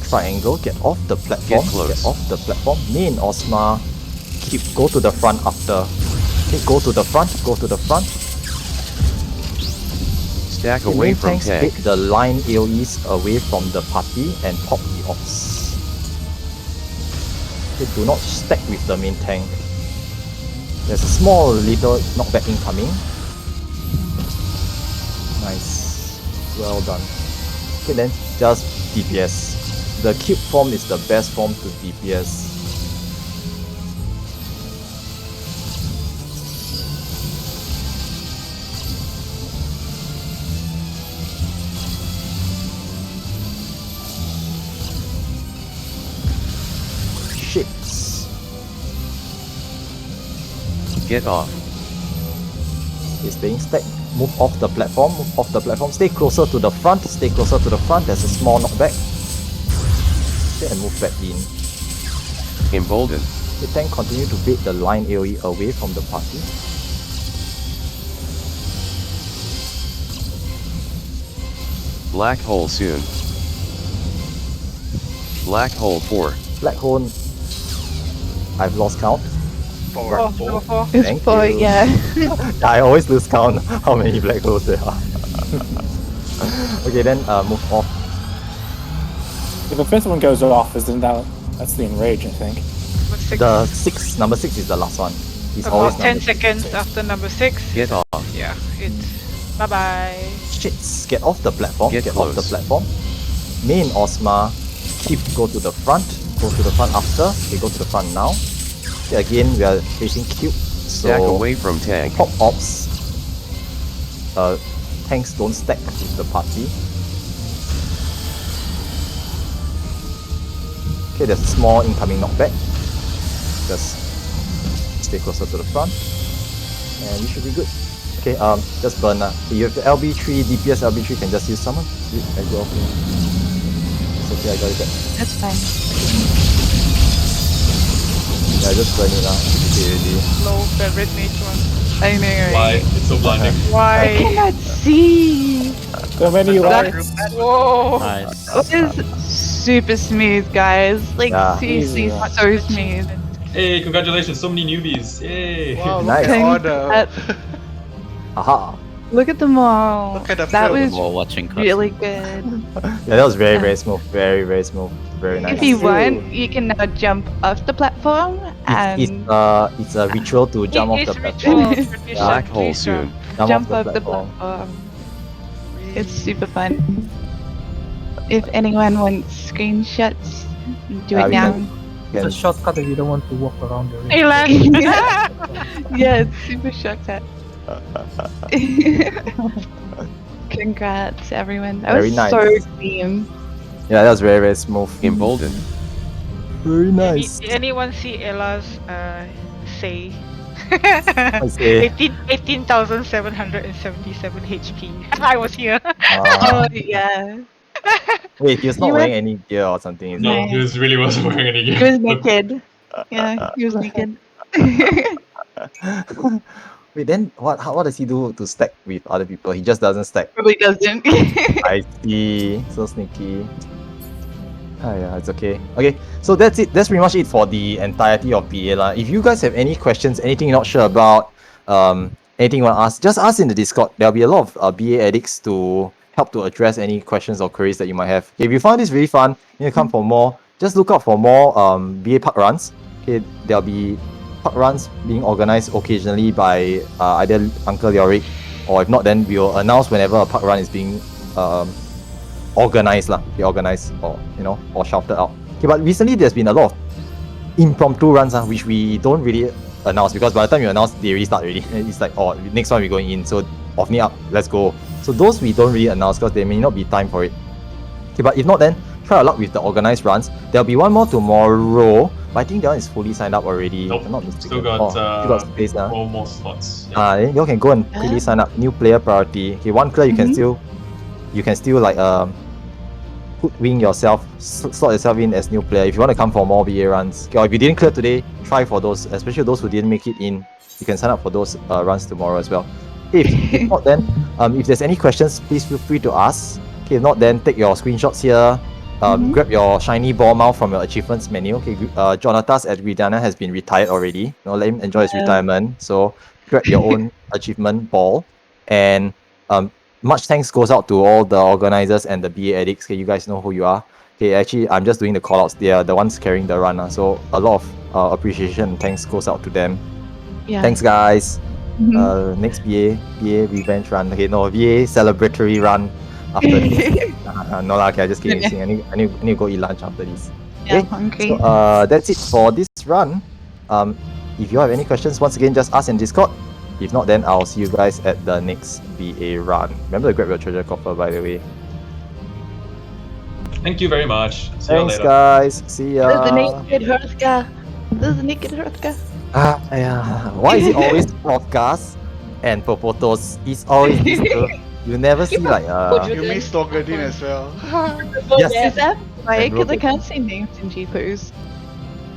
Triangle, get off the platform. Get close. Get off the platform. Main Ozma, go to the front after. Okay, go to the front, go to the front. Stack Okay, away main from tanks tank. take the line AoEs away from the party and pop the ops. Okay, do not stack with the main tank. There's a small little knockback incoming. Nice. Well done. Okay then, just DPS. The cube form is the best form to DPS. Ships. Get off. Is staying stacked. Move off the platform, move off the platform. Stay closer to the front, stay closer to the front. There's a small knockback. Okay, and move back in. Embolden. The tank continue to bait the line AoE away from the party. Black hole soon. Black hole 4. Black hole. I've lost count. 4. Number 4. It's Thank 4, you. yeah. I always lose count how many black holes there are. Okay, then move off. If the fifth one goes off, isn't that's the enrage, I think. Number 6 is the last one. He's always About 10 number seconds 6. after number 6. Get off. Yeah, it's bye-bye. Shits, get off the platform. Get off the close. platform. Main Ozma, go to the front. Go to the front after. Okay, go to the front now. Okay, again, we are facing cube. Stack So away from tank. pop ops. Tanks don't stack with the party. Okay, there's a small incoming knockback. Just stay closer to the front. And we should be good. Okay, just burn. You have the LB3, DPS LB3 can just use summon. I go off. It's okay, I got it back. That's fine. Yeah, just burn it now. Okay, ready. Low favorite mage one. I know, right? Why? It's so blinding. I Why? cannot see. So many lights. Whoa! Nice. This is super smooth, guys. Like, Yeah. seriously, Easy. so smooth. Hey, congratulations, so many newbies. Yay. Wow, look Nice. at all That- the... Aha! Look at them all. Look at the That film. was While watching cutscenes. really good. Yeah, that was very, very smooth. Very, very smooth. Very nice. If you want, you can now jump off the platform and It's a ritual to jump off It the is platform. ritual tradition. Black hole Please soon. Jump jump off off the platform. It's super fun. If anyone wants screenshots, do Yeah, it we now. It's a shortcut if you don't want to walk around the ring. Hey, Lan. Yeah, it's super shortcut. Congrats, everyone. That Very was nice. so clean. Yeah, that was very, very smooth. Embolden. Very nice. Anyone see Ella's say? I say. 18,777 HP. I was here. Oh, yeah. Wait, he was not You wearing any gear or something, is No, it? he was really wasn't wearing any gear. He was naked. Yeah, he was naked. Wait, then what does he do to stack with other people? He just doesn't stack. Probably doesn't. I see. So sneaky. Ah, yeah, it's okay. Okay, so that's it. That's pretty much it for the entirety of BA lah. If you guys have any questions, anything you're not sure about, anything you want to ask, just ask in the Discord. There'll be a lot of BA addicts to help to address any questions or queries that you might have. If you found this really fun, you need to come for more. Just look out for more BA park runs. Okay, there'll be park runs being organized occasionally by either Uncle 𝗷𝗺𝗃, or if not, then we'll announce whenever a park run is being organized lah. Be organized or or shouted out. Okay, but recently there's been a lot of impromptu runs which we don't really announce, because by the time you announce, they already start already. It's like, oh, next one we're going in, so off me up, let's go. So those we don't really announce because there may not be time for it. Okay, but if not, then try a luck with the organized runs. There'll be one more tomorrow, but I think that one is fully signed up already. Nope. If I'm not mistaken. Still got, still got space. 4 more slots. Yeah. Then you can go and quickly sign up. New player priority. Okay, one clear you can still like wing yourself, slot yourself in as new player if you want to come for more BA runs. Okay, or if you didn't clear today, try for those, especially those who didn't make it in. You can sign up for those runs tomorrow as well. If not, then if there's any questions, please feel free to ask. Okay, if not, then take your screenshots here. Grab your shiny ball mount from your achievements menu. Okay, Jonatas at Ridiana has been retired already. Let him enjoy his retirement. So grab your own achievement ball. And much thanks goes out to all the organizers and the BA addicts. Okay, you guys know who you are. Okay, actually, I'm just doing the callouts. They are the ones carrying the run. So a lot of appreciation and thanks goes out to them. Yeah. Thanks, guys. Next BA revenge run. Okay, no, BA celebratory run after this. No lah, okay, I just kidding. I need to go eat lunch after this. Yeah, Okay, hungry. so that's it for this run. If you have any questions, once again, just ask in Discord. If not, then I'll see you guys at the next BA run. Remember to grab your treasure coffer, by the way. Thank you very much. See you Thanks, later. guys. See ya. There's the naked Hrothgar. There's the naked Hrothgar. Why is it always podcast and Popotos? It's always these two. You never see like You missed Torgadin as well. Yes. Is that right? Because I Robert. can't say names in G-Pose.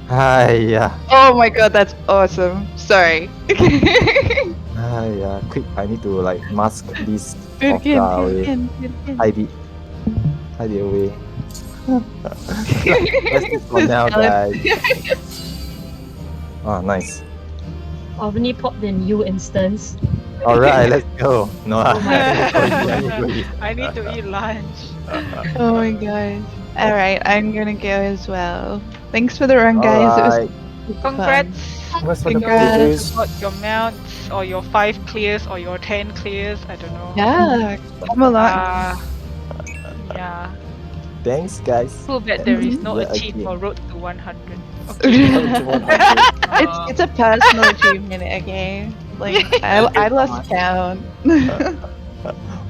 Hiya. Oh my god, that's awesome. Sorry. Hiya. Quick, I need to like mask this Do it again, podcast do it away. again, do it again. Hide it away. That's it for now, guys. Oh, nice. Ovni popped in you instance. Alright, let's go. No, I need to eat lunch. Oh my god. Alright, I'm gonna go as well. Thanks for the run, guys. Alright. It was Congrats. Congrats for the Congrats. pictures. Got your mounts or your 5 clears or your 10 clears. I don't know. Yeah, come along. Yeah. Thanks, guys. Too bad there is no Yeah, achievement again. for Road to 100. It's a personal achievement, okay? Like I lost count.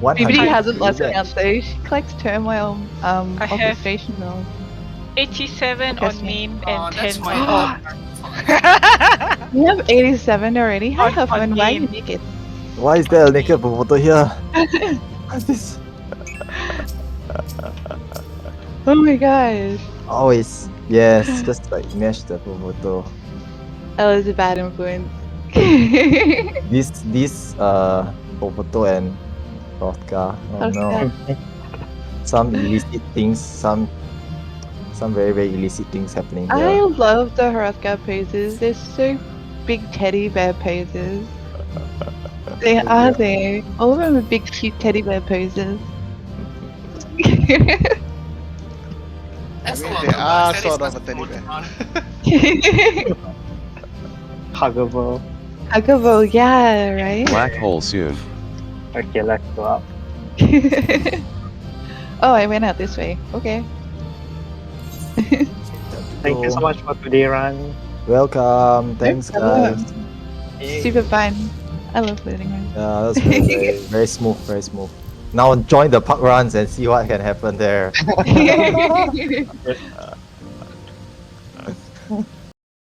100 BBD hasn't lost revenge. count though. She collects turmoil I have orchestration though. 87 Okay, on name Oh, and that's 10 my on You have 87 already? Hi On Huffman, why are you name. naked? Why is there a naked Popoto here? What's this? Oh my gosh. Always. Yes, just like mesh the Popoto. That was a bad influence. This Popoto and Hrothgar. Oh no. Some illicit things, some very, very illicit things happening I here. love the Hrothgar poses. They're so big teddy bear poses. They are they. All of them are big cute teddy bear poses. Excellent. They are That is sort of a what's teddy going bear. on. Huggable. Huggable, yeah, right? Black hole soon. Okay, let's go up. Oh, I went out this way. Okay. Thank you so much for today, Run. Welcome. Thanks, guys. Super fun. I love learning run. Yeah, that was very, very, very smooth, very smooth. Now join the park runs and see what can happen there.